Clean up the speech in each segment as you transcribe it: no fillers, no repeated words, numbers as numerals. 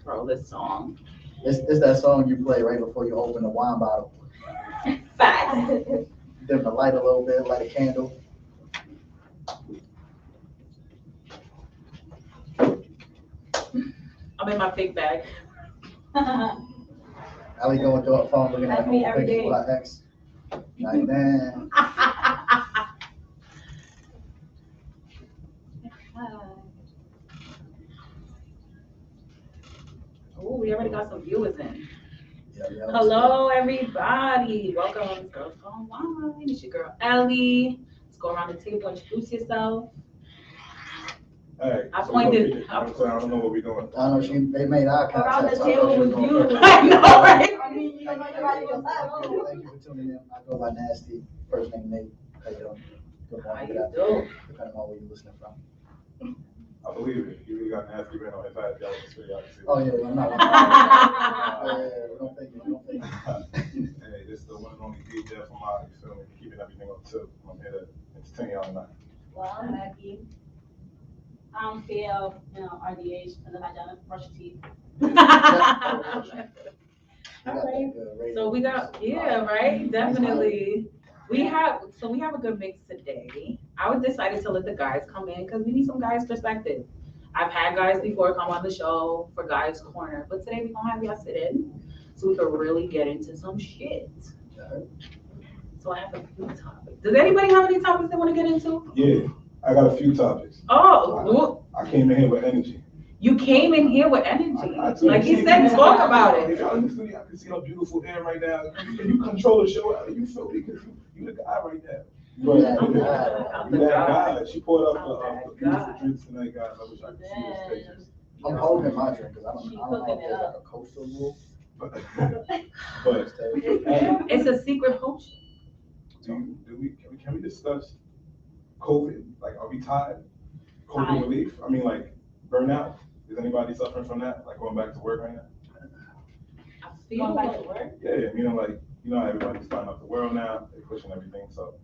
Bro, this song. It's that song you play right before you open the wine bottle. Facts. Dim the light a little bit, light a candle. I'm in my big bag. Ali going through her phone looking at That's me old every pictures day. with her ex. Like, man. Oh, we already got some viewers in. Yeah. Hello, everybody. Welcome to Girls Gone Wine. It's your girl, Ellie. Let's go around the table, introduce yourself. Hey, I so pointed- you know what I'm saying? I don't know what we're doing. I know they made eye contact. Around the so I thought table she was with going you. first. I know, right? I mean, you don't know anybody else. Thank you for tuning in. I go by Nasty. First name Nate. How you doing? Good How morning. you Good afternoon. doing? Depending on where you're listening from. I believe it. You really got nasty man on his side. Y'all can see, y'all can see. Oh yeah, I'm not. Yeah, don't think it. Hey, this is the one and only DJ from my, you feel me? Keeping everything up too. I'm here to entertain y'all tonight. Well, I'm Becky. I'm Phil, RDH, and then I done brush your teeth. So we got, yeah, right, definitely. We have a good mix today. I decided to let the guys come in because we need some guys' perspective. I've had guys before come on the show for Guys Corner, but today we're gonna have y'all sit in so we can really get into some shit. So I have a few topics. Does anybody have any topics they want to get into? Yeah, I got a few topics. Oh, I came in here with energy. you came in here with energy. I Like he said, talk about If it. y'all in the studio, I can see her beautiful hair right now. Can you control the show? You feel me? Because you the guy right now. Yeah, I'm You the that guy. guy. She poured up I'm that the beautiful guy. drinks tonight, guys. I wish I could see this pictures. I'm holding my drink because I don't She know if cooking there's it like up. a coastal rule. But hey, It's a secret potion. can we discuss COVID? Like, are we tired? COVID Tired. relief? I mean, like, burnout? Is anybody suffering from that? Like, going back to work right now? I Going feel back like to work? Yeah, meaning like, how everybody's starting up the world now, they're pushing everything. So,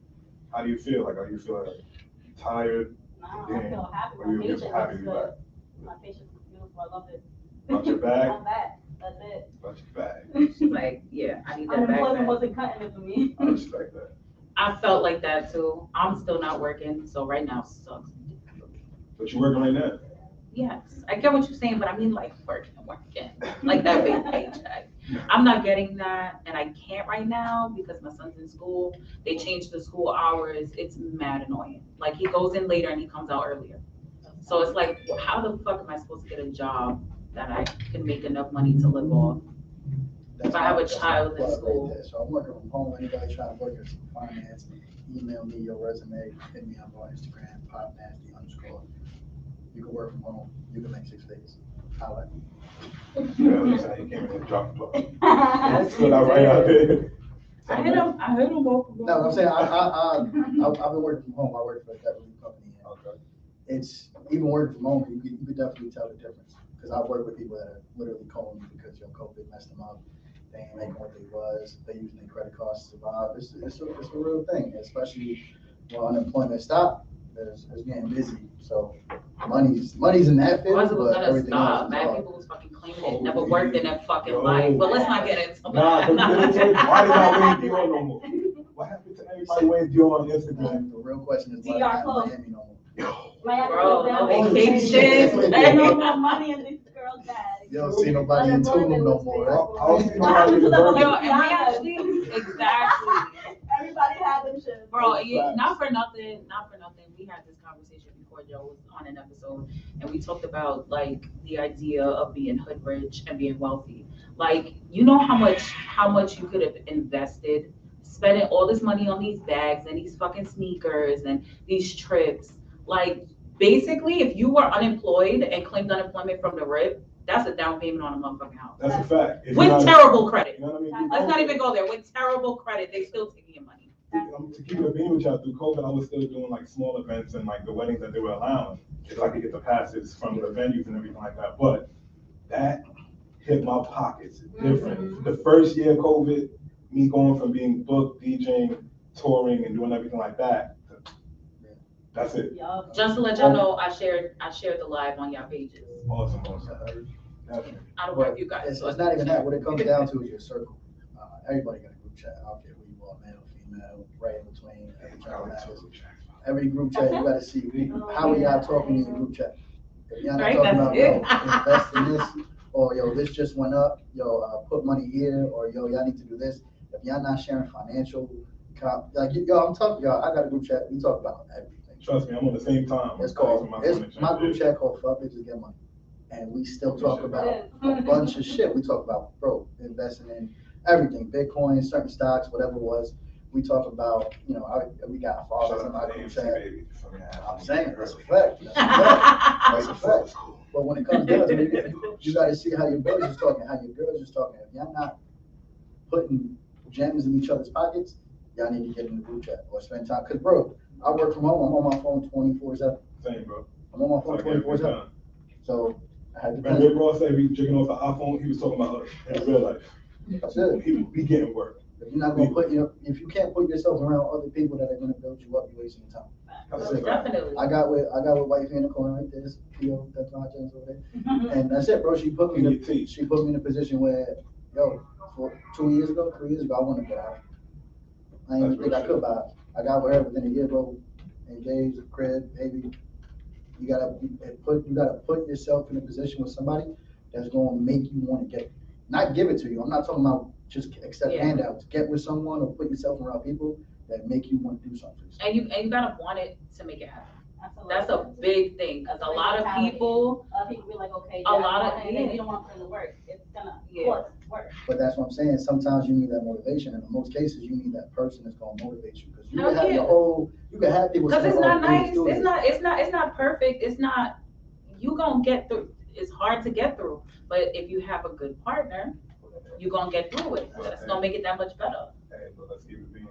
how do you feel? Like, are you feeling like tired? No, I feel happy. Or you My just patient happy looks to be good. back? My patient's beautiful. I love it. About your bag? I'm back. That's it. About your bag. she's like, yeah, I need that Unemployment back. wasn't cutting it for me. I respect that. I felt like that too. I'm still not working, so right now sucks. But you're working right now. Yes, I get what you're saying, but I mean like working, like that big paycheck. I'm not getting that, and I can't right now because my son's in school. They changed the school hours. It's mad annoying. Like he goes in later and he comes out earlier. So it's like, how the fuck am I supposed to get a job that I can make enough money to live off? If I have a child in school. So I'm working from home. Anybody trying to work in some finance, email me your resume, hit me up on Instagram, popnasty_. You can work from home. You can make 6 figures. I like it. You know what I'm saying? You came in and dropped the ball. That's Put that right out there. I heard him both. No, I'm saying I've been working from home. I work for a debt relief company. And Okay. it's even working from home. You could definitely tell the difference because I work with people that are literally calling me because COVID messed them up. They ain't making what they was. They using their credit cards to survive. It's a real thing, especially when unemployment stopped. It's getting busy. So money's in that field, Was but gonna everything stop. else is Mad hard. people was fucking claiming it never worked in their fucking Yo. life. But let's not get into Nah, that. why they not wearing Dior no more? What happened to everybody wearing Dior on Instagram? The real question is why DR they're not in clothes. Miami no more. Yo, Miami Bro, goes no down. vacation. No more money in this girl's bag. You don't see nobody in Tulum no more. I don't see What happened to the nobody Yo, in and we actually, exactly. Everybody had them shit. Bro, not for nothing. We had this conversation before Joe was on an episode, and we talked about like the idea of being hood rich and being wealthy. Like, you know how much you could have invested spending all this money on these bags and these fucking sneakers and these trips. Like, basically, if you were unemployed and claimed unemployment from the rip, that's a down payment on a motherfucking house. That's a fact. If With you're not- terrible credit. You know what I mean? Let's not even go there. With terrible credit, they still taking your money. To keep it being with y'all, through COVID, I was still doing like small events and like the weddings that they were allowing. If I could get the passes from the venues and everything like that. But that hit my pockets different. The first year of COVID, me going from being booked, DJing, touring, and doing everything like that, That's it. Yup. Just to let y'all know, I shared the live on y'all pages. Awesome, awesome. Definitely. I don't know But if you guys. it's not even that. What it comes down to is your circle. Everybody got a group chat. I don't care who you are, male, female, right in between. Every child matters. Every group chat, you gotta see how are y'all talking in your group chat. If y'all not Right, talking about, yo, that's invest in this, or yo, this just went up, yo, put money here, or yo, y'all need to do this. If y'all not sharing financial, like, yo, I'm talking, y'all, I got a group chat. We talk about everything. Trust me, I'm on the same time. It's called, my group chat called Fuck Bitches Get Money. And we still talk about a bunch of shit. We talk about, bro, investing in everything, Bitcoin, certain stocks, whatever it was. We talk about, you know, we got fathers in my group chat. I'm saying, that's a fact. That's a fact. But when it comes down to it, you gotta see how your boys is talking, how your girls is talking. If y'all not putting gems in each other's pockets, y'all need to get in the group chat or spend time. Cause bro, I work from home, I'm on my phone 24/7. Same, bro. I'm on my phone 24/7. So I had to. When Rick Ross said we drinking off the iPhone, he was talking about us in real life. That's it. We getting work. If you're not gonna put if you can't put yourself around other people that are gonna build you up, you're wasting your time. That's it. Definitely. I got with wifey in the corner right there, P.O. That's my chance over there. And that's it, bro. She put me in a position where, yo, for 2 years ago, 3 years ago, I wanted to get out. I didn't even think I could buy it. I got with her within a year, bro. Engaged, crib, baby. You gotta put yourself in a position with somebody that's gonna make you want to not give it to you. I'm not talking about just accept handouts. Get with someone or put yourself around people that make you want to do something. And you gotta want it to make it happen. Absolutely. That's a big thing, because a lot of people be like, okay, a lot of and then you don't want to put in the work. It's gonna cost work. But that's what I'm saying. Sometimes you need that motivation, and in most cases, you need that person that's gonna motivate you, because you Hell can have yeah. you can have people. Because say, it's not nice. do It's this. not perfect. It's not, you gonna get through. It's hard to get through. But if you have a good partner, you're gonna get through it. That's gonna make it that much better. Hey, but let's keep it being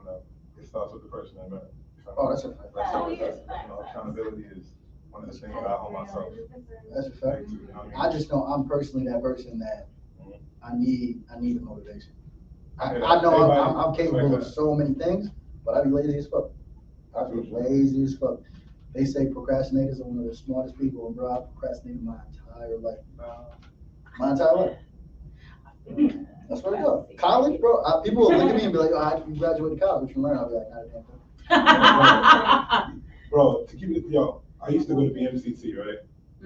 it starts with the person that matters. Oh, that's a fact. Accountability is one of the things I hold myself. That's a fact. I just know I'm personally that person that I need the motivation. I know I'm capable of so many things, but I be lazy as fuck. I be lazy as fuck. They say procrastinators are one of the smartest people, and bro, I procrastinated my entire life. My entire life. That's what I do. College, bro. People will look at me and be like, "Oh, how you graduated college? What you learn?" I'll be like, "Not a damn thing." Bro, to keep it, I used to go to BMCC, right?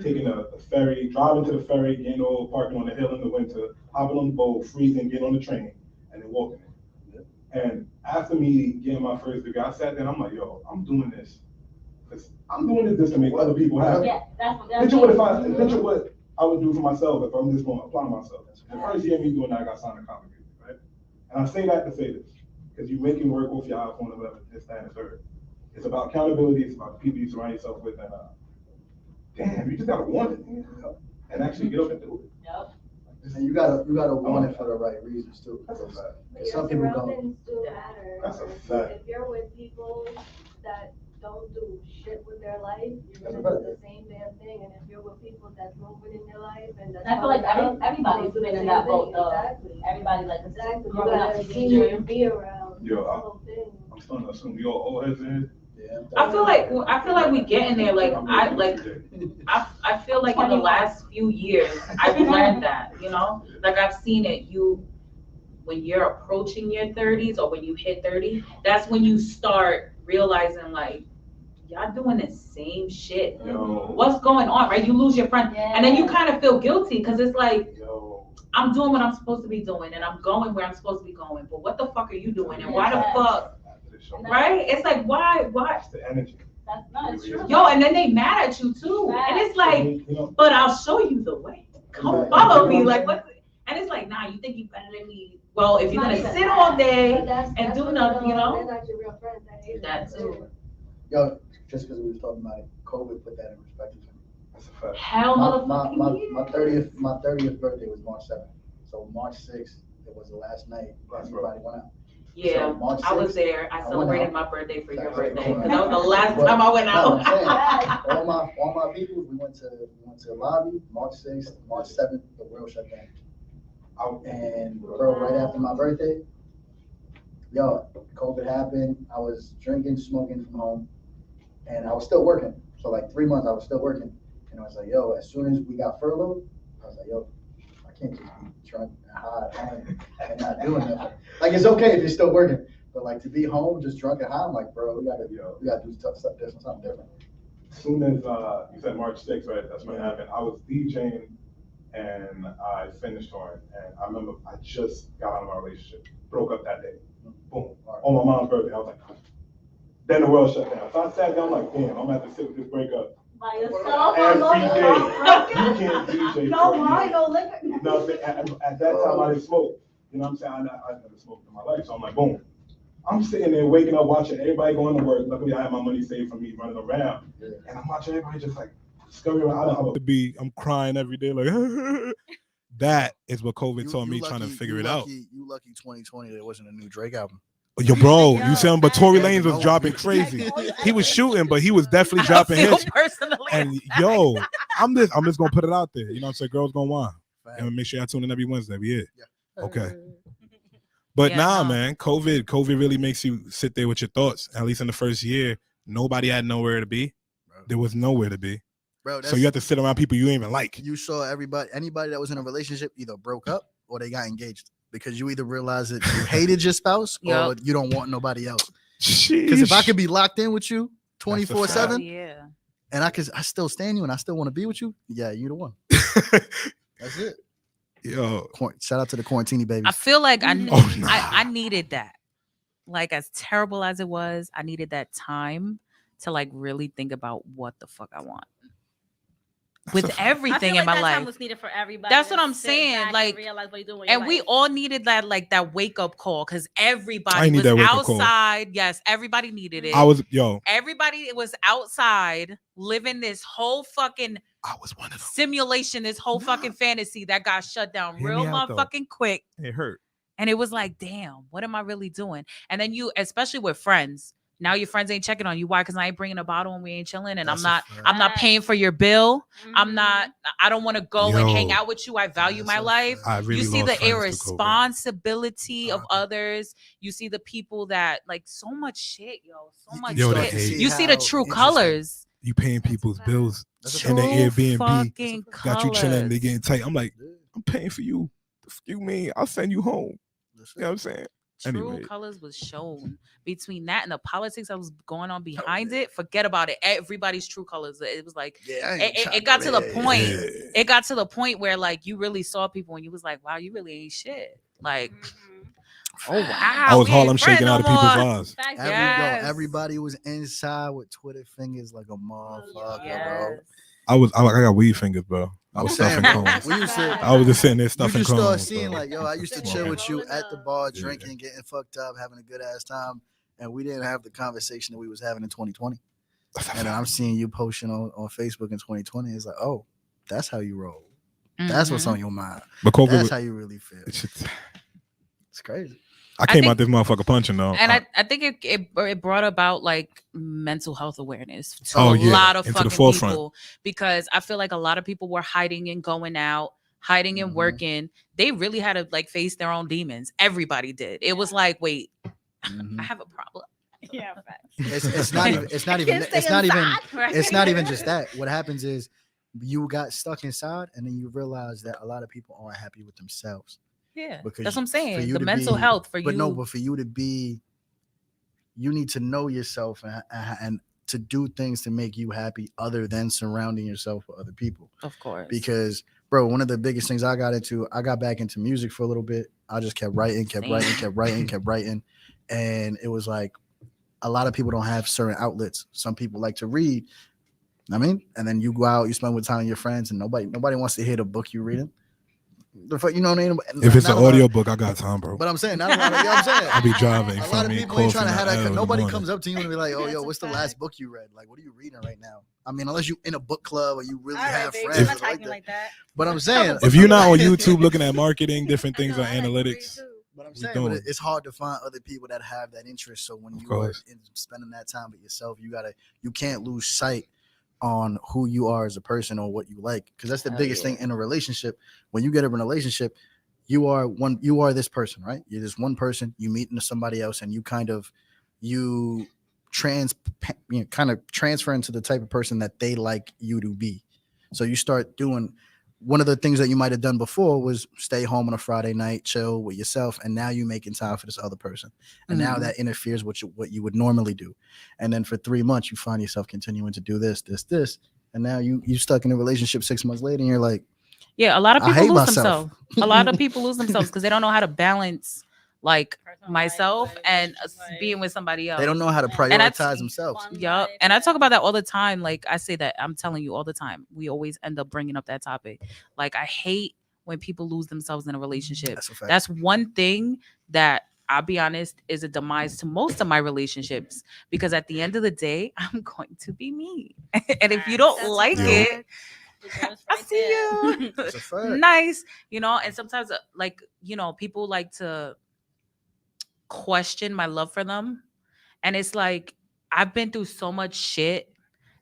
Taking a ferry, driving to the ferry, getting all parking on the hill in the winter, hopping on the boat, freezing, getting on the train, and then walking it. And after me getting my first degree, I sat there and I'm like, yo, I'm doing this. I'm doing this just to make other people happy. Yeah, that's Picture what I would do for myself if I'm just going to apply myself. The first year of me doing that, I got signed a contract, right? And I say that to say this, because you're making work off your iPhone or whatever, this, that, and the third. It's about accountability. It's about the people you surround yourself with, and damn, you just gotta want it, and actually get up and do it. Yep. And you gotta want it for the right reasons too. That's a fact. Some people don't. Surroundings do matter. That's a fact. If you're with people that don't do shit with their life, you're That's gonna a do the same damn thing. And if you're with people that's moving in their life and that's. I feel like everybody's been in that boat though. Exactly. Everybody like Exactly. You growing up gotta teenager. be around. Yo, This whole thing. I'm starting to assume we all old heads in. Yeah. I feel like we get in there. Like I feel like in the last few years I've learned that, like I've seen it. When you're approaching your 30s or when you hit 30, that's when you start realizing like y'all doing the same shit. Yo. What's going on, right? You lose your friend, and then you kind of feel guilty because it's like, I'm doing what I'm supposed to be doing and I'm going where I'm supposed to be going, but what the fuck are you doing and why the fuck, right? It's like, why? It's the energy. That's not true. Yo, and then they mad at you too, and it's like, but I'll show you the way. Come follow me, like what? And it's like, nah, you think you better than me? Well, if you're gonna sit all day and do nothing, They're not your real friends. that too. Yo, just because we was talking about it, COVID put that in perspective. That's a fact. Hell motherfucking My 30th birthday was March 7th. So March 6th, it was the last night. Everybody went out. Yeah, So March I was 6th, there. I went celebrated out. my birthday for your That's birthday. right. That was the last time I went No, out. I'm saying, all my people, we went to the lobby, March 6th, March 7th, the world shut down. And bro, right after my birthday, yo, COVID happened. I was drinking, smoking from home. and I was still working. So like 3 months, I was still working. And I was like, yo, as soon as we got furloughed, I was like, yo, I can't just be drunk and high at home and not doing nothing. Like, it's okay if you're still working, but like to be home just drunk and high, I'm like, bro, we gotta do something different. As soon as you said March 6th, right? That's when it happened. I was DJing and I finished touring. And I remember I just got out of my relationship, broke up that day. Boom. On my mom's birthday. I was like, then the world shut down. So I sat down like, damn, I'm gonna have to sit with this breakup By yourself. every day. You can't DJ. No for wine, me. no liquor. Nothing. At that time, I didn't smoke. You know what I'm saying? I never smoked in my life. So I'm like, boom. I'm sitting there waking up, watching everybody going to work. Luckily, I had my money saved from me running around. And I'm watching everybody just like scurry around. I don't have a I'm crying every day. Like, that is what COVID taught me, trying to figure it out. You lucky 2020 there wasn't a new Drake album. Yo, bro, Yo, you see him, but Tory yeah, Lanez was no. dropping crazy. He was shooting, but he was definitely dropping I feel hits. personally. And yo, I'm just gonna put it out there. You know what I'm saying? Girls gonna whine. And make sure y'all tune in every Wednesday. We here. Okay. But Yeah, nah, no. man, COVID really makes you sit there with your thoughts. At least in the first year, nobody had nowhere to be. Bro. There was nowhere to be. Bro, So you have to sit around people you ain't even like. you saw anybody that was in a relationship either broke up or they got engaged because you either realized that you hated your spouse or Yup. you don't want nobody else. Because if I could be locked in with you 24/7 Yeah. and I still stand you and I still want to be with you, yeah, you the one. That's it. Yo, Shout out to the Quarantini babies. I feel like nah. I needed that. Like, as terrible as it was, I needed that time to like really think about what the fuck I want with everything in my that time life. was needed for everybody. That's to what I'm sit saying, back and like, realize what you're doing with your And we life. all needed that, like that wake up call, because I everybody need was that wake-up call. outside. Yes, everybody needed it. Everybody was outside living this whole fucking I was one of them. simulation, this whole fucking fantasy that got shut down Hear real me out, though. motherfucking quick. It hurt. And it was like, damn, what am I really doing? And then you, especially with friends, now your friends ain't checking on you. Why? Because I ain't bringing a bottle and we ain't chilling, and That's I'm not paying for your bill. Mhm. I don't want to go and hang Yo. out with you. I value That's my a life. fact. I really You see lost the friends through COVID. irresponsibility of others. You see the people that like so much shit, yo, so much Yo, shit. that hate. You see the true colors. You paying people's bills That's in the True Airbnb. fucking Got you chilling, they colors. getting tight. I'm like, I'm paying for you. You mean I'll send you home. That's You know what I'm saying? True Anyway. colors was shown between that and the politics that was going on behind it. Forget about it. Everybody's true colors. It was like it got to the point. It got to the point where like you really saw people and you was like, wow, you really ain't shit. Like, Mhm. oh wow, I was we ain't Harlem shaking friends out of no people's more. eyes. Facts. Yes. Everybody was inside with Twitter fingers like a motherfucker, bro. Yes. I got weed fingers, bro. I was I'm stuffing saying, cones. we used to- I was just sitting there You stuffing just start cones. seeing bro. like, yo, I used to Smoking. chill with you at the bar, Yeah. drinking, getting fucked up, having a good ass time, and we didn't have the conversation that we was having in 2020. And then I'm seeing you posting on Facebook in 2020. It's like, oh, that's how you roll. That's what's Mhm. on your mind. But COVID, That's was- how you really feel. it's just- It's crazy. I came think- out this motherfucker punching though. And I think it brought about like mental health awareness to Oh, a yeah, lot of into the fucking forefront. people, because I feel like a lot of people were hiding and going out, hiding and Mhm. working. They really had to like face their own demons. Everybody did. It was like, wait, Mhm. I have a problem. Yeah, facts. It's not even it's not even Can't stay it's not even inside, right? it's not even just that. What happens is you got stuck inside and then you realize that a lot of people aren't happy with themselves. Yeah, Because that's what I'm for saying. you The to mental be- health for But you. no, but for you to be, you need to know yourself and to do things to make you happy other than surrounding yourself with other people. of course. Because, bro, one of the biggest things I got back into music for a little bit. I just kept writing. And it was like a lot of people don't have certain outlets. Some people like to read. I mean, and then you go out, you spend with time with your friends, and nobody wants to hear the book you're reading. The fuck, you know what I mean? If it's Not an a lot- audio book, I got time, bro. But I'm saying, not a lot of, you know what I'm saying? I'll be driving. A For lot of me, people ain't trying to have coughing that. in the Nobody morning. comes up to you and be like, "Oh, That's yo, a what's the fact. last book you read? Like, what are you reading right now?" I mean, unless you in a book club or you really All right, have babe, friends I'm that not like talking that. like that. But I'm saying, If you're not on YouTube looking at marketing, different things I on know, I like to read analytics, too. but I'm we saying, doing. it's hard to find other people that have that interest. So when Of you are course. spending that time with yourself, you can't lose sight on who you are as a person or what you like, because that's the Hell biggest yeah. thing in a relationship. When you get in a relationship, you are this person, right? You're this one person. You meet into somebody else, and you kind of transfer into the type of person that they like you to be. So you start doing one of the things that you might have done before was stay home on a Friday night, chill with yourself, and now you're making time for this other person, and now that interferes with what you would normally do. And then for 3 months, you find yourself continuing to do this, and now you stuck in a relationship 6 months later, and you're like, yeah, a lot of I people hate lose myself. themselves. A lot of people lose themselves because they don't know how to balance like Personal myself life, and life. being with somebody else. they don't know how to And that's- prioritize themselves. Fun Yup. life, And I talk about that all the time. Like I say that I'm telling you all the time. We always end up bringing up that topic. Like I hate when people lose themselves in a relationship. That's a fact. That's one thing that I'll be honest is a demise to most of my relationships because at the end of the day, I'm going to be me. And if you don't That's like Yeah. it, The girl's I right see there. you. That's a fact. Nice, and sometimes people like to question my love for them, and it's like I've been through so much shit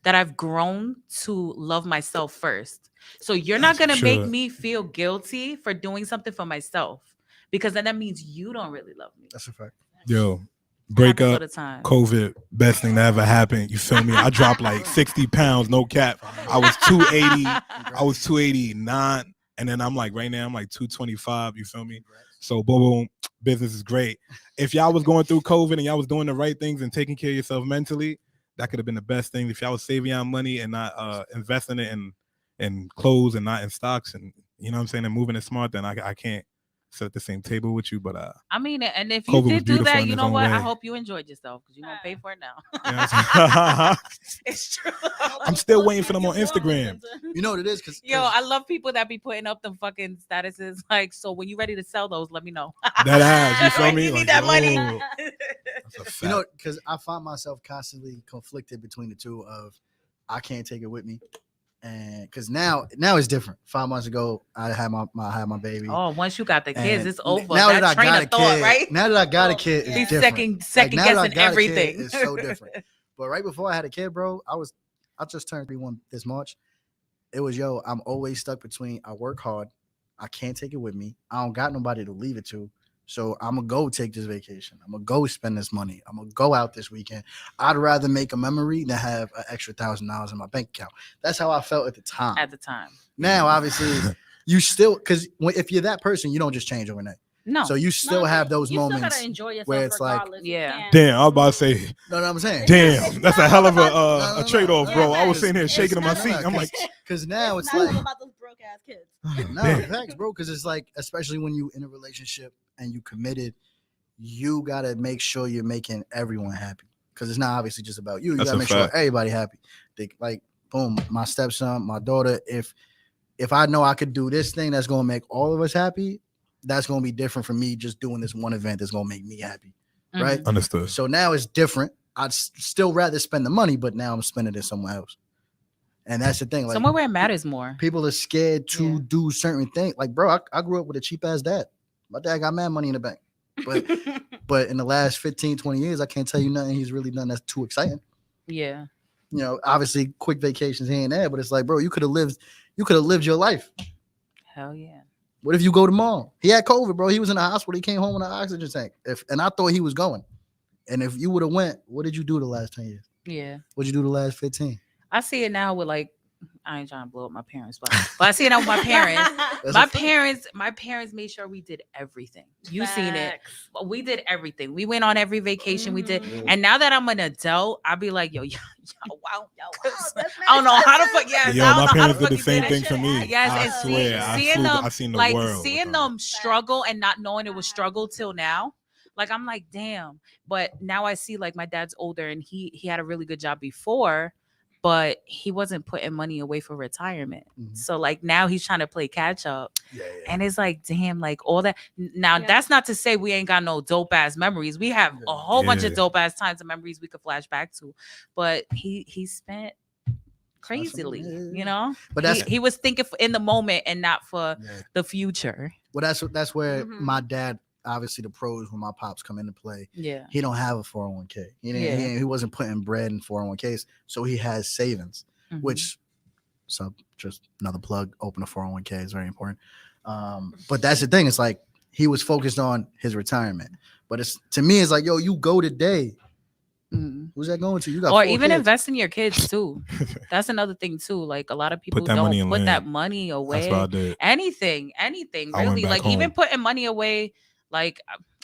that I've grown to love myself first. So you're not That's gonna for make sure. me feel guilty for doing something for myself because then that means you don't really love me. That's a fact. Yo, break Happens all up, the time. COVID, best thing that ever happened. You feel me? I dropped like 60 pounds, no cap. I was 280. I was 289, and then I'm like right now I'm like 225. You feel me? So boom, boom, business is great. If y'all was going through COVID and y'all was doing the right things and taking care of yourself mentally, that could have been the best thing. If y'all was saving y'all money and not investing it in clothes and not in stocks, and you know what I'm saying, and moving it smart, then I can't sit at the same table with you. But I mean, and if you COVID was did do beautiful that, in you its know own what? I way. hope you enjoyed yourself because you're gonna pay for it now. you know what I'm saying? It's true. I'm still waiting for them on Instagram. You know what it is? Because Yo, I love people that be putting up them fucking statuses. Like, so when you ready to sell those, let me know. That ass, you feel When me? you need Like, that money. oh, that's a you fact. know, because I find myself constantly conflicted between the two of I can't take it with me, and because now it's different. 5 months ago, I had my baby. Oh, once you got the kids, and it's over. Now that I train got of a thought, kid, right? now that I got a Oh, kid, yeah. it's He's different. second now that I guessing got a kid, everything. it's so different. But right before I had a kid, bro, I just turned 31 this March. It was I'm always stuck between I work hard, I can't take it with me, I don't got nobody to leave it to. So I'm gonna go take this vacation. I'm gonna go spend this money. I'm gonna go out this weekend. I'd rather make a memory than have an extra $1,000 in my bank account. That's how I felt at the time. At the time. Now, obviously, you still because if you're that person, you don't just change overnight. No. So you still have those you moments. Still gotta enjoy yourself where it's like, regardless. You yeah. can't- Damn, I was about to say, No, I'm saying. damn, that's a hell of No, a trade-off, bro. I was it's- sitting here it's shaking in my not, seat. I'm like, because now it's not like, all about those broke ass kids. no, damn. thanks, bro. Because it's like, especially when you in a relationship and you committed, you gotta make sure you're making everyone happy. Because it's not obviously just about you. You That's gotta a make sure fact. everybody happy. Like, boom, my stepson, my daughter. If I know I could do this thing that's gonna make all of us happy, that's gonna be different from me just doing this one event that's gonna make me happy, right? Understood. So now it's different. I'd still rather spend the money, but now I'm spending it somewhere else. And that's the thing. Like, Somewhere where it matters more. people are scared to Yeah. do certain things. Like, bro, I grew up with a cheap ass dad. My dad got mad money in the bank. But in the last 15, 20 years, I can't tell you nothing he's really done that's too exciting. Yeah. You know, obviously quick vacations here and there, but it's like, bro, you could have lived your life. Hell yeah. What if you go tomorrow? He had COVID, bro. He was in the hospital. He came home with an oxygen tank. And I thought he was going. And if you would have went, what did you do the last 10 years? Yeah. What'd you do the last 15? I see it now with like, I ain't trying to blow up my parents, but I see it now with my parents. That's my a fact. parents made sure we did everything. You seen it. Facts. But we did everything. We went on every vacation. We did. Mhm. And now that I'm an adult, I'll be like, yo, wow. That's I don't know how to put yes. Yo, I don't my know how parents to did the fucking same do thing that. for me. Yes, I and swear. I seen the like world. seeing with them struggle and not knowing it was struggle till now. Like I'm like, damn. But now I see like my dad's older and he had a really good job before, but he wasn't putting money away for retirement. Mhm. So like now he's trying to play catch up. Yeah. And it's like, damn, like all that. Now, Yeah. that's not to say we ain't got no dope ass memories. We have a whole bunch of Yeah. dope ass times and memories we could flash back to. But he spent crazily, Yeah. you know? But that's He was thinking in the moment and not for yeah. the future. Well, that's where Mhm. my dad, obviously the pros when my pops come into play. Yeah. He don't have a 401k. He wasn't putting bread in 401ks, so he has savings, Mhm. which just another plug, open a 401k is very important. But that's the thing, it's like he was focused on his retirement. But it's to me, it's like, yo, you go today Mhm. Who's that going to? You got Or 4 even kids. invest in your kids too. That's another thing too. Like a lot of people that money don't in put that land. money That's what I away. did. Anything I went really. back Like even home. putting money away. Like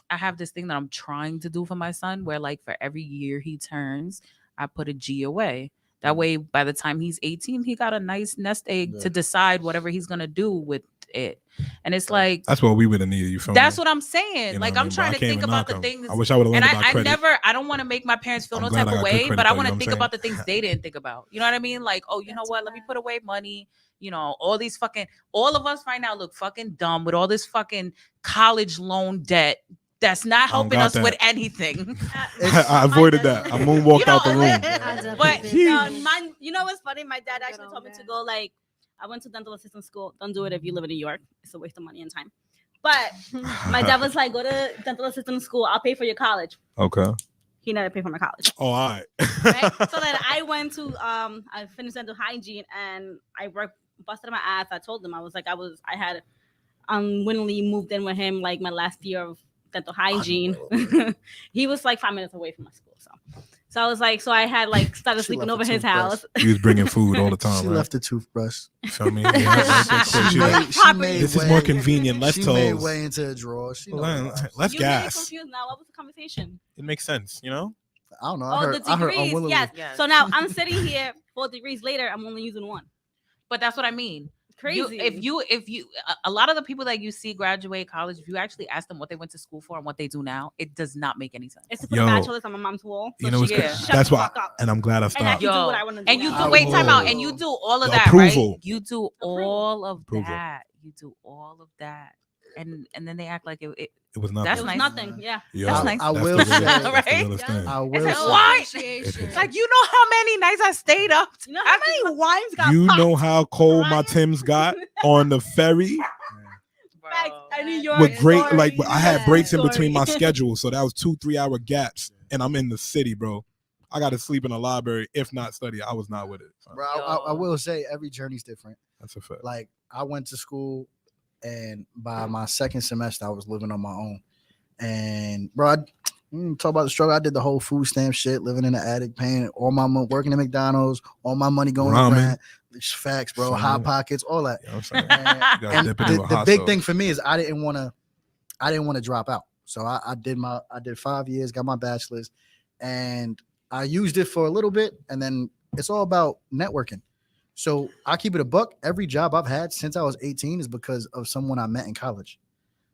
I have this thing that I'm trying to do for my son where like for every year he turns, I put a G away. That way by the time he's 18, he got a nice nest egg Yeah. to decide whatever he's gonna do with it. And it's like That's what we would have needed. You feel that's me? what I'm saying. You know like what I I'm mean? But trying I to can't think even about knock the 'em. things. I wish I would have learned And about I credit. I don't want to make my parents feel I'm no glad type I of got good way, credit but I though, want you to know think what I'm about the things they didn't think about. You know what I mean? Like, oh, you know That's what? Let me why. put away money. You know, all these fucking, all of us right now look fucking dumb with all this fucking college loan debt that's not I don't helping got us with that. anything. I avoided that. I moonwalked You know, out the room. I But definitely No, did. mine, you know what's funny? My dad Don't get actually on told me to that. go, like, I went to dental assistant school. Don't do it if you live in New York. It's a waste of money and time. But my dad was like, go to dental assistant school. I'll pay for your college. Okay. He never paid for my college. Oh, all right. Right? So then I went to I finished dental hygiene and I worked busted my ass. I told him I had unwittingly moved in with him like my last year of dental hygiene. He was like 5 minutes away from my school. So I was like, so I had like started She sleeping left over the his toothbrush. house. He was bringing food all the time. She right? left the toothbrush. You feel me? Yeah, that's quick. She She like, made, she made this is way- more convenient. Less She made toes. way into a drawer. She know Less what it was. less You made me gas. confused now. What was the conversation? It makes sense, you know? I don't know. Oh, the I heard degrees. unwillingly. Yes. Yes. So now I'm sitting here 4 degrees later. I'm only using one. But that's what I mean. Crazy. If you a lot of the people that you see graduate college, if you actually ask them what they went to school for and what they do now, it does not make any sense. It's to put Yo. a bachelor's on my mom's wall. You know what's Yeah. good? Shut That's the why, fuck up. and I'm glad I And I stopped. can do Yo, what I want to do. And you now. do wait time out, and will. you do all of The that, approval. right? You do Approval. all of Approval. that. You do all of that, and then they act like it It was nothing. That's It was nice. nothing. Yeah. Yo, That's nice. I that's will the say- realest- that's the Right? realest Yeah. thing. I It's will like, say- why? It is. Like, you know how many nights I stayed up? You know how many wines got You popped? know how cold my Ryan? Timbs got on the ferry Facts. And New York. with great, story. like I had breaks in Story. between my schedules, so that was 2-3 hour gaps, and I'm in the city, bro. I got to sleep in the library, if not study. I was not with it. So Bro, I will say every journey's different. that's a fact. Like I went to school, and by my second semester, I was living on my own. And bro, talk about the struggle. I did the whole food stamp shit, living in the attic, paying all my money, working at McDonald's, all my money going Ramen. to rent. It's facts, bro. Son. Hot pockets, all that. You know what I'm saying? And, You gotta and dip it in with the hot big sauce. thing for me is I didn't want to drop out. So I did 5 years, got my bachelor's, and I used it for a little bit, and then it's all about networking. So I keep it a buck. Every job I've had since I was 18 is because of someone I met in college.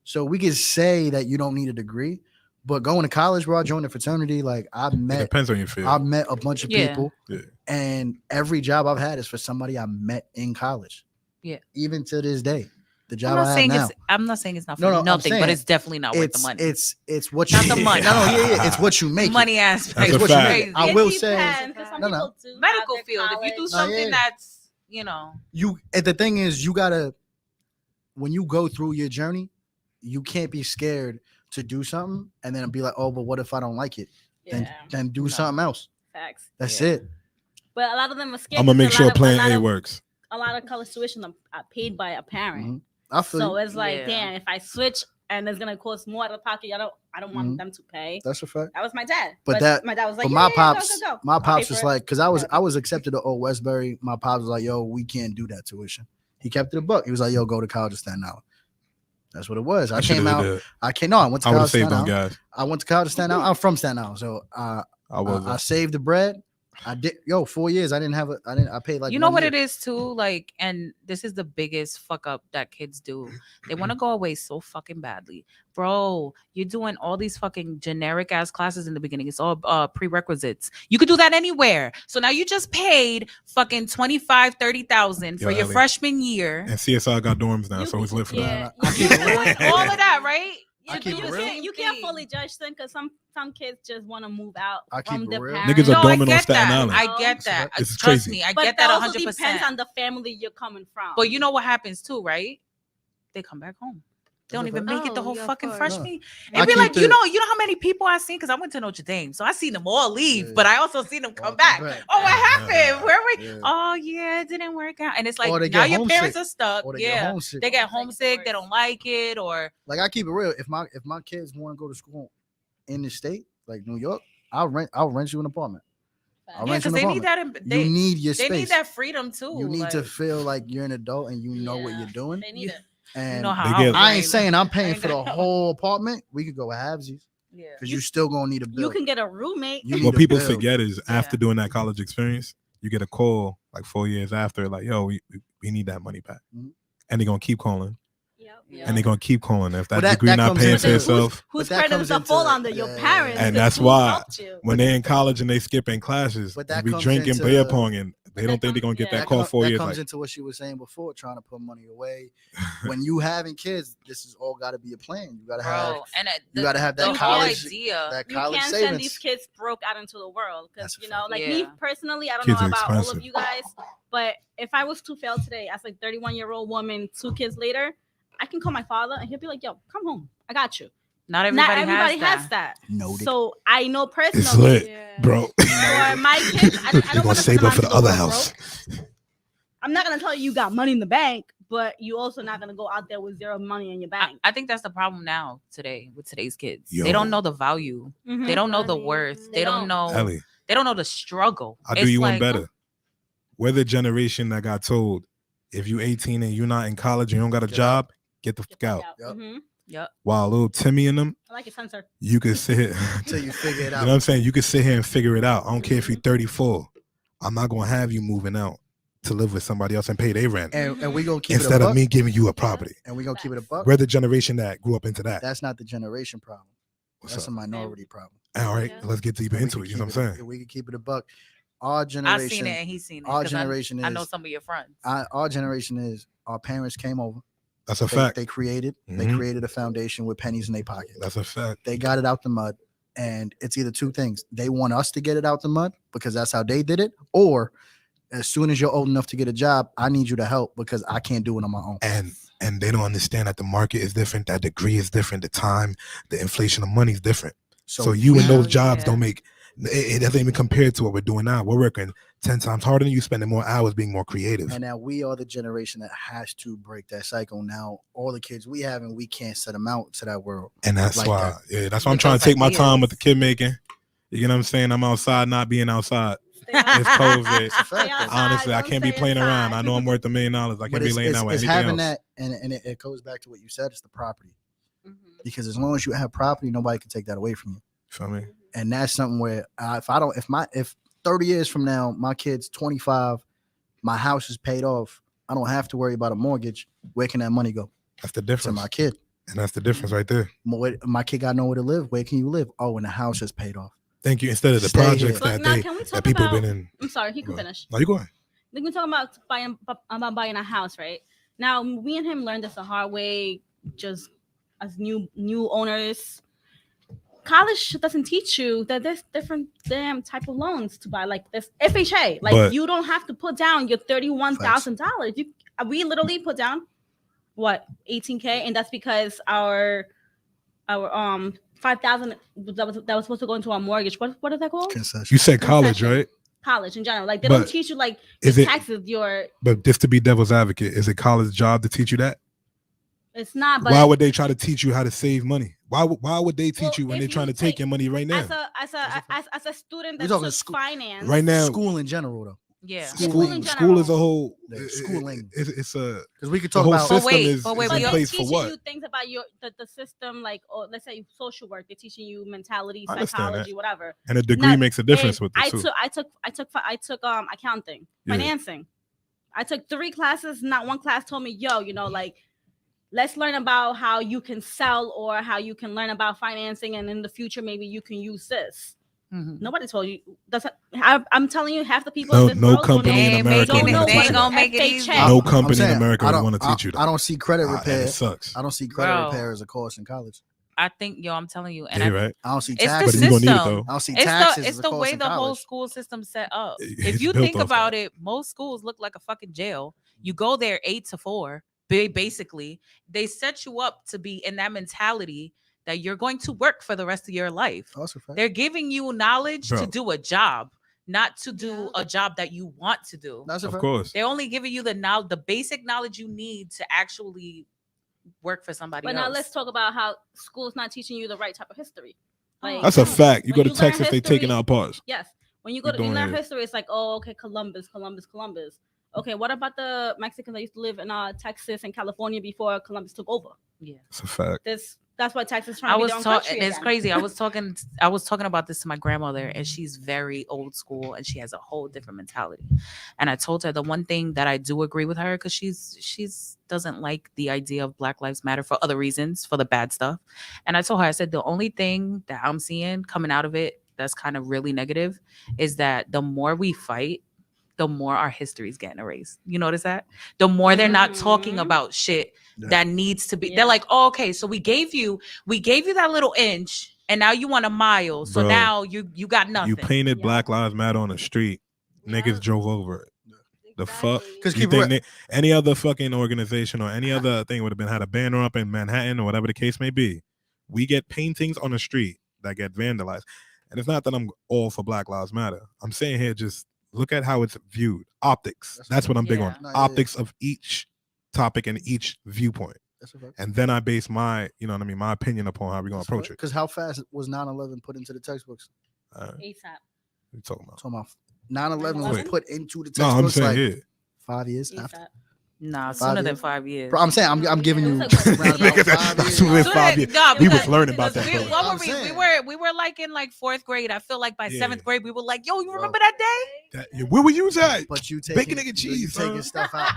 So we could say that you don't need a degree, but going to college, bro, I joined a fraternity. Like I It met depends on your field. I met a bunch of Yeah. people, Yeah. and every job I've had is for somebody I met in college. Yeah. Even to this day, the I'm job not I have saying now. I'm not saying it's not for No, no, I'm nothing, saying but it's definitely not worth the money. It's what Not you the money. No, yeah, it's what you make. it. Money aspect. That's a It's what you fact. make. it. I It will say depends, 'cause some No, no. people do have Medical their field. If you do college. something yeah. that's, you know, you. And the thing is, you gotta when you go through your journey, you can't be scared to do something and then be like, oh, but what if I don't like it? Yeah, Then do No. something else. facts. That's Yeah. it. But a lot of them are scared. I'm gonna 'cause make a sure lot of- Plan a lot A of- works. A lot of college tuition are paid by a parent. Mhm. I feel So you. it's like, Yeah. damn, if I switch and it's gonna cost more out of pocket, I don't want Mhm. them to pay. That's a fact. That was my dad. But that- my dad was like, But yeah, my yeah, pops, go, go, go. my I'll pay pops for was it. like, because I was accepted to Old Westbury. My pops was like, yo, we can't do that tuition. He kept it a buck. He was like, yo, go to college at Staten Island. That's what it was. I came out. I went to I would college have at saved Staten on Island. gas. I went to college at Staten Island. I'm from Staten Island, so I I wasn't. saved the bread. I did 4 years. I paid like you know 1 what year. it is too, like, and this is the biggest fuck up that kids do. They want to go away so fucking badly, bro. You're doing all these fucking generic ass classes in the beginning. It's all prerequisites. You could do that anywhere. So now you just paid fucking 25,000-30,000 for Yo, your Ellie. freshman year. And CSI got dorms now, You so it's lit for yeah. that. I You keep can it do real. it. All of that, right? I You keep do it the real. same You can't thing. fully judge them because some kids just want to move out I keep from it their real. parents. Niggas are No, I dorming on get Staten that. Island. I get that. This is Trust crazy. me, I But get that that also 100%. depends on the family you're coming from. But you know what happens too, right? They come back home. They don't That's a even fact. make it the Oh, whole yeah, of fucking course. freshman. I It'd be keep like, the- you know how many people I've seen, because I went to Notre Dame. So I seen them all leave, Yeah. but I also seen them come Welcome back. back. Oh, what happened? Where were Yeah. Oh yeah, it didn't work out. And it's like Or they now get your parents homesick. are stuck. Or they get Yeah. homesick. They get Homesick is homesick, the they worst. don't like it, or Like I keep it real. If my kids want to go to school in the state, like New York, I'll rent you an apartment. I'll Yeah, rent you because an they need apartment. that. You need your They space. need that freedom too. You need to like, feel like you're an adult and you know what Yeah. you're doing. They need it. And you know how They get- I ain't operate. saying I'm I paying ain't for the got no- whole apartment. We could go with halvesies Yeah. because you still gonna need a bill. You can get a roommate. You need What a people bill. forget is after Yeah. doing that college experience, you get a call like 4 years after, like, yo, we need that money back. Mhm. And they're gonna keep calling. Yep. And they're gonna keep calling. If that But that degree not comes paying into- for yourself, Whose But that credit does comes it fall into- under? Your yeah, parents. and 'cause that's who why helped you? when they're in college and they skipping classes, But they that be comes drinking into- beer pong and they that don't think they're gonna comes- get yeah. that call 4 that years. comes Like, into what she was saying before, trying to put money away. When you having kids, this is all got to be a plan. You gotta have Bro, and you gotta have that the whole college idea. that You college can't savings. send these kids broke out into the world because That's a you know, fact. like me Yeah. personally, I don't Kids know are about all expensive. of you guys, but if I was to fail today as like 31-year-old woman, 2 kids later, I can call my father and he'll be like, "Yo, come home, I got you." Not everybody, Not everybody has has that. that. Noted. So I know it's personally. lit, bro. For my kids, I You're don't gonna want to save up for the other house. I'm not gonna tell you got money in the bank, but you also not gonna go out there with zero money in your bank. I think that's the problem now today with today's kids. Yo. They don't know the value. Mhm. They don't know the Money. worth. They They don't know. Ellie, They don't know the struggle. I'll do It's you one like, better. We're the generation that got told if you 18 and you're not in college and you don't got a Get job, get the Get fuck the out. fuck Yep. Mhm. Yep. While little Timmy and them, I like it, censor. you could sit here. Until you figure it You out. know what I'm saying? You can sit here and figure it out. I don't care if you're 34. I'm not gonna have you moving out to live with somebody else and pay their rent And we gonna keep it a instead of buck, me giving you a property. and we gonna keep it a buck. We're the generation that grew up into that. That's not the generation problem. What's That's a up? minority problem. All right, Yeah. let's get deeper We into could it. You know keep what I'm it- saying? We can keep it a buck. Our I've generation, seen it and he's seen it. our 'cause generation I know is- some of your friends. our generation is our parents came over. That's a They, fact. they created Mhm. a foundation with pennies in their pocket. That's a fact. They got it out the mud, and it's either two things: they want us to get it out the mud because that's how they did it, or as soon as you're old enough to get a job, I need you to help because I can't do it on my own. And they don't understand that the market is different, that degree is different, the time, the inflation of money is different. So you and those Hell jobs yeah. don't make it doesn't even compare to what we're doing now. We're working 10 times harder than you, spending more hours being more creative. And now we are the generation that has to break that cycle. Now all the kids we have, and we can't set them out to that world. And that's like why, that. yeah, that's why I'm With trying those to take my time with the ideas. kid making. You know what I'm saying? I'm outside, not being outside. Stay outside. It's COVID. It's a fact, Stay though. outside, Honestly, I don't can't be stay playing around. inside. I know I'm worth $1 million. I But can't be laying down with it's anything having else. that, and it goes back to what you said. It's the property, Mhm. because as long as you have property, nobody can take that away from you. Feel me? And that's something where if 30 years from now my kid's 25, my house is paid off, I don't have to worry about a mortgage. Where can that money go? That's the To difference. my kid. And that's the difference right there. My kid got nowhere to live. Where can you live? Oh, when the house is paid off. Thank you. Instead of the Stay projects here. But that now, they can we that talk people about? been in. I'm sorry, he can Go ahead. finish. No, you go ahead. We've been talking about buying a house, right? Now, we and him learned this the hard way, just as new owners. College doesn't teach you that there's different damn type of loans to buy, like this FHA. Like But- you don't have to put down your $31,000. We literally put down what 18K, and that's because our 5,000 that was supposed to go into our mortgage. What is that called? Concession. You said college, Concession. right? College in general. Like they But don't teach you like is your it- taxes. But just to be devil's advocate, is it college job to teach you that? It's not. But Why would they try to teach you how to save money? Why would they teach Well, you when if they're you trying to take take- your money right now? as a student We're that talking took school- finance, Right now, School in general, though. Yeah. School in school is a general. whole Yeah, schooling. It's a Because we could the talk whole about But system wait, is, but wait, is but in we they're place for teaching what? you things about the system, like let's say social work. They're teaching you mentality, I understand that. psychology, whatever. And a degree No, makes a difference And with it too. I took accounting, Yeah. financing. I took 3 classes. Not one class told me, like let's learn about how you can sell or how you can learn about financing, and in the future maybe you can use this. Mhm. Nobody told you. I'm telling you, half the people. No- in this no world company They in ain't America making would it. wanna They teach ain't you gonna that. make it easy. FHA. No I'm company in saying, America I would don't- want to teach you that. I don't see credit And repair. it sucks. I don't see credit Bro. repair as a course in college. I think, I'm telling you, and Yeah, I, right. I don't see it's the taxes. But you gonna need it system. though. I don't see It's taxes. the as it's a the course way in the whole college. school system set up. It's If you built think off about that. it, most schools look like a fucking jail. You go there 8 to 4. Basically, they set you up to be in that mentality that you're going to work for the rest of your life. Oh, that's a fact. They're giving you knowledge to Bro. do a job, not to do a job that you want to do. That's a Of fact. course. They're only giving you the basic knowledge you need to actually work for somebody But else. now let's talk about how school's not teaching you the right type of history. Like, That's a fact. You when go to you learn Texas, they taking history- out parts. Yes. When you We go to doing learn it. history, it's like, oh, okay, Columbus. Okay, what about the Mexicans that used to live in Texas and California before Columbus took over? Yeah. It's a fact. That's why Texas is trying I to be was their own talking. country It's again. crazy. I was talking about this to my grandmother, and she's very old school, and she has a whole different mentality. And I told her the one thing that I do agree with her, because she's doesn't like the idea of Black Lives Matter for other reasons, for the bad stuff. And I told her, I said, the only thing that I'm seeing coming out of it that's kind of really negative is that the more we fight, the more our history is getting erased. You notice that? The more they're not talking Mhm. about shit Yeah. that needs to be. Yeah. They're like, oh, okay, so we gave you that little inch, and now you want a mile. So Bro, now you got nothing. You painted Yeah. Black Lives Matter on the street. Yeah. Niggas drove over it. The fuck? Because You people, think any other fucking organization or any other thing would have had a banner up in Manhattan or whatever the case may be? We get paintings on the street that get vandalized. And it's not that I'm all for Black Lives Matter. I'm saying here, just look at how it's viewed. Optics. That's what I'm big on. Yeah. No, yeah, Optics of each topic and each viewpoint. that's a fact. And then I base my, you know what I mean, my opinion upon how we're gonna approach it. Because how fast was 9/11 put into the textbooks? What ASAP. you talking about? Talking about 9/11 was 9/11? put into the No, I'm textbooks saying like yeah. 5 years after. ASAP. Nah, 5 sooner than years? 5 years. Bro, I'm saying I'm giving you It's like- round about Because 5 that's years. what Sooner- 5 years. nah, We was because- learning about because that. we- bro. what I'm were we? saying. We were like in like 4th grade. I feel like by Yeah. 7th grade, we were like, yo, you Bro. remember that day? Where were you at? But you taking Bacon, egg, and you cheese, taking bro. stuff out.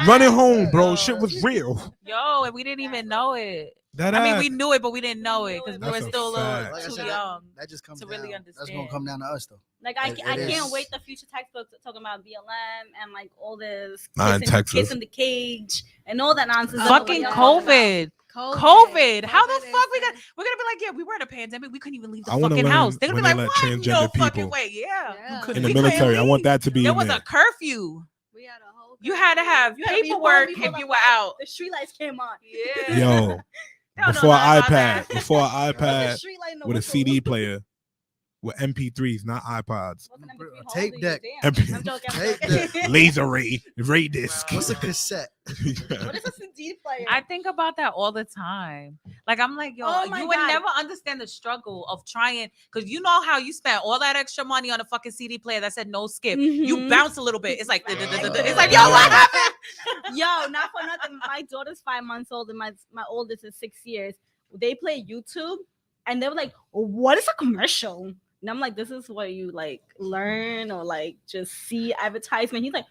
Running home, bro. Yo, Shit was real. Yo, and we didn't even know it. That I mean, ass. we knew it, but we didn't know it because we That's were a still a little fact. Like I too said, young. That just comes to really down. That's understand. gonna come down to us though. Like It I can't is. wait the future textbooks talking about BLM and like all this Nah, in kids Texas. kids in the cage and all that nonsense. that Fucking nobody else COVID. knows COVID. How the COVID fuck we is- got? We're gonna be like, yeah, we were in a pandemic. We couldn't even leave the I wanna fucking learn house. They're gonna when be they like, let what? No transgender fucking people way. Yeah. Yeah. in We the couldn't military. I leave. want that to be There in was there. a curfew. We had a whole. You had to have You had to be home paperwork before if the you were light- out. The street lights came on. Yeah. Yo, They don't know before nothing about iPad, that. before There was a iPad street light and with a whistle. CD player with MP3s, not iPods. Wasn't MP3 A home, tape dude? deck. Damn. MP I'm joking. I'm Tape joking. Laser ray disc. What's a cassette? What is a CD player? I think about that all the time. Like I'm like, yo, Oh my you would God. never understand the struggle of trying, because you know how you spent all that extra money on a fucking CD player that said no skip. You Mhm. bounce a little bit. It's like, it's like, Yo, yo, what happened? Yo, not for nothing. My daughter's 5 months old and my oldest is 6 years. They play YouTube and they were like, what is a commercial? And I'm like, this is what you like learn or like just see advertisement. He's like,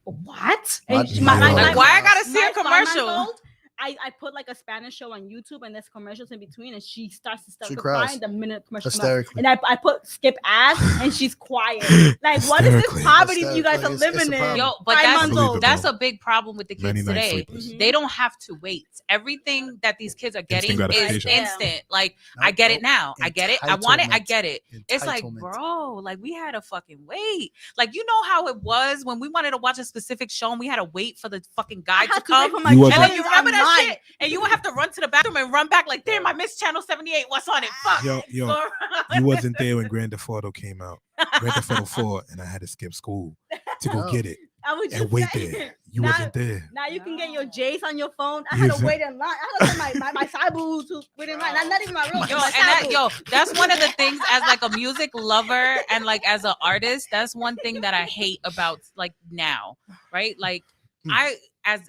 what? And Like, why I gotta see my a commercial? 5-month-old, I put like a Spanish show on YouTube and there's commercials in between and she starts to start She crying cries. the minute commercial comes out. Hysterically. And I put skip ads and she's quiet. Like, what is this Hysterically. poverty you guys are Hysterically. It's living a in? problem. Yo, but 5 that's months old. that's a big problem with the Many kids nights today. sleepless. Mhm. They don't have to wait. Everything that these kids are getting is gratification. instant. Like, I get it now. I get it. I want it. I get it. It's like, Entitlement. bro, like we had to fucking wait. Like, you know how it was when we wanted to watch a specific show and we had to wait for the fucking guy I to had to wait come. for my You wasn't- And then kids you remember that online. shit? And you would have to run to the bathroom and run back like, damn, I missed channel 78. What's on it? Fuck. Yo, you wasn't there when Grand Theft Auto came out. Grand Theft Auto 4, and I had to skip school to go No. get it I was just and wait saying. there. You Now- wasn't there. Now you can get your Jace on your phone. I You had to said- wait in line. I had to send my side boo to wait in line. Not even my real. Yo, my and side that, boo. yo, that's one of the things as like a music lover and like as an artist, that's one thing that I hate about like now, right? Like I as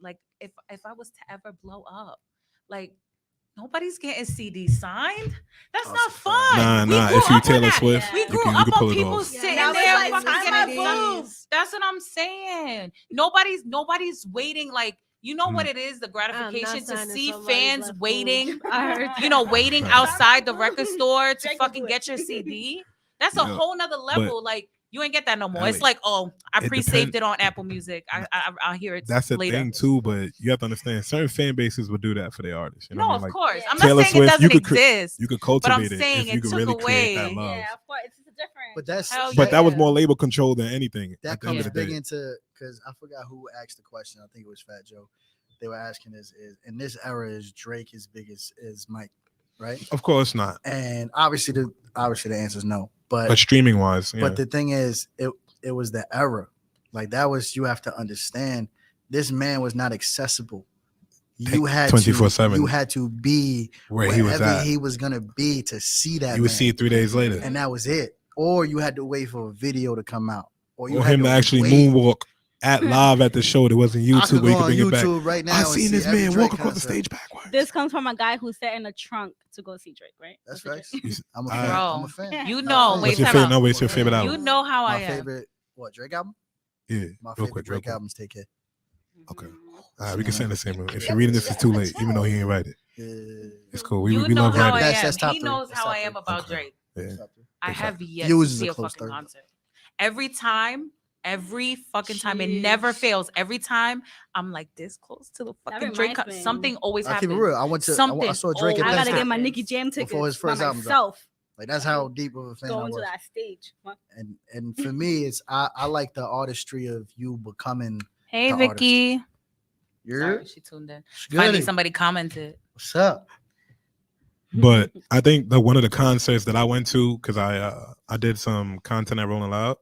like if I was to ever blow up, like nobody's getting CD signed. That's Oh, not it's a fun. Nah, We nah. grew If you up on Taylor that. Swift, We You grew can up pull on it people off. sitting Now it's there like, fucking sign getting my CDs. boobs. That's what I'm saying. Nobody's waiting. Like, you know what it is, the gratification to signing see somebody's fans left waiting, boob. I heard you know, waiting outside the record store to Jake will fucking do it. get your CD. That's a Yeah, whole nother level. Like, you ain't get that no more. It's Ellie, like, oh, I it pre-saved depend- it on Apple Music. I'll hear it That's the later. thing too. But you have to understand, certain fan bases would do that for their artists. You know No, what I of mean? Like, course. I'm Taylor not saying Swift, it doesn't you could exist. you could I'm cultivate it saying if you it could took really create that away- love. Yeah, of course, it's different. But that's Hell But that was yeah. more label control than anything. that at the end comes of the big day. into because I forgot who asked the question. I think it was Fat Joe. They were asking is in this era is Drake as big as Mike, right? Of course not. And obviously the answer is no. But streaming wise, yeah. But the thing is, it was the era. Like that was, you have to understand, this man was not accessible you had 24/7. You had to be where he was wherever at. he was gonna be to see that. You would man. see it 3 days later. and that was it. Or you had to wait for a video to come out, you Or had him to actually wait. moonwalk live at the show. There wasn't I YouTube could where you go could on bring it back. YouTube right now. I and seen see this every man Drake walk across the concert. stage backwards. This comes from a guy who sat in a trunk to go see Drake, right? That's That's right. I'm a Bro. fan. I'm a fan. You I'm know, a fan. wait, What's your time favorite? out. No, what's your favorite You album? know how I My am. favorite, Drake album? Yeah, My real favorite quick, Drake album is Take Care. Okay. All right, we can sit in the same room. If you're reading this, it's too late, even though he ain't write it. Yeah. It's cool. We You know love how writing. I That's am. top He three. knows That's how top I am three. about Okay. Drake. Yeah. I That's have right. yet Views to is see a a close fucking third. concert. Every time, it never Sheesh. fails. Every time I'm like this close to the fucking Drake. reminds me. Something always I keep happens. it real. I went to. I Something saw Drake at I always gotta Penn get State. my happens. Nicky Jam tickets Before his first by album dropped. myself. Like that's how deep of a fan I Going to was. that stage. What? And for me, it's I like the artistry of you becoming. Hey, The Vicky. You're Sorry, she tuned in. good. Finally, somebody commented. What's up? But I think that one of the concerts that I went to, because I did some content at Rolling Loud,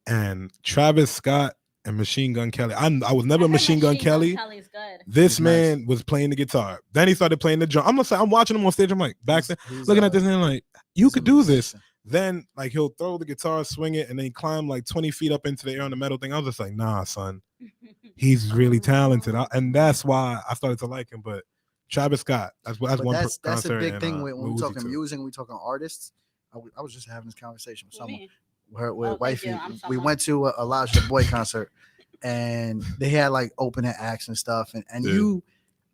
and Travis Scott and Machine Gun Kelly. I was never Machine Gun Kelly. Kelly's good. This He's nice. man was playing the guitar. Then he started playing the drum. I'm watching him on stage. I'm like backstage, looking at this man like, you could do this. Then like he'll throw the guitar, swing it, and then he climb like 20 feet up into the air on the metal thing. I was just like, nah, son, he's really talented, and that's why I started to like him. But Travis Scott, that's But one that's a concert. big and, thing when with we Uzi talking too. music, we talking artists. I was just having this conversation with With someone. me. With Oh, thank wifey. you. I'm We someone. went to a Elijah Boy concert, and they had like opening acts and stuff, and Yeah.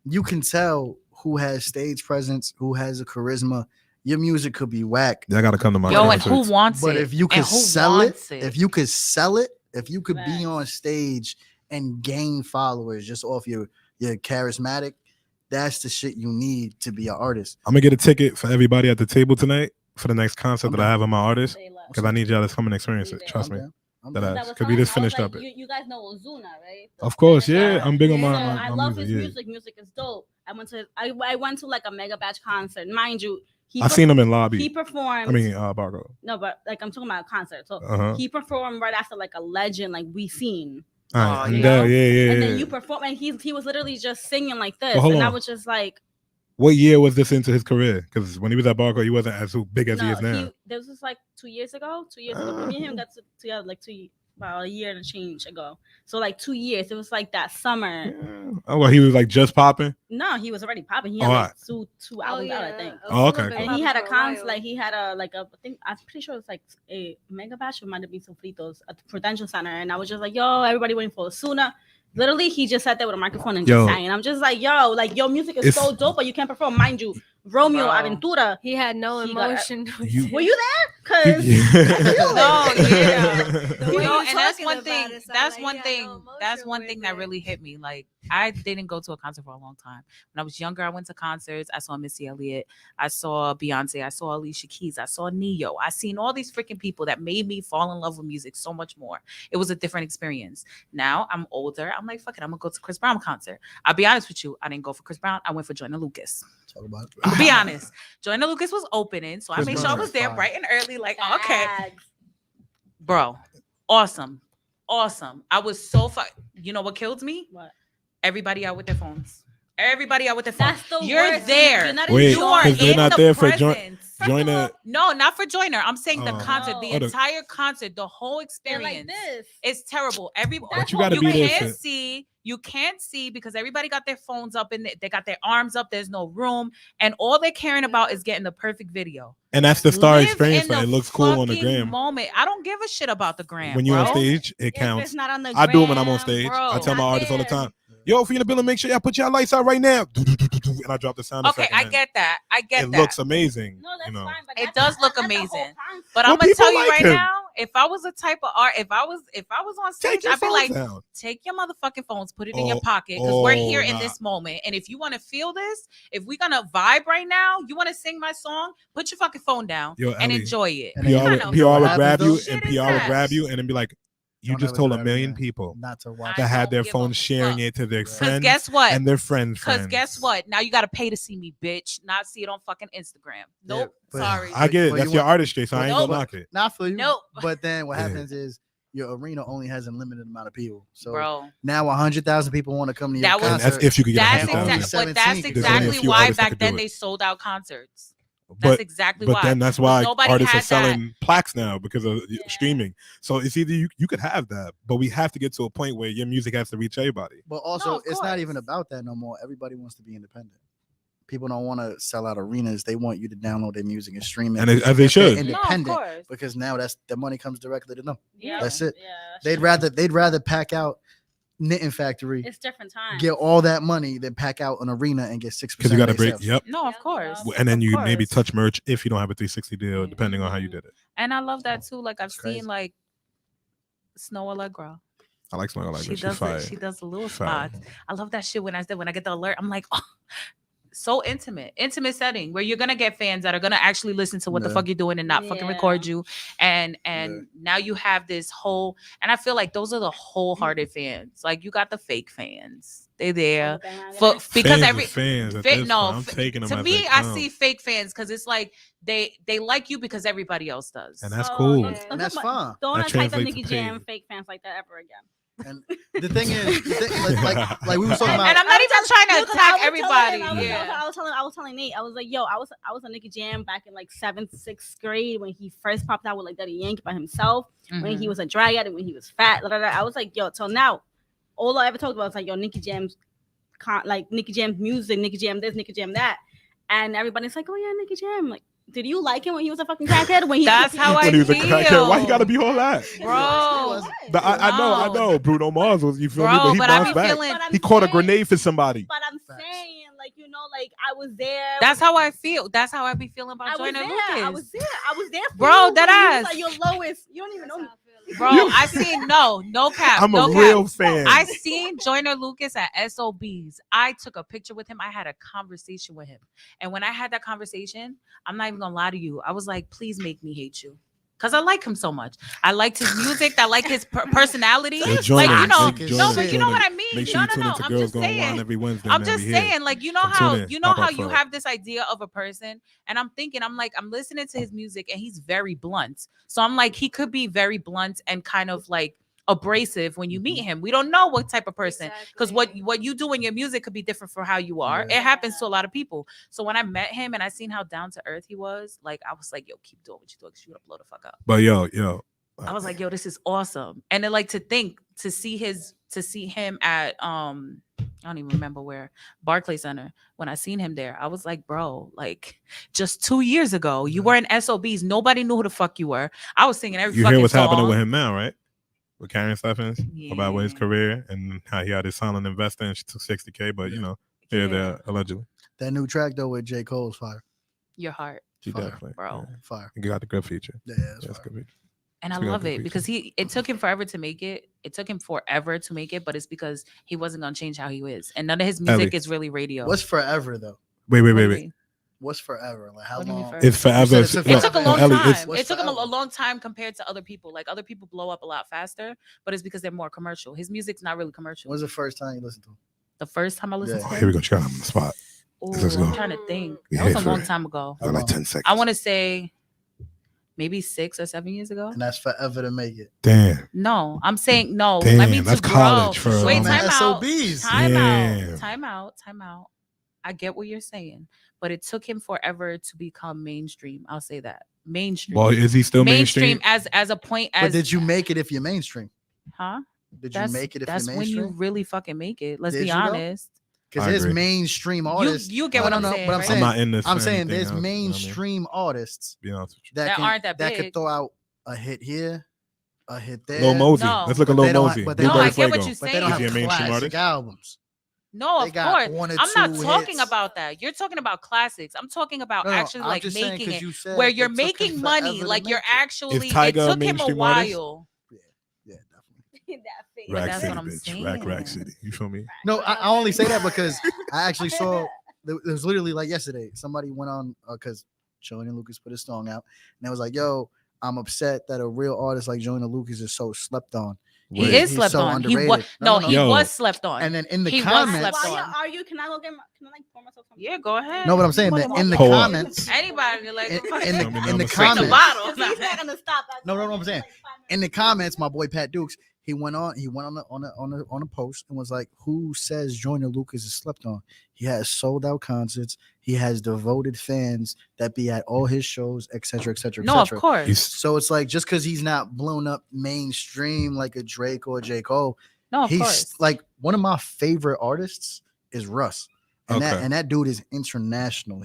you can tell who has stage presence, who has a charisma. Your music could be whack, Y'all gotta come to my Yo, and concerts. who wants but it? if you And could who sell it, wants if you could sell it, if you could be Facts. on stage and gain followers just off your charismatic, that's the shit you need to be an artist. I'm gonna get a ticket for everybody at the table tonight for the next concert that I Okay. have on my artist, They love. because I need y'all to come and experience it. Yeah. Trust me. I'm That down. I- That was Because we fun. just I was finished like, up it. You guys know Ozuna, right? Of course, Spanish yeah. guy. I'm big on So my I love his music. Yeah. music. Music is dope. I went to like a Mega Batch concert. Mind you, I seen him in He lobby. performed. I mean, Barco. no, but like I'm talking about a concert. So Uh-huh. he performed right after like a legend, like We Seen. All right. Oh, and yeah. that- yeah. And then you perform, and he was literally just singing like this, Well, hold and I on. was just like, What year was this into his career? Because when he was at Barco, he wasn't as big as he no, is now. this was like 2 years ago. 2 years ago, me and him got together like about a year and a change ago. So like 2 years. It was like that summer. Yeah. Oh, well, he was like just popping. No, he was already popping. He had Oh, like alright. two albums out, I think. Oh, okay. And he had a concert, like he had a like a I think I'm pretty sure it's like a Mega Bash, it might have been Sofritos at the Prudential Center, and I was just like, yo, everybody waiting for Ozuna. Literally, he just sat there with a microphone and Yo. just sang. And I'm just like, yo, like your music is It's- so dope, but you can't perform. Mind you, Romeo Bro. Aventura. He had no He got- emotion. You- Were you there? Cause No, yeah. The way Yo, you and that's talking one about thing. it sound That's like one he had thing. no That's emotion one with thing that it. really hit me. Like I didn't go to a concert for a long time. When I was younger, I went to concerts. I saw Missy Elliott. I saw Beyonce. I saw Alicia Keys. I saw Neo. I seen all these freaking people that made me fall in love with music so much more. It was a different experience. Now I'm older. I'm like, fuck it. I'm gonna go to Chris Brown concert. I'll be honest with you. I didn't go for Chris Brown. I went for Joyner Lucas. Talk about it. I'll be honest. Joyner Lucas was opening, so Chris I made sure I Brown was is there fire. bright and early. Like, okay, Facts. bro, awesome. I was so far. You know what killed me? What? Everybody out with their phones. Everybody out with their phones. That's the You're worst. there. You're not Wait, You are 'cause they're in not the there for presence. Joyner. No, not for Joyner. I'm saying the Oh. concert, the No. entire concert, the whole They're like experience. this. It's terrible. Everybody, But you gotta be there can't for- see. You can't see because everybody got their phones up and they got their arms up. There's no room, and all they're caring about is getting the perfect video. And that's the star Live experience, in man. the It looks cool on the fucking gram. Moment. I don't give a shit about the gram. When you're on bro. stage, it If counts. it's not on the I do it when I'm on gram, stage. bro, I tell my not artists all the there. time, yo, if you're in the building, make sure y'all put your lights out right now. And I drop the sound Okay, effect. I and get that. I get it that. looks amazing. No, that's you know. fine. But It that's does look that's the whole amazing. concept. But Well, I'm gonna people tell you like right him. now, if I was a type of art, if I was on stage, Take your I'd be phone like, down. take your motherfucking phones, put it in your Oh, pocket, because we're here in nah. this moment. And if you want to feel this, if we're gonna vibe right now, you want to sing my song, put your fucking phone down Yo, and Ellie, enjoy it. And then PR I would, know. PR What would happens grab you, though? and Shit PR is would that. grab you, and then be like, you Don't just ever told do a that million again. people Not to I watch. that had don't their give a phones sharing fuck. it to their Because friends guess what? and their friends' Because friends. guess what? Now you gotta pay to see me, bitch. Not see it on fucking Instagram. Nope. but- Sorry. I get it. But That's you your want- artistry, so I ain't Nope. gonna knock it. Not for you. Nope. But then what Yeah. happens is your arena only has a limited amount of people. So Bro, now 100,000 people want to come to your That was- And concert. that's if you could get that's 100,000. exactly. But 17, that's there's only a exactly few why artists that back could do then it. they sold out concerts. That's But exactly but why. then that's Because why nobody artists are had that. selling plaques now because of streaming. So it's either you could have that, but we have to get to a point where your music has to reach everybody. But also, of it's not even course. about that no more. Everybody wants to be independent. People don't want to sell out arenas. They want you to download their music and stream it. And as they If they're should. No, of independent, course. because now that's the money comes directly to them. Yeah, That's it. Yeah, They'd rather pack out Knitting Factory, it's different times. get all that money than pack out an arena and get 6%. Because you got to of their break. sales. Yep. No, of course. And then Of you maybe course. touch merch if you don't have a 360 deal, depending on how you did it. And I love that too. Like I've That's crazy. seen like Snow Allegra. I like Snow Allegra. She She's does fire. it. She does the little Fire. spots. I love that shit when I get the alert. I'm like, oh, so intimate setting where you're gonna get fans that are gonna actually listen to what the Yeah. fuck you're doing and not fucking record you. And now you have this whole. And I feel like those are the wholehearted fans. Like you got the fake fans. They there for because Fans every are fans. At Fa- this no, point. I'm fa- taking them to as me, they I come. see fake fans because it's like they like you because everybody else does. And that's cool. Don't And that's talk fine. about- Don't That act like the translates Nicki to Jam paid. fake fans like that ever again. And the thing is, like we were talking and about. I'm not even trying to No, 'cause I attack was telling everybody. him, Yeah. I was telling Nate. I was like, yo, I was a Nicki Jam back in like 7th, 6th grade when he first popped out with like Daddy Yankee by himself. When he Mhm. was a drag addict, when he was fat. I was like, yo, till now, all I ever talked about was like, yo, Nicki Jam's like Nicki Jam's music, Nicki Jam this, Nicki Jam that, and everybody's like, oh yeah, Nicki Jam. Like, did you like him when he was a fucking crackhead? When he That's how I When he was a feel. crackhead, why you gotta be all that? Bro. I know. Bruno Mars was. You feel me? Bro, But he but I bounced be back. feeling. But I'm He caught a saying- grenade for somebody. But I'm Facts. saying, like, you know, like I was there. That's how I feel. That's how I be feeling about I was Joyner there. Lucas. I was there. I was there. For Bro, you when that you was ass. Like your lowest. You don't even know me. Bro, I seen no cap. I'm no a cap. real fan. I seen Joyner Lucas at SOBs. I took a picture with him. I had a conversation with him. And when I had that conversation, I'm not even gonna lie to you. I was like, please make me hate you. Because I like him so much. I liked his music. I like his personality. Yeah, Like, Joyner, you know, make no, Joyner, but you know Joyner. what I mean? Make sure you tune into I'm Girls just Gone saying. Wild every Wednesday. I'm man. just We here. saying, like, you know Come how tune in. you know Pop how up you for it. have this idea of a person, and I'm thinking, I'm like, I'm listening to his music, and he's very blunt. So I'm like, he could be very blunt and kind of like abrasive when you meet him. We don't know what type of person, because what you do in your music could be different for how you are. Yeah. It happens to a lot of people. So when I met him and I seen how down to earth he was, like, I was like, yo, keep doing what you're doing, 'cause you're gonna blow the fuck up. But yo, I was like, yo, this is awesome. And then like to see him at I don't even remember where, Barclay Center. When I seen him there, I was like, bro, like just 2 years ago, you were in SOBs. Nobody knew who the fuck you were. I was singing every you fucking hear what's happening song. with him now, right? With Karen Steffens about with his Yeah. career and how he had his silent investor and she took 60K, but you know, here Yeah. there allegedly. That new track though with J. Cole's fire. Your heart, She Fire, definitely, bro. yeah. Fire. He got the good feature. Yeah, it's That's fire. good feature. And I Speaking of love good it feature. because it took him forever to make it. It took him forever to make it, but it's because he wasn't gonna change how he is. And none of his music Ellie. is really radio. What's forever though? Wait. What do you mean? What's forever? Like how What do you mean long? forever? It's forever. said it's a- It took a No, long Ellie, time. it's- What's It took him a forever? long time compared to other people. Like other people blow up a lot faster, but it's because they're more commercial. His music's not really commercial. When's the first time you listened to him? The first time I listened Yeah. to Here him, we go. She got him on the spot. Let's I'm go. trying to think. We That was hit a for long it. time ago. How Like long? 10 seconds. I want to say maybe 6 or 7 years ago. And that's forever to make it. Damn. No, I'm saying no. I Damn, mean that's to college grow. for Wait, Man, time out. SOBs. Time out. I get what you're saying, but it took him forever to become mainstream. I'll say that. Mainstream. Well, is he still mainstream? as a point But as did you make it if you're mainstream? huh? Did you That's make it if that's you're when you mainstream? really fucking make it. Let's Did be you though? honest. Because I there's agree. mainstream artists. You get what No, I'm no, saying. but I'm right? I'm saying- not in this. I'm for saying anything there's else, you know what I mean? mainstream artists Be honest with you. That aren't that that could big. throw out a hit here, a hit there. Lil Mosey. No. Let's look at But Lil they don't Mosey. have- but they No, Blueberry I get what Flago. you're But they don't Is he a have mainstream classic artist? albums. No, They of got course. one or I'm not two talking hits. about that. You're talking about classics. I'm talking about No, no, actually I'm like just saying making 'cause it you said where it you're took him making money. forever to Like you're make it. actually. It Tyga a took him a mainstream artist? while. Yeah, definitely. That face. But Rack that's City, what I'm bitch. Rack saying. City. You feel me? No, I only say that because I actually saw it was literally like yesterday. Somebody went on because Joyner Lucas put a song out, and it was like, "Yo, I'm upset that a real artist like Joyner Lucas is so slept on." He Wait. is He's slept so on. He was underrated. no, No, he no. was slept on. And then in the He was comments, slept While on. you argue, can I like pour myself something? Yeah, go ahead. no, but I'm saying that in the Pull up. comments, Anybody like in Tell me the I'm a in the second. the comments, bottle. He's not gonna stop. No, I'm saying in the comments, my boy Pat Dukes, he went on a post and was like, "Who says Joyner Lucas is slept on? He has sold out concerts. He has devoted fans that be at all his shows, etc., etc., No, of etc." course. So it's like just because he's not blown up mainstream like a Drake or a J. Cole, No, of he's course. like one of my favorite artists is Russ. And Okay. that dude is international.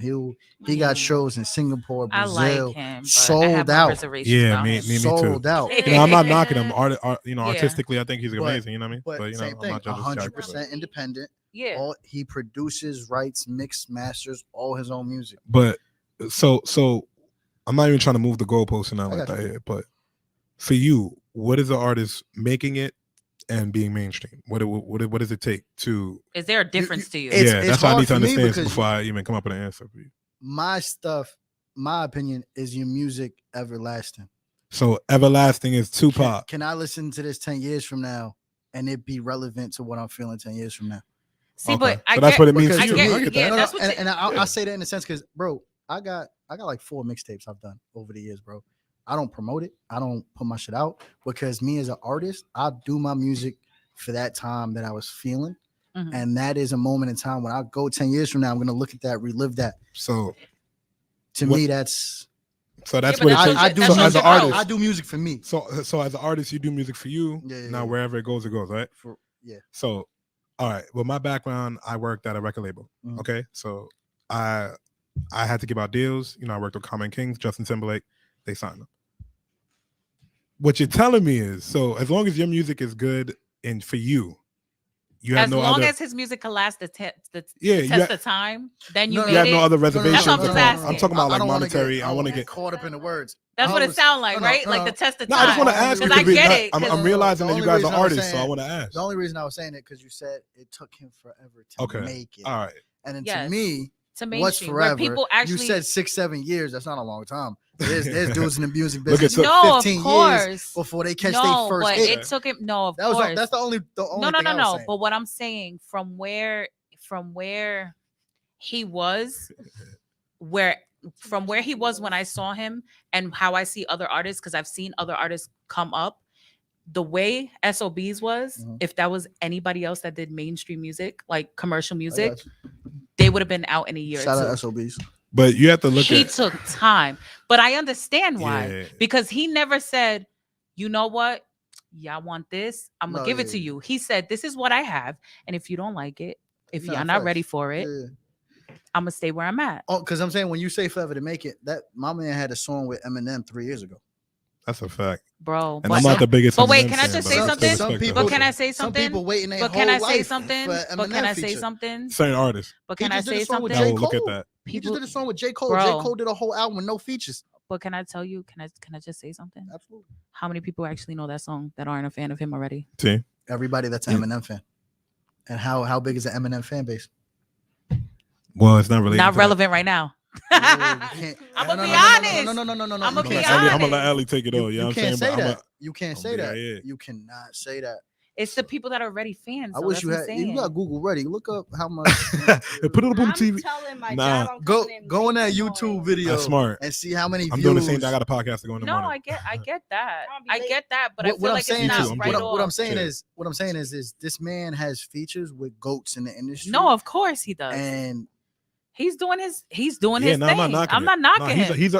He got shows in Singapore, I Brazil, like him. But I sold have my out. reservations Yeah, about me him. too. Sold out. You know, I'm not knocking him. Yeah. Artistically, I think he's But- amazing. You know what I mean? But you know, same I'm thing, not judging this guy, but- 100% independent. Yeah. All he produces, writes, mix, masters all his own music. But so I'm not even trying to move the goalposts and I nothing like got that here. But for you, what is the artist making it and being mainstream? What does it take to? Is there a difference to you? It's- Yeah, it's that's what I hard need to for me understand because- before I even come up with an answer for you. My stuff, my opinion, is your music everlasting. So everlasting is Tupac. Can I listen to this 10 years from now and it be relevant to what I'm feeling 10 years from now? See, Okay. but I So that's get, what it means Because to I you. get- I get yeah, that. No, that's no, what and you- I say that in a sense because, bro, I got like 4 mixtapes I've done over the years, bro. I don't promote it. I don't put my shit out because me as an artist, I do my music for that time that I was feeling. Mhm. And that is a moment in time when I go 10 years from now, I'm going to look at that, relive that. So To What- me, that's, that's but what it that takes. shows I you- do that so shows as your an artist, growth. I do music for me. so as an artist, you do music for you. Yeah, yeah, Now yeah. wherever it goes, right? Yeah. So, all right. Well, my background, I worked at a record label. Mhm. Okay, so I had to give out deals. You know, I worked with Common Kings, Justin Timberlake. They signed them. What you're telling me is, so as long as your music is good and for you, you have as no long other. as his music can last the Yeah, you test ha- of time, then you No, made you have it. no other That's reservations. what I'm just asking. I'm talking about like I don't wanna monetary. I don't want to wanna get. caught up in the words. That's I what it was- sounds like, no, no, right? no, Like no. the test of No, time. I just want to ask you. Because I because get it. I'm 'cause- realizing The that you only guys reason are I was artists, so I saying- want to ask. The only reason I was saying it because you said it took him forever to Okay. make it. All right. And then Yes. to me, to what's mainstream, where forever? people actually You said 6-7 years. That's not a long time. There's dudes in the music Look business at for no, of 15 years course. before they catch No, their first but hit. it took him. No, of That was course. that's the only no, thing I was saying. But what I'm saying, from where he was, from where he was when I saw him, and how I see other artists, because I've seen other artists come up. The way SOBs was, Mhm. if that was anybody else that did mainstream music, like commercial I music, got you. they would have been out in a year Shout or out two. SOBs. But you have to look He at. took time, but I understand why. Yeah. Because he never said, you know what? Yeah, I want this. I'm gonna No, give it yeah, to yeah. you. He said, this is what I have. And if you don't like it, if Nah, you're not ready facts. for it, Yeah. I'm gonna stay where I'm at. Oh, because I'm saying when you say forever to make it, that my man had a song with Eminem 3 years ago. That's a fact. Bro. And but, I'm not the biggest. but wait, Eminem can I fan, just but say I still something? respect the But but can I hustle. say Some something? people waiting their But whole can I say life something? for But can Eminem I say feature. something? Certain artists. But He can I just did say a song with something? J. No, look at Cole. that. He just People, did a song with J. Cole. Bro. J. Cole did a whole album with no features. but can I tell you? Can I just say something? Absolutely. How many people actually know that song that aren't a fan of him already? See, Everybody that's an Eminem fan. And how big is the Eminem fan base? well, it's not related. Not to that. relevant right now. I'ma be honest. No. I'ma You be can't I'm say gonna honest. let Ellie take it You, all. You know you what I'm can't saying? say But that. You can't I'ma say be that. like, yeah. You cannot say that. It's the people that are already fans. I though, wish that's you what had. I'm You saying. got Google ready. Look up how much. Put it up on the I'm TV. telling my Nah. dad I'm Go coming in go in that late YouTube tomorrow. video That's smart. and see how many I'm views. doing the same thing. I got a podcast to go in the No, morning. I get that. I'll be I late. get that, but I What feel I'm like saying it's too, not I'm right good. off. what I'm saying Chill. is this man has features with goats in the industry. No, of course he does. and He's doing his Yeah, thing. no, I'm not knocking I'm it. not knocking No, him. he's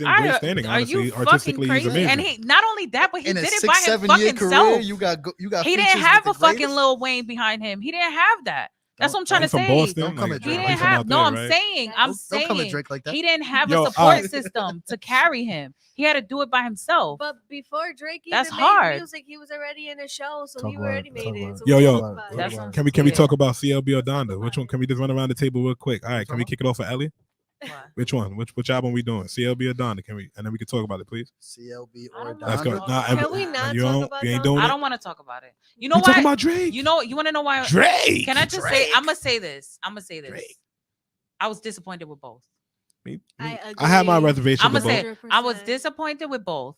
in Are- great standing. Are you Honestly, fucking artistically, he's crazy? amazing. And he not only that, but he in did a it by his 6-7 year fucking career, self. you got He didn't features have a with the fucking greatest. Lil Wayne behind him. He didn't have that. That's what I'm trying to He's from say. Boston. Don't come like, at He Drake. didn't he's from have. out No, there, I'm right? saying. I'm Don't come at saying. Drake like that. He didn't have Yo, a support alright. system to carry him. He had to do it by himself. But before Drake even That's made hard. music, he was already in a show, so Talk he about already it, made talk it. about So it. Yo, what yo. you talking about? That's- Can we Yeah. talk about CLB or Donda? Which one? Can we just run around the table real quick? All right, can we kick it off for Ellie? What? Which one? Which album we doing? CLB or Donda? Can we? And then we can talk about it, please. CLB I or don't know. Let's go. Donda. Nah, Can we not you talk don't- about you ain't Donda? doing I it. don't want to talk about it. You know We talking why? about Drake. You want to know why? Drake. Can I just say? Drake. I'm gonna say this. Drake. I was disappointed with both. I had my agree. reservations. I'ma with both. say I was 100%. disappointed with both.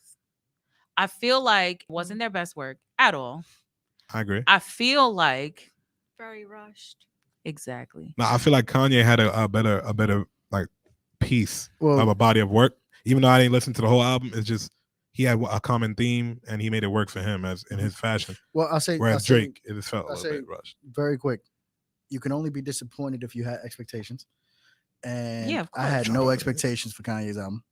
I feel like it wasn't their best work at all. I agree. I feel like Very rushed. exactly. No, I feel like Kanye had a better like piece Well, of a body of work. Even though I didn't listen to the whole album, it's just he had a common theme and he made it work for him as in his fashion. Well, I'll say. Whereas Drake, it just felt a I'll little say bit rushed. very quick. You can only be disappointed if you had expectations, and Yeah, of I had course. no expectations for Kanye's album.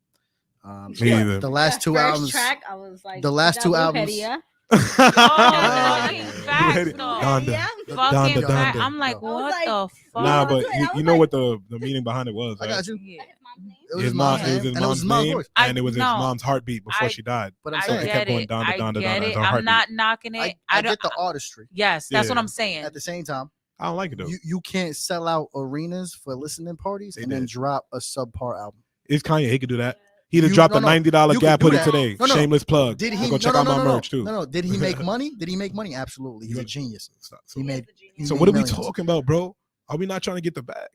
Me either. The last two First albums. track, I was like, the last two Double albums- Headia. fucking facts, though. Donda. Yeah. Fucking Donda, fact. Donda. I'm like, I what was like, the fuck? Nah, was but good. I you was know like- what the meaning behind it was, I right? got you. Yeah. His mom's name? It was His his mom, mom's it was name, his and it was mom's his mom's name, voice. and it was his No. mom's heartbeat before I- she died. But I'm I So saying, they kept get going it. Donda, I Donda, get Donda. it. It's her I'm heartbeat. not knocking it. I don't. get the artistry. Yes, that's what Yeah. I'm saying. At the same time, I don't like it though. you can't sell out arenas for listening parties They and then did. drop a subpar album. It's Kanye. He could do that. He'd have You- dropped no, a no, $90 you Gap could do hoodie that. today. No, no. Shameless plug. Did You he? go check out my merch too. No. Did he make money? Did he make money? Absolutely. He's a Yeah. genius. So He made. he so made what are we millions. talking about, bro? Are we not trying to get the bag?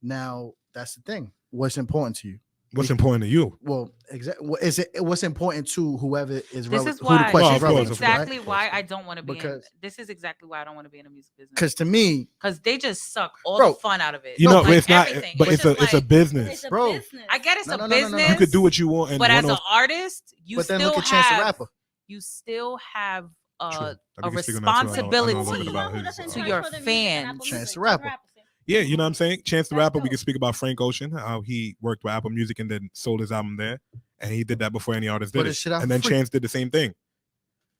Now that's the thing. What's important to you? What's important to you? Well, exactly. What is it? What's important to whoever is This relevant? is Who why. the question Well, is of course, relevant This is to, right? exactly why I don't want to be. Because- This is exactly why I don't want to be in the music business. Because to me, Because they just suck all Bro, the fun out of it. You know, Like it's not. everything. But it's a just like- business. It's a Bro, business. I get it's No, a no, no, no, no. business. You could do what you want, and but as one an of- artist, you but then still look at Chance the have Rapper. you still have True. a Like, we can speak on that too. I know- I know responsibility a little bit about his, to your fans. Chance the Rapper. Yeah, you know what I'm saying? Chance the That's Rapper, we dope. could speak about Frank Ocean, how he worked with Apple Music and then sold his album there. And he did that before any artist Put did his it. shit out And for then free. Chance did the same thing.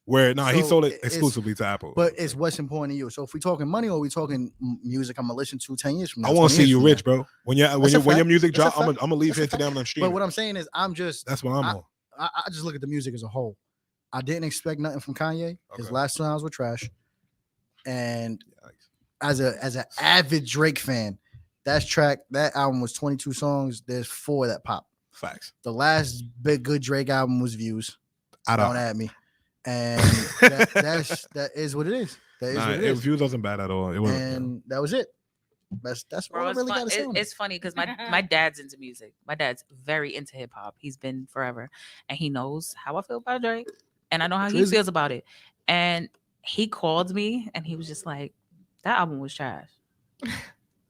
Where he So sold it it's- exclusively to Apple. But it's what's important to you. So if we talking money or we talking music, I'm gonna listen to 10 years from now. I want to 20 see years you from rich, now. bro. When your That's a when your fact. music That's a drop, I'm gonna leave That's a here to them fact. and I'm But streaming. what I'm saying is, I'm just That's what I'm on. I just look at the music as a whole. I didn't expect nothing from Kanye. His Okay. last two albums were trash. And Yikes. as an avid Drake fan, that album was 22 songs. There's 4 that pop. Facts. The last big good Drake album was Views. I Don't don't. at me. And that is what it is. That is Nah, what it it is. views wasn't bad at all. It wasn't. And that was it. That's Bro, all I it's, really fun- got to say. on it. it's funny because my dad's into music. My dad's very into hip hop. He's been forever, and he knows how I feel about Drake, and I know how he Crazy. feels about it. And he called me, and he was just like, "That album was trash,"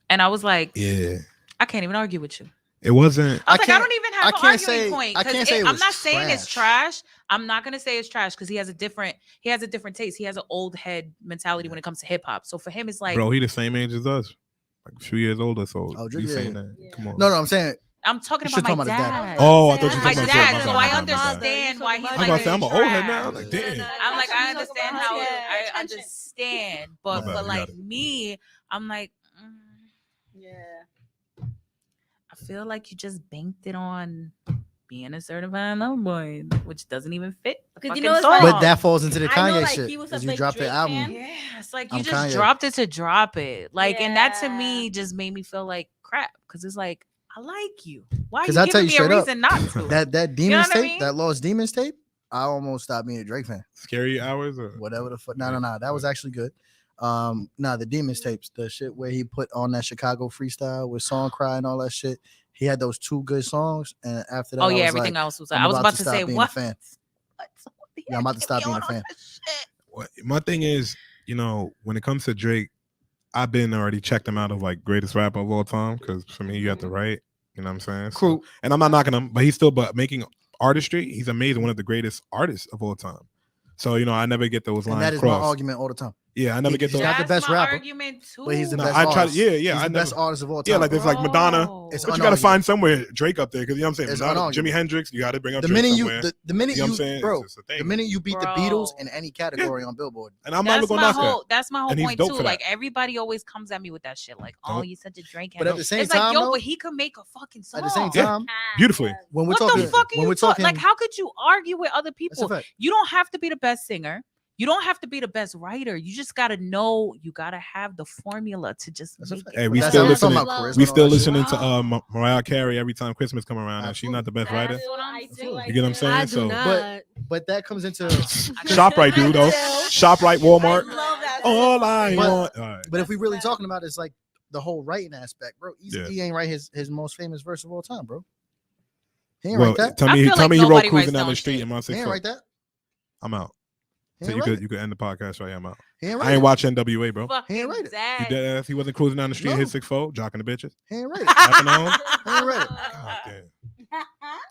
and I was like, Yeah. "I can't even argue with you." It wasn't. I was like, I can't- don't even I have an can't arguing say- point. I 'cause can't say it I'm was not saying it's trash. trash. I'm not gonna say it's trash because he has a different taste. He has an old head mentality when it comes to hip hop. So for him, it's like Bro, he the same age as us. Like a few years older. So Oh, you Drake, saying yeah. that. Yeah. Come on. No, I'm saying I'm talking You should about my talk about his dad. dad. Oh, I thought you were my talking about dad. Drake. So My I bad. understand why he's I was like about to say, I'm an old head now. trash. Like, damn. I'm like, I understand how Yeah, I attention. understand, My but bad, for you like got it. me, I'm like, Yeah. I feel like you just banked it on being a certified lover boy, which doesn't even fit the 'Cause fucking you know what's song. funny? but that falls into the I know, Kanye like, shit he was a because you big dropped the Drake album. fan. Yeah, it's like I'm you just Kanye. dropped it to drop it. Like, and that to Yeah. me just made me feel like crap because it's like I like you. Why are 'Cause you I'll tell giving me you a straight up, reason not to? That Demons what I tape, mean? that Lost Demons tape, I almost stopped being a Drake fan. Scary hours or Whatever the fuck. No. That was actually good. The Demons tapes, the shit where he put on that Chicago freestyle with Song Cry and all that shit. He had those 2 good songs, and after that, Oh I yeah, was everything like, else was. I'm I was about to stop say being what? a fan. What? Yeah, I'm about to stop being a fan. what? My thing is, when it comes to Drake, I've been already checked him out of like greatest rapper of all time because for me, you have to write. You know what I'm saying? So- Cool. and I'm not knocking him, but he's still making artistry. He's amazing, one of the greatest artists of all time. So I never get those And lines that is my crossed. argument all the time. Yeah, I never get He's those. not the That's best my rapper, argument too. but he's the No, best I try to. artist. Yeah, He's I the never. best artist of all time. Yeah, like there's like Madonna. Bro. It's But you gotta unarguable. find somewhere Drake up there because you know what I'm saying. It's Madonna, unarguable. Jimi Hendrix, you got to bring up the Drake minute somewhere. you the minute You know what I'm you saying? bro, It's just a the thing. minute you beat the Bro. Beatles in any category on Billboard. And I'm not even That's gonna my knock that. whole. That's my whole And he's point dope too. for that. Like everybody always comes at me with that shit. Like, oh, Don't- you such a Drake. But at the same it's like, time, yo, though, but he could make a fucking song. At the same Yeah. time, Beautifully. when we're What talking, the fuck are when you we're talking? talking, Like, how could you argue with other that's a people? fact. You don't have to be the best singer. You don't have to be the best writer. You just gotta know. You gotta have the formula to just That's a make fact. it. Hey, we That's still how I'm talking listening. about charisma We and all still that shit. listening to Mariah Carey every time Christmas come around, and she's not the best writer. That's what I'm saying. You get what I'm saying? I So do not. But that comes into. ShopRite, dude. Though ShopRite, Walmart. that. All I But- want. All right. But if we really talking about it, it's like the whole writing aspect, bro. Yeah. He ain't write his most famous verse of all time, bro. He ain't Well, write that. tell I me, feel tell like me he wrote nobody cruising writes down the down street shit. in my He six. ain't write that. I'm out. He So ain't you write could end the podcast right here. I'm out. it. He ain't write I ain't it. watch NWA, bro. Fucking He ain't write it. He dad. dead ass. He wasn't cruising down the street, No. hit 6'4", jocking the bitches. He ain't write it. Rapping on. He ain't write it. God damn.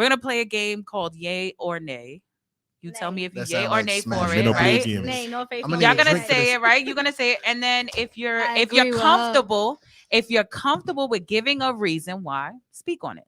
We're gonna play a game called Yay or Nay. You tell Nay. me if you That yay sound or like nay smash. for Me it, no play right? games. Nay, no face. I'm no gonna Y'all need a gonna drink for say this. it, right? You're gonna say it, and then if you're I if you're agree with comfortable, if you're comfortable with giving a reason why, speak on it.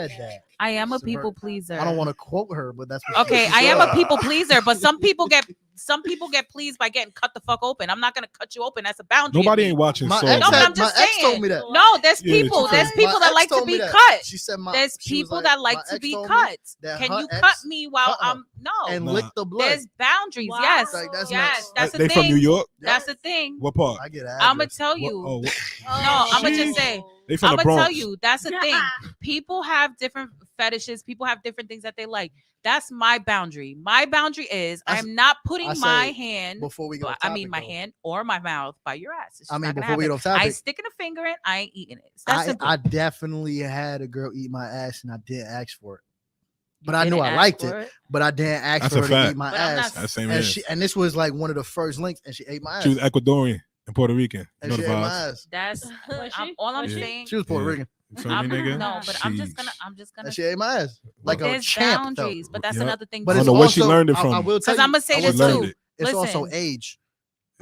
said that. I am a Subvert- people pleaser. I don't want to quote her, but that's what she Okay, I am a said. people pleaser, but some people get some people get pleased by getting cut the fuck open. I'm not gonna cut you open. That's a boundary. of Nobody me. ain't watching My Saw. ex, No, but man. I'm just my ex told saying. me that. No, there's Yeah, people. it's There's okay. people My that ex like to told me be that. cut. She said There's she was people that like my to ex be told me cut. that Can her you ex cut me while cut her I'm no? and Nah. lick the blood. There's boundaries. Wow. Yes, Like, that's yes, nuts. that's the They thing. from New York? That's the thing. What part? I get I'm gonna address. tell What- you. oh, what- No, I'ma just say. they from I'm the gonna tell Bronx. you. That's the thing. People have different fetishes. People have different things that they like. That's my boundary. My boundary is I s- I'm not putting I say my hand. Before we get off I topic, mean, my though, hand or my mouth by your ass. It's just I mean, not gonna before we get happen. off I topic, ain't sticking a finger in. I ain't eating it. It's that simple. I definitely had a girl eat my ass and I didn't ask for it. You But I knew didn't I ask liked for it. But I didn't ask That's for a her to fact. eat my But I'm ass. not- That same And is. and this was like one of the first links, and she ate my ass. She was Ecuadorian and Puerto Rican. You and know she the ate my vibes. ass. That's Was she? all I'm Was she? saying. She was Puerto Yeah. Rican, You feel me, nigga? No, but I'm just Sheesh. gonna. and she ate my ass like a There's champ. Though. boundaries, but that's Yep. another thing. But I it's don't know where she also- learned it I from. will tell Because you, I'm gonna say I will this She tell learned you, too. it. it's also Listen. age.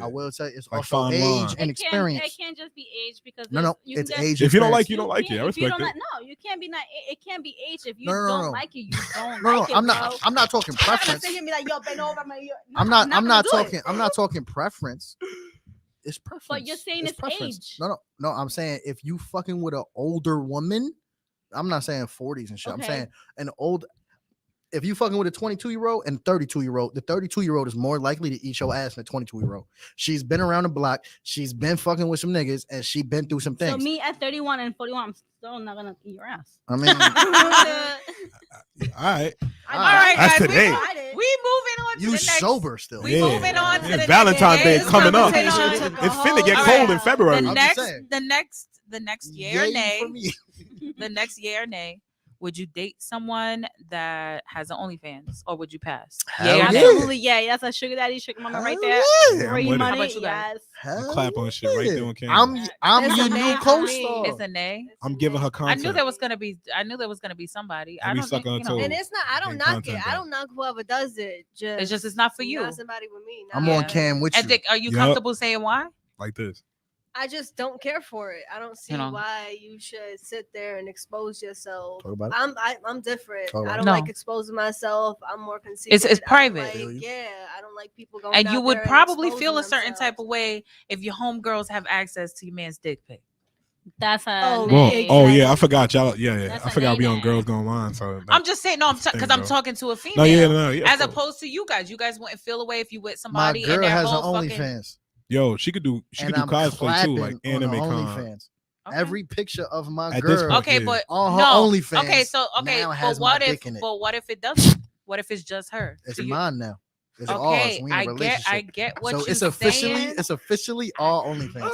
I will tell you, it's Like also fine age wine. and It experience. can't just be age because No, no, you can it's just- age. If you don't experience. like, you don't like it. I can't- if you respect don't it. like, no, you can't be not. It can't be age if you No, no, don't no. like it. You don't No, like it. I'm bro. not. I'm not talking I'm not gonna preference. sit here and be like, yo, bend over, man. No, I'm not gonna do it. talking. I'm not talking preference. It's preference. But you're saying it's preference. age. No. I'm saying if you fucking with an older woman, I'm not saying 40s and shit. I'm Okay. saying an old. If you fucking with a 22-year-old and 32-year-old, the 32-year-old is more likely to eat your ass than a 22-year-old. She's been around the block. She's been fucking with some niggas, and she been through some So things. me at 31 and 41, I'm still not gonna eat your ass. I mean, All right. All right, That's guys. today. We moving on to you the next. sober still. We moving on to the next- Valentine's Day Yeah, is coming up. moving on It's to finna get All cold right. in February. The I'm next, just saying. the next year or Yay nay, for me. the next year or nay, would you date someone that has an OnlyFans or would you pass? Hell Yay or yeah. nay? Absolutely, yeah. That's a sugar daddy, sugar mama right there. Hell yeah. Free with it. money, How about you guys? yes. Hell clap on shit right yeah. there on camera. I'm It's your a new name for co-star. me. It's a nay. I'm giving her I content. knew there was gonna be. I knew there was gonna be somebody. I I be don't think sucking you her know. toes. And it's not. I don't Getting knock content it. I done. don't knock whoever does it. It's not for you. Not somebody with me. I'm nah. on cam with you. And Dick, are you Yup. comfortable saying why? Like this. I just don't care for it. I don't see know. why you should sit there and expose yourself. Talk about it. I'm different. Talk about I it. don't No. like exposing myself. I'm more conceited. It's I don't private. Feel you. yeah, I don't like people going. And out you would there and probably exposing feel a certain themselves. type of way if your homegirls have access to your man's dick pic. That's a Oh, Well, nay. oh yeah, I forgot y'all. Yeah, That's I a forgot we on nay-nay. Girls Gone Online. So I'm just saying, no, because Thing, I'm bro. talking to a female. no, yeah. As of course. opposed to you guys. You guys wouldn't feel away if you with My somebody and girl their has an whole fucking. OnlyFans. Yo, she could do And cosplay I'm too, clapping like on the anime con. OnlyFans. Okay. Every picture of my At this girl point, Okay, yeah. but on her no. OnlyFans. Okay, so okay, now but has what my if? dick in it. But what if it doesn't? What if it's just her? It's So you- mine now. It's ours. Okay, We in a I relationship. get what so you it's officially saying. all OnlyFans.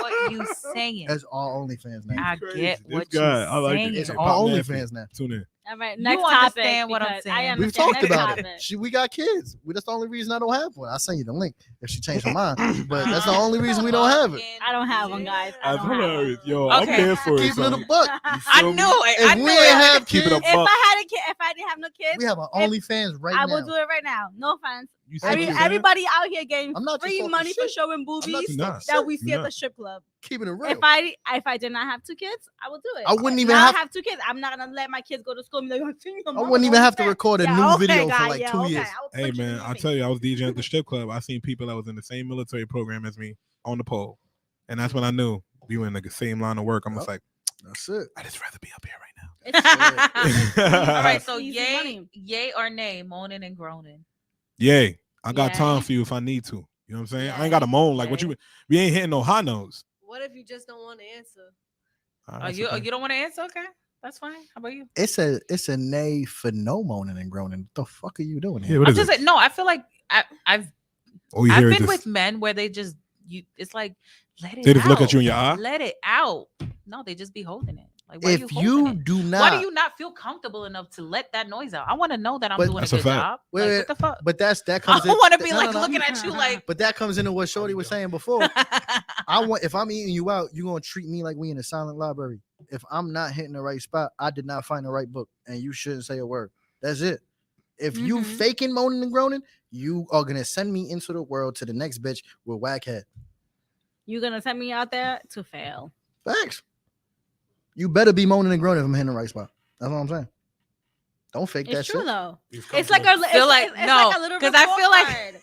What you saying? It's all OnlyFans now. I get This what guy, you I like it. saying. It's Hey, all Pop Nasty. OnlyFans now. Tune in. All right, You next topic. understand what I'm because saying. I We've understand. talked Next about topic. it. We got kids. That's the only reason I don't have one. I'll send you the link if she changed her mind. But that's the only reason we don't have it. I don't have one, guys. I That's don't have one. hilarious. Yo, I'm Okay. there for it. Keep it a son. buck. I knew it. If I we knew ain't it. have Keep it kids, a If buck. I had a kid, if I didn't have no kids, we have an OnlyFans right I now. will do it right now. No offense. You see what I'm saying? Everybody out here getting I'm not just free talking money for shit. showing I'm not boobies just Nah. talking that shit. we see at Nah. the strip club. Keeping it real. If I did not have two kids, I would do it. I wouldn't If even now have- I have two kids. I'm not gonna let my kids go to school and be like, I wouldn't even have to record a new video for like 2 years. Hey man, I tell you, I was DJing at the strip club. I seen people that was in the same military program as me on the pole, and that's when I knew we were in the same line of work. I'm just Yep. like, That's it. I just rather be up here right now. All right, so Easy yay, money. yay or nay, moaning and groaning. Yay, I got Yay. time for you if I need to. You know what I'm saying? I Yay. ain't got to moan like what Yay. you. We ain't hitting no high notes. What if you just don't want to answer? Oh, you don't want to answer? Okay, that's fine. How about you? It's a nay for no moaning and groaning. What the fuck are you doing Yeah, here? what I'm is just it? like, no. I feel like I've Oh, you hear been this? with men where they just it's like let it They just out. look at you in your eye. Let it out. No, they just be holding it. Like why If you holding you it? do not, Why do you not feel comfortable enough to let that noise out? I want to know that I'm But- doing a That's a good fact. job. Wait, Like, wait, what the fuck? but that I comes. don't want to be no, like no, no. looking at you like. But that comes into what Shorty was saying before. If I'm eating you out, you gonna treat me like we in a silent library. If I'm not hitting the right spot, I did not find the right book, and you shouldn't say a word. That's it. If you Mhm. faking moaning and groaning, you are gonna send me into the world to the next bitch with whack head. You're gonna send me out there to fail. Facts. You better be moaning and groaning if I'm hitting the right spot. That's what I'm saying. Don't fake that It's true shit. though. You've come It's like a Feel like- it's no, like a little 'cause I feel like- report card.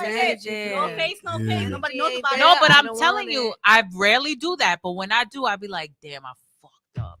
That's it. No Yeah. face, no Yeah. case. Nobody knows She ain't about there. No, it. but I I'm don't telling want you, it. I rarely do that. But when I do, I be like, damn, I fucked up.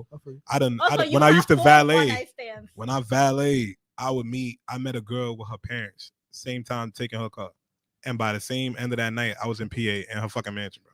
bro. I feel you. Also, you when I have used to 4 valet, one-night stands. when I valet, I met a girl with her parents, same time taking her car. And by the same end of that night, I was in PA in her fucking mansion, bro.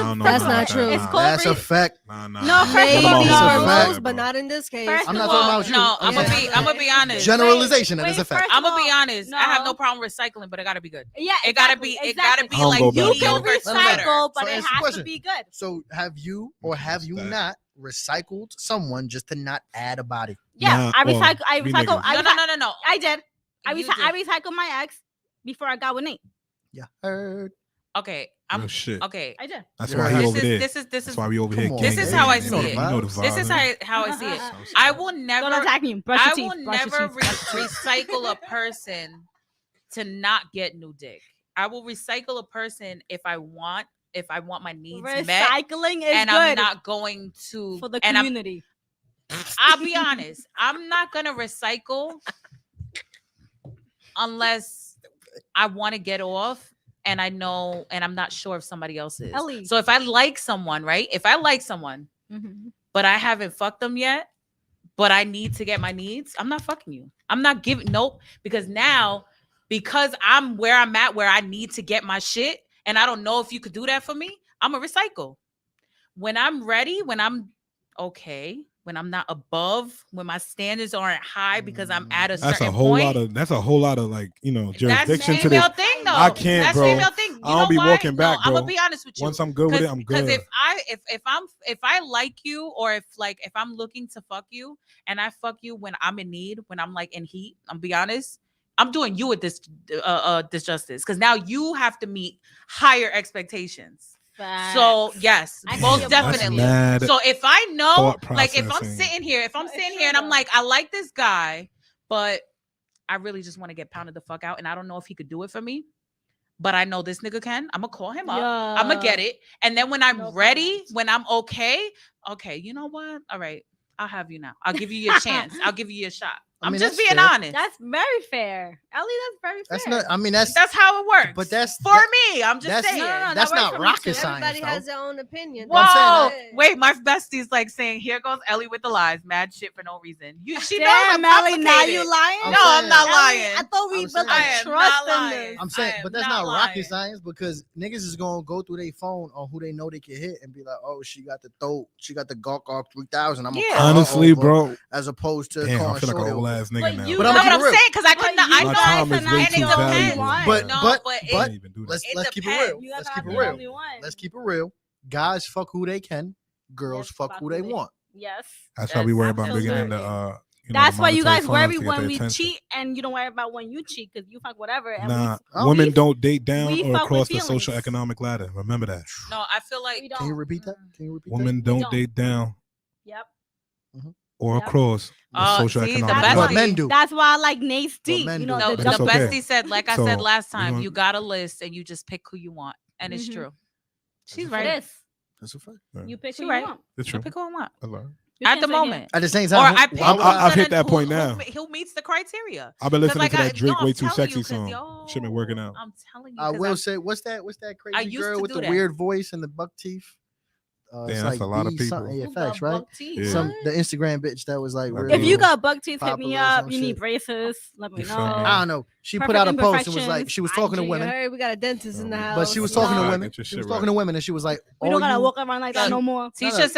don't know That's about not that, true. It's nah. called That's a fact. Nah. No, What first Maybe of all, about these no. Hoover? are Fact. rules, but not in this case. First I'm of not all, talking about you. No, I'm Yeah. gonna be honest. Generalization, that is a Wait, fact. first I'm of gonna be all, honest. I have no no. problem recycling, but it gotta be good. Yeah, It gotta exactly, be. It gotta be I don't like go back You to can that. mediocre to better. recycle, but So it answer the has to question. be good. So have you or have you That- not recycled someone just to not add a body? Yeah, Nah, I well, recycle. I we recycle. niggas. No. I did. I You recycled my ex before I got with Nate. Yeah, heard. Okay, Real shit. okay. I did. That's You why heard he how- over there. This That's is why we over here. Come on, This gang is how I banging, see man. it. You know the This is vibe. how I see it. So I sad. will Don't never. attack me. Brush I your teeth. will Brush your never teeth. recycle a person to not get new dick. I will recycle a person if I want my needs met, Recycling is and good I'm not going to. for the and community. I'll be honest. I'm not gonna recycle unless I want to get off and I know and I'm not sure if somebody else is. Ellie. So if I like someone, right? If I like someone, Mhm. but I haven't fucked them yet, but I need to get my needs, I'm not fucking you. I'm not giving because now because I'm where I'm at where I need to get my shit and I don't know if you could do that for me, I'm a recycle. When I'm ready, when I'm okay, when I'm not above, when my standards aren't high because I'm at a That's certain a whole point. lot of. That's a whole lot of like That's jurisdiction to female this. thing though. I can't, That's bro. female thing. You I don't know be why? walking back, I'm bro. gonna be honest with you. Once I'm good with it, I'm Because good. if I like you or if I'm looking to fuck you and I fuck you when I'm in need, when I'm like in heat, I'm be honest, I'm doing you with this disjustice because now you have to meet higher expectations. So yes, I see most your point. That's definitely. mad So if I know, thought like if I'm processing. sitting here, No, it's true and I'm though. like, I like this guy, but I really just want to get pounded the fuck out, and I don't know if he could do it for me. But I know this nigga can. I'm gonna call him up. I'm gonna get it, and then when I'm No ready, comments. when I'm okay, you know what? All right, I'll have you now. I'll give you your chance. I'll give you your shot. I I'm mean, just that's being fair. honest. That's very fair. Ellie, that's very fair. That's not. I mean, that's How it works. But that's- for that- me. I'm just that's- saying. No, no, no, that's that works not for me rocket too. science. Everybody though. has their own opinion. Well, I'm Whoa! saying Wait, my bestie's like saying, "Here goes Ellie with the lies, mad shit for no reason." She knows Damn, I'm Ellie, now you complicated. lying? I'm No, I'm not Ellie, lying. I thought we I'm built saying- I a am trust not in lying. this. I'm saying, I am but that's not not rocket lying. science because niggas is gonna go through their phone on who they know they can hit and be like, oh, she got the throat, she got the Gawk 3000. I'm Yeah. gonna call her Honestly, over, bro. as opposed to Damn, I calling feel like an shorty old over. ass nigga But now. you But No, I'm but keep it I'm real. saying because I But couldn't. you I My know time is guys are way not too the only valuable. one. But No, but but I but can't even do that. let's It keep it depends. real. You guys Let's are keep not it the real. only one. Let's keep it real. Guys fuck who they can. Girls Yes, fuck who they want. Yes. That's why we worry about Absolutely. bringing in the. That's the why you monetary guys funds worry to get when their we attention. cheat and you don't worry about when you cheat because you fuck whatever. And Nah, Oh, women we- don't date down we or fuck with across the social feelings. economic ladder. Remember that. No, I feel like we Can you don't. repeat that? Can you repeat Women We don't don't. date down Yep. or Yep. across the Oh, social see, the economic best that? But ladder. men do. That's why I like Nate's deep. men You do. know, no, the the That's okay. bestie said, like I So, said last we time, gonna- you got a list and you just pick who you want, and it's Mhm. true. She's It right. is. That's a fact. You pick She who right. you want. It's You true. pick who I want I learned. You at can't the say that. moment. At the same Or time, I pick. I've hit that who- point who- now. Who meets the criteria? I've been 'Cause, listening like, to that Drake I'm Way Too telling Sexy you, 'cause, song. yo, Shit been working out. I'm telling you. I 'cause will I'm- say, what's that crazy used girl to with do the that. weird voice and the buck teeth? It's Damn, that's a lot of B people. something. Yeah, Who facts, got right? buck teeth? Yeah. Some the Instagram bitch that was like Like really. If you got buck teeth, hit me popular or up. some You need shit. braces. Let me You feel know. me? I don't know. She put Perfect out a post and was like, imperfections. she was talking to IG. women, Hey, we got a dentist in the house. but she was you talking know. to women. Get your She was shit talking right. to women, and she was like, We don't gotta you- walk around like that no more. Tisha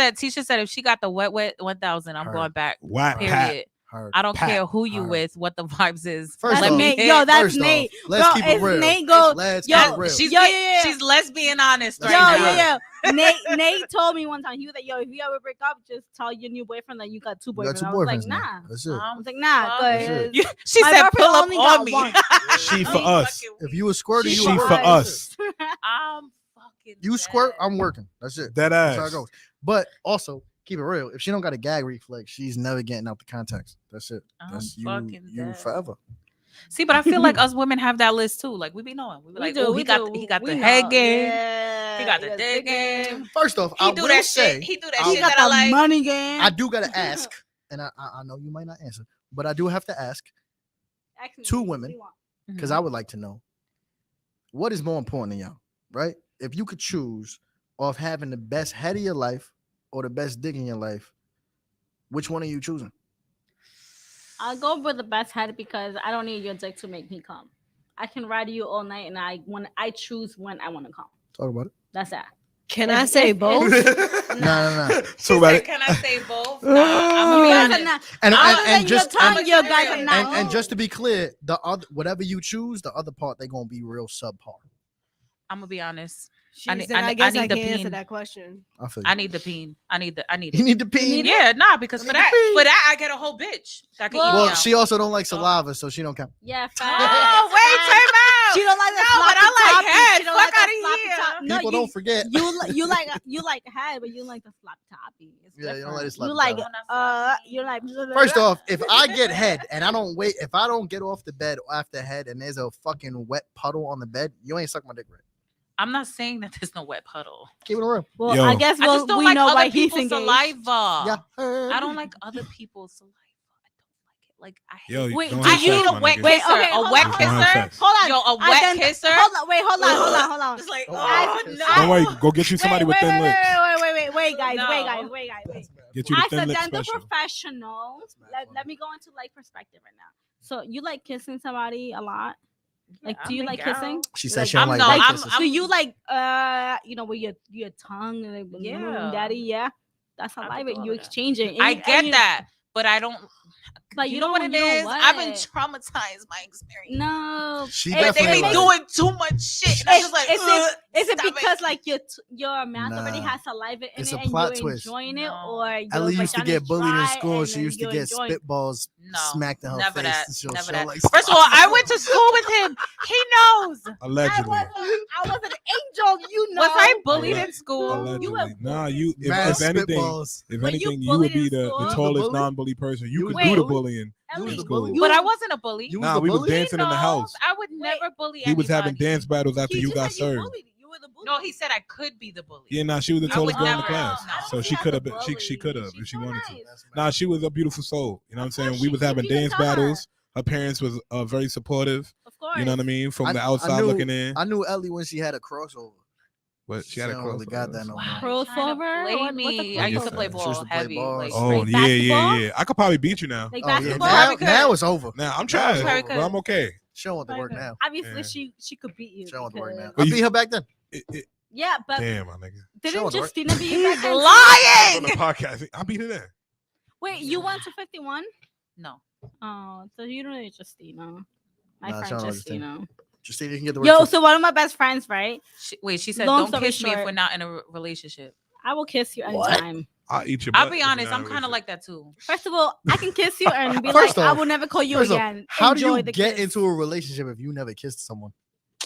said if she got the wet 1000, I'm Her. going back. Whack Period. pat. Her I don't pat, care who you her. with, what the vibes is. First That's off- Nate. hit. Yo, that's First off, Nate. let's Bro, keep it if real. Nate go, Let's yo, keep it real. She's Yo, be- yeah. she's lesbian honest Let's right keep it now. real. Nate told me one time, he was like, yo, if you ever break up, just tell your new boyfriend that you got two You got boyfriends. two I was like, boyfriends now. nah. That's it. I was like, nah, That's it. because She My said girlfriend pull up only on got me. one. She for us. If you a squirter, She you a for squirter. us. I'm fucking You squirt, dead. I'm working. That's it. Dead That's how it ass. goes. But also, keep it real. If she don't got a gag reflex, she's never getting out the context. That's it. That's I'm fucking you dead. forever. See, but I feel like us women have that list too. Like we be knowing. We be like, oh, he got the head game. Yeah, He got the dick game. First off, He I do will that say, shit. He do that I- He shit got that I the like. money game. I do gotta ask, and I know you might not answer, but I do have to ask Ask me, two what do women. you want? because I would like to know what is more important than y'all, right? If you could choose of having the best head of your life or the best dick in your life, which one are you choosing? I'll go with the best head because I don't need your dick to make me come. I can ride you all night, and I choose when I want to come. Talk about it. That's that. Can I say both? No. So about it. Can I say both? You I'm guys gonna are be not. And Other and, than and just your tongue, and, you guys are not. and just to be clear, the other whatever you choose, the other part they're gonna be real subpar. I'm gonna be honest. I need- Then I I guess need I the can't answer peen. that question. I feel I you. need the peen. I need You it. need the peen. Yeah, nah, because I for need the that, peen. I get a whole bitch that can eat Well, me out. she also don't like saliva, so she don't count. Yeah, facts. Oh, wait, Facts. time out. She don't like the No, but I sloppy like toppy. head. She don't Fuck like the outta sloppy here. top- No, People don't forget. you like head, but you like the flop toppy. It's Yeah, you don't like the different. sloppy You like toppy. you like. First off, if I get head and I don't wait, if I don't get off the bed after head and there's a fucking wet puddle on the bed, you ain't suck my dick right. I'm not saying that there's no wet puddle. Keep it real. Well, Yo. I guess I just don't we like know why other he's people's engaged. saliva. Yeah. I don't like other people's saliva. I don't like it. Like I hate Yo, it. Wait, don't do have I hate sex, a my wet nigga. Wait, kisser. okay, A hold wet on, hold on. kisser. Sex. Hold on. Yo, a I wet then- kisser. Hold on. It's like, Oh, oh, wet no. Don't worry, go get you somebody with thin lips. Wait, guys, No. wait. Get you the As thin a lips dental special. professional, That's mad let funny. me go into like perspective right now. So you like kissing somebody a lot? Like, Yeah, do you I'm like down. kissing? She said Like, she don't I'm like no, white I'm- kisses. Do you like with your tongue like Yeah. daddy? Yeah, that's I saliva. could do all You of that. exchanging. I get that, but I don't. But you know what it is? I've been traumatized by experience. No. She It- But they definitely be like- doing too much shit. And I'm just like, Is it stop because like your mouth already Nah. has saliva in It's it a and plot you're twist. enjoying it, No. or your Ellie used to vagina's get bullied in dry school. and She used to you're get enjoying- spitballs No, smacked in her never face. that, and she'll never show, that. like, First of all, I went to school with him. He knows. Allegedly. I was an angel, you know. Was I bullied in school? Allegedly. Nah, you. mad If anything, spitballs. if But you anything, you would bullied be in the school? You was the tallest bully? non-bully person. You You could was do the the bully? bullying. You was in the school. bully? But I wasn't a bully. You was Nah, the we was bully? dancing in the house. I would never bully He was having anybody. dance battles after you got served. You were the bully. No, he said I could be the bully. Yeah, nah, she was the I would tallest girl in the never- class, no. so she could have been. She could have if She's she so wanted to. nice. Nah, she was a beautiful soul. You know what I'm Of saying? course We she- was you having need to dance tell her. battles. Her parents was very supportive. Of course. You know what I mean? From the I outside knew- looking in. I knew Ellie when she had a crossover. But she had a don't really crossover. got that no Wow, more. you're trying to Crossover? play What's a me. I used to play crossover? She used ball to play heavy. ball. Like, Oh straight yeah. basketball? I could probably beat you now. Like Oh yeah, basketball? now it's over. Now I'm Now it's trying, Very over. but I'm okay. She don't want to work Okay. now. Obviously, Yeah. she could beat you. She don't want to work now. because- But I you- beat her back then. Yeah, but Damn, my nigga. didn't want to work. Justina beat you back then? On lying. the podcast, I beat her there. Wait, you went to 51? No. Oh, so you don't know Justina. My Nah, she friend don't know Justina. Justina, you can get the word Yo, too. so one of my best friends, right? Wait, she said, Long don't story kiss me if short. we're not in a relationship. I will kiss you What? anytime. I'll eat your. I'll butt be if you're honest, not I'm in a kind of relationship. like that too. First of all, I can kiss you and be First like, I off- will never call you First off, again. how do Enjoy you the get kiss. into a relationship if you never kissed someone?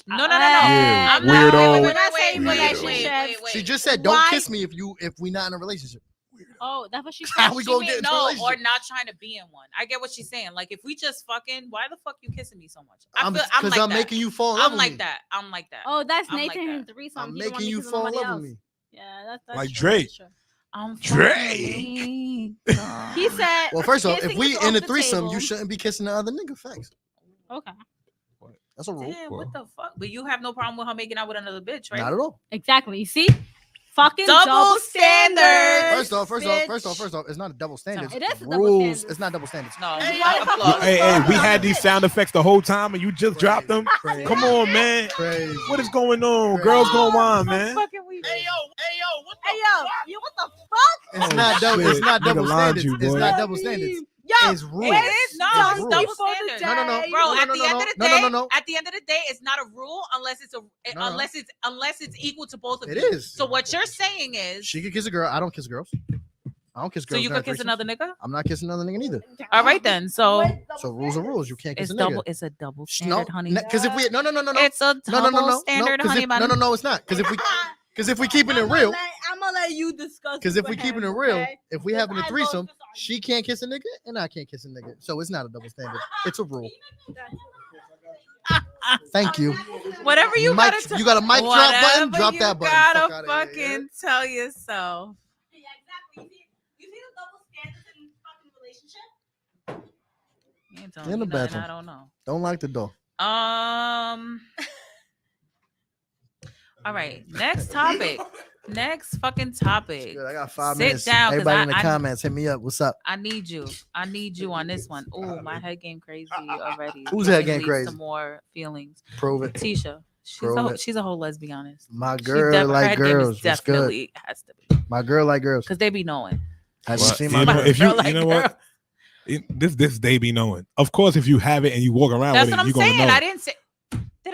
No. Yeah, I'm not. weirdo. We're not saying Weirdo. relationships. She just said, "Don't Why- kiss me if we not in a relationship." Oh, that's what she said. How we She gonna mean get into a no, or relationship? not trying to be in one. I get what she's saying. Like if we just fucking, why the fuck you kissing me so much? I'm Because like I'm that. making you fall in love I'm with like me. that. I'm like that. Oh, that's I'm like Nathan and that. threesome. I'm He don't want making me you kissing fall in nobody love else. with me. Yeah, that's Like true, Drake. that's true. I'm Drake. fucking- He said. Well, first off, if kissing we is in a off the threesome, you table. shouldn't be kissing the other nigga. Facts. Okay, That's a rule. Damn, what the fuck? But you have no problem with her making out with another bitch, right? Not at all. exactly. You see, fucking Double double standards. standards. First off, it's not a double standard. It is a double rules. standard. It's not double standards. No. Hey, I yo, applaud. Hey, we had these sound effects the whole time, and you just dropped them. Crazy. Come on, man. Crazy. What is going on? Girls going on, man. Fucking we. Hey yo, you what the fuck? It's not double. shit. It's not Nigga double lined standards. you, It's boy. not double standards. Yo, It's rules. It is no, It's it's rules. double for the standard. day. No. Bro, No, at no, the no, end no. of the No, day, no, no. at the end of the day, it's not a rule unless it's No. unless it's equal to both of It you. is. So what you're saying is, She could kiss a girl. I don't kiss girls. I don't kiss so girls. you during could kiss threesomes. another nigga. I'm not kissing another nigga neither. All right then. So So rules are rules. You can't kiss it's a nigga. double. It's a double No, standard, honey. because if we no, It's a double standard, honey bun. no, it's not. Because if we keeping it real, I'm gonna let you discuss. because it if we with keeping it him, real, okay? if we Because having a I lost threesome, this argument. she can't kiss a nigga and I can't kiss a nigga. So it's not a double standard. It's a rule. Thank you. Whatever you Mic- gotta. you got a mic drop button? Whatever Drop you that button. Fuck Gotta outta fucking here. tell yourself. Yeah, exactly. You see the double standards in fucking relationship? You ain't telling In me the nothing bathroom. I don't know. Don't lock the door. All right. Next topic. Next fucking topic. Good. I got 5 Sit minutes. down, 'cause Everybody in the I- comments, hit me up. What's up? I need you. I need you on this one. Oh, my head game crazy already. Whose head It game leads crazy? To more feelings. Prove it. Tisha. Prove it. She's a whole lesbian. Honest. My She girl her like head game is girls. What's good? definitely has to be My girl like girls. because they be knowing. Have you Well, seen you my know, girl? if you Girl like know what, girl. this they be knowing. Of course, if you have it and you walk around That's with what it, I'm you gonna saying. know. I didn't say. Did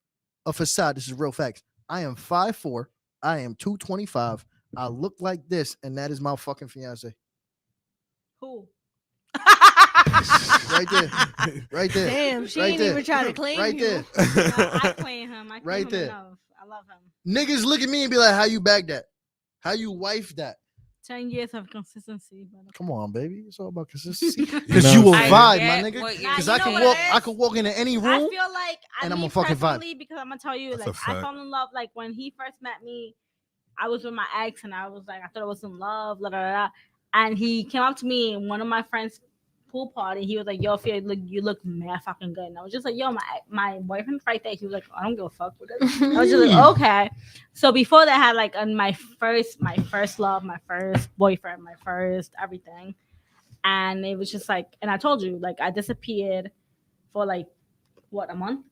a facade. This is real facts. I am 5'4". I am 225. I look like this, and that is my fucking fiance. Who? Right there. Right there. Damn, she Right ain't there. even trying to claim Right you. there. I claim him. I claim Right him there. enough. I love him. Niggas look at me and be like, how you bag that? How you wife that? 10 years of consistency. But Come on, baby. It's all about consistency. You Because know you will what I'm vibe, saying? my get nigga. what you're Because Nah, I you can know walk. what it I is? could walk into any I room. feel like and I'm me a fucking vibe. personally, because I'm gonna tell you, That's a like I fact. fell in love. Like when he first met me, I was with my ex, and I was like, I thought I was in love, la da da. And he came up to me in one of my friends' pool party. He was like, "Yo, Fia, you look mad fucking good." And I was just like, "Yo, my boyfriend's right there." He was like, "I don't give a fuck with it." I was just like, "Okay." So before that, I had like on my first love, my first boyfriend, my first everything, and it was just like, and I told you, like I disappeared for like what, a month.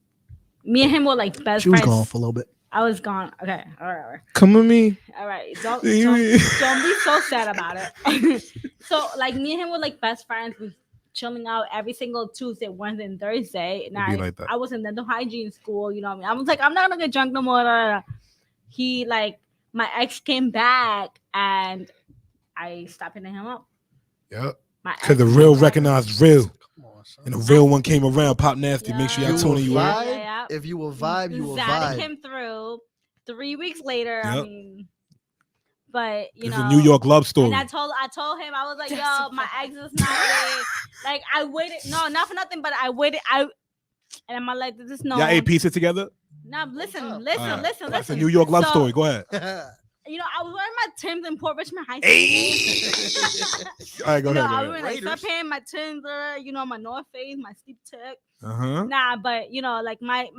Me and him were like best She was friends. gone for a little bit. I was gone. Okay, all right. Come with me. All right, don't See don't, me? don't be so sad about it. So like me and him were like best friends. We chilling out every single Tuesday, Wednesday, and Thursday. And It'd be like that. I was in dental hygiene school. You know what I mean? I was like, I'm not gonna get drunk no more. Da, da, da. He like my ex came back and I stopped hitting him up. Yep. My ex Because the came real back. recognized real. Come on, son. And the real one came around. Pop Nasty. Make sure y'all You tune will in. You Yeah, heard? vibe. yeah. If you will vibe, you will Zadok vibe. came through 3 weeks later. I Yep. mean, but you It's know, a New York love story. and I told him, I was like, yo, my ex is not it. Like I waited, no, not for nothing, but I waited. And I'm like, this is no. Y'all ate pizza together? No, listen, All listen. That's a New York love So, story. Go ahead. You know, I was wearing my Timbs in Port Richmond High School. All right, go You know, ahead. I Go was ahead. wearing like sweatpants, my Timbs, my North Face, my Steep Tech. Uh-huh. Nah, but you know, like my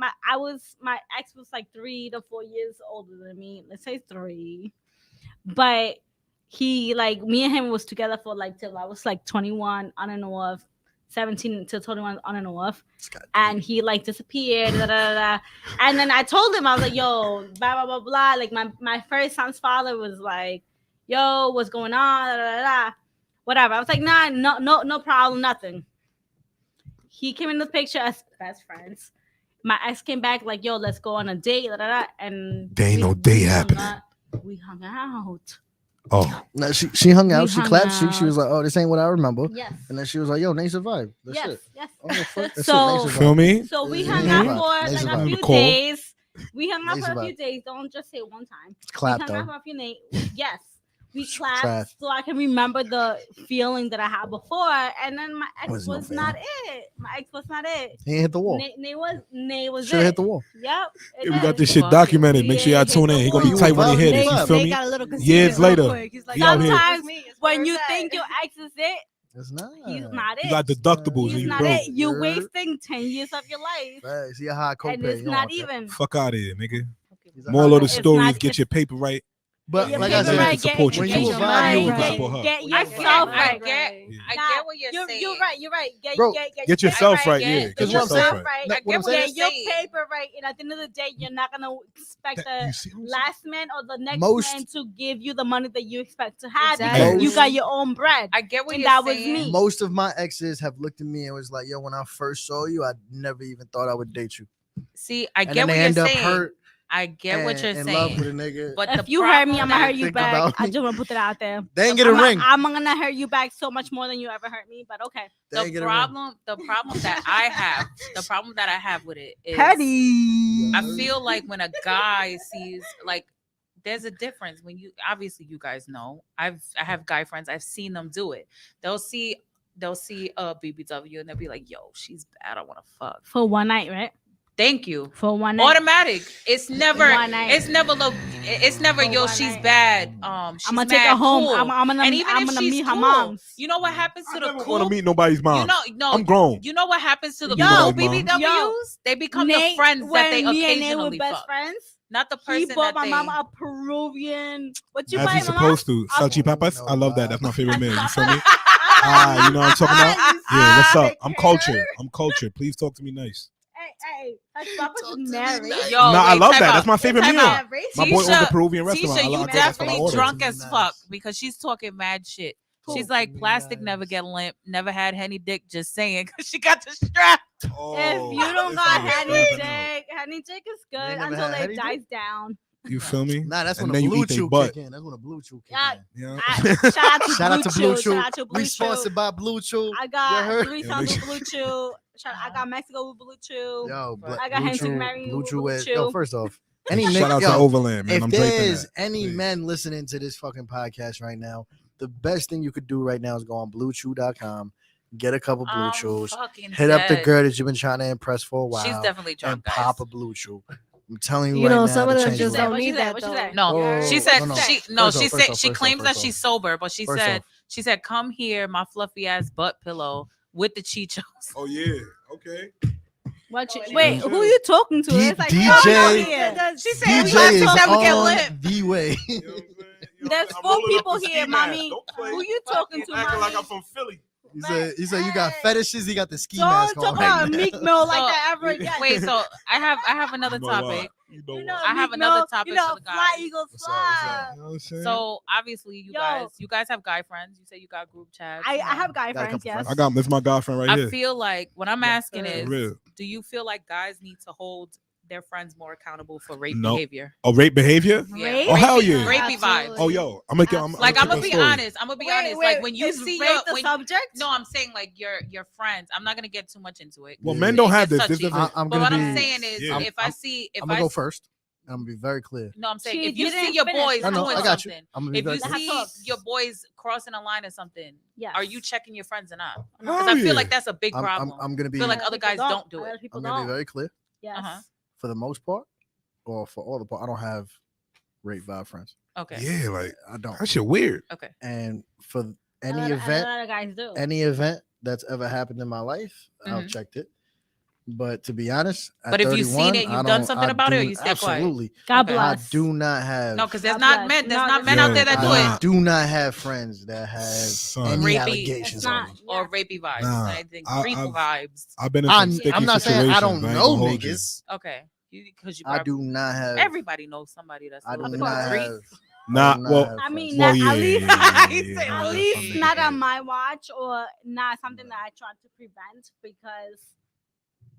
ex was like 3 to 4 years older than me. Let's say 3. But he like me and him was together for like till I was like 21 on and off, 17 to 21 on and off. And he like disappeared. Da, da, da, da. And then I told him, I was like, yo, blah blah blah blah. Like my first son's father was like, yo, what's going on? Da, da, da, da. Whatever. I was like, nah, no problem, nothing. He came in the picture as best friends. My ex came back like, yo, let's go on a date. Da, da, da. And There ain't no date happening. We hung out. Oh, No, she hung out. We She hung clapped. She was out. like, "Oh, this ain't what I remember." Yes. And then she was like, "Yo, Nate survived." That's Yes. it. Yes. Oh, fuck. That's So- it. Nate feel survived. me? So we Mhm. hung out Nice for like a vibe. few Nicole. days. We hung out Nice for a vibe. few days. Don't just say one time. It's clapped We hung out though. for a few days. Yes. We clapped Trash. so I can remember the feeling that I had before. And then my ex Was no was not it. My ex was not it. He ain't hit the wall. Nate was Should have it. hit the wall. Yep. Yeah, it we got is. this shit Fuck documented. it. Make sure Yeah, y'all hit tune the in. He gonna be wall. tight when he hit it. They, You feel they me? got a little Years real later. quick. He's like, He out here. Sometimes "It's when where you it's think at." your ex is it, It's not. he's not it. You got deductibles when He's you not broke. it. You're You're- wasting 10 years of your life. Facts. He a high copay. And it's You don't not want that. even. Fuck out of here, nigga. He's a Moral high of the It's copay. story is not- get your paper right. But Your like I paper said, right, support you. when get you your a mind vibe, you a right, vibe. Support her. get I yourself get, I right. get, Yeah. I Nah, get what you're saying. You're right. You're right. Bro, Get yourself right. get- Yeah, get get what I'm yourself saying? right. Like, I what get I'm what saying? you're Get your saying. paper right, and at the end of the day, you're not gonna expect That- you the see what I'm saying? last man or the next Most- man to give you the money that you expect to have Exactly. because you got your own bread. I get what And you're that was saying. me. Most of my exes have looked at me and was like, "Yo, when I first saw you, I never even thought I would date you." See, I And get then what they you're end up saying. hurt. I get what you're in love with a saying. nigga. But If the you hurt me, problem I'm gonna hurt that- you think back. about I me. just wanna put it out there. They ain't get a ring. I'm gonna hurt you back so much more than you ever hurt me. But okay. They ain't the get a ring. problem that I have, the problem that I have with it is Petty. I feel like when a guy sees like there's a difference when you obviously you guys know I have guy friends, I've seen them do it. They'll see a BBW and they'll be like, yo, she's bad, I want to fuck. For one night, right? Thank you. For one night. Automatic. It's never One night. it's never look it's never For yo, one she's night. bad. She's I'm gonna take mad her home. cool. I'm gonna and even I'm if gonna she's meet her cool, moms. you know what happens I to the never cool? want to meet nobody's mom. No, I'm grown. You know what happens to the Yo, cool mom. BBWs? They become the Nate, friends that when they me and Nate were occasionally best fuck. friends. Not the He person bought that my they mama a Peruvian. What you As buy, he's mama? supposed to. I'm- Salchi papas. I love that. That's my favorite meal. You feel me? Ah, You know what I'm talking about? you Yeah, what's sick up? I'm kid. cultured. I'm cultured. Please talk to me nice. Hey, that's Papa's married. Yo, Nah, I wait, love time that. out. That's my favorite Time meal. out. My boy owns a Tisha- Peruvian restaurant. Tisha, I you love that's what I definitely order. drunk as Nice. fuck because she's talking mad shit. She's Cool. like, plastic Nice. never get limp, never had henny dick, just saying, because she got the strap. Oh, If you don't this got nigga Henny snapping out. Dick, Henny Dick is good never until had it Henny dies down. You feel me? Nah, that's And when then the you blue eat they chew butt. kick in. That's when the blue chew kick Yeah. in. You know? Shout out to Shout out to Blue Chew. Shout out to Blue We Chew. sponsored by Blue Chew. I You got heard? three Yeah, sons make with Blue Chew. I got Mexico with Blue Chew. Yo, I got Blue Henson Chew. Mary Blue with Chew Blue is. Chew. Yo, first off, any Shout nigga, out to yo, Overland, man. if I'm draping there's that. any Please. men listening to this fucking podcast right now, the best thing you could do right now is go on bluechew.com, get a couple Blue I'm Chews, fucking hit up the dead. girl that you've been trying to impress for a while, She's definitely drunk, and guys. pop a Blue Chew. I'm telling you, You right know, now, some to of them change just your life. don't What you need said? that What you though. said? No, Oh, she said no, no. she First off, said first off, she first claims off, that first she's off. sober, but she First said off. she said come here, my fluffy ass butt pillow with the chichos. Oh yeah. Okay. Wait, who are you talking to? It's like, DJ oh, yeah. She said DJ we got is to never get on lit. the way. You know what I'm saying? Yo, There's I'm 4 rolling up people the here, ski mask. mommy. Don't play. Who you talking to, Acting like mommy? I'm from Philly. He said you got fetishes. He got the ski Don't mask talk on. about right now. Meek Mill like So, that ever again. Wait, so I have another You know why? topic. You know You know, why? I have Meek another Mill, topic you know, for the guys. Fly Eagles What's up, what's fly. up? You know what I'm saying? So obviously Yo. you guys have guy friends. You say you got group chats. I you know. have guy Got a friends, couple yes. friends. I got this my guy friend right I here. feel like what I'm asking For is, real. do you feel like guys need to hold their friends more accountable for rape No. behavior? Oh, rape behavior? Rape? Oh, hell Rapey- yeah. Rapey vibes. Absolutely. Oh, yo, I'm gonna Like I'm gonna tell be a story. honest. I'm gonna be honest. Like when you is see rape your the when, subject? no, I'm saying like your friends. I'm not gonna get too much into it. Well, Yeah. men don't It have gets this. This touchy. doesn't. I'm But gonna what be. I'm saying is, Yeah. if I see, if I'm I gonna go s- first. I'm gonna be very clear. no, I'm saying She if you didn't see your finish. boys I know. doing I got you. something, I'm gonna be if very you Let her clear. see talk. your boys crossing a line or something, Yes. are you checking your friends or not? Hell Because I feel yeah. like that's a big problem. I'm gonna I be. feel like A lot other of people guys don't do A lot it. of people I'm gonna be don't. very clear. Yes. Uh-huh. For the most part, or for all the part, I don't have rape vibe friends. Okay. Yeah, like I don't. that shit weird. Okay. And for A any lot of- event, a lot of guys do. any event that's ever happened in my life, I've Mhm. checked it. But to be honest, at But if you've seen 31, it, you've I done don't- something I about it, or do- you stay quiet? Absolutely. God Okay. I bless. do not have. No, because there's God not bless. men. There's No, not men Yeah, out there that do nah. it. do not have friends that have Son. any Rapey. allegations It's on not. me. Or Yeah. rapey vibes. Nah, I think I- creep I've- vibes. I've been in some I'm sticky not saying I don't situations. ain't know gonna hold you. niggas. Okay. Because you I probably, do not have. everybody knows somebody that's a I do little bit not of a creep. have. Nah, I do not well, have I mean, friends. well, at yeah, least- He said, At "Oh, least yeah." not on my watch, or not something that I try to prevent, because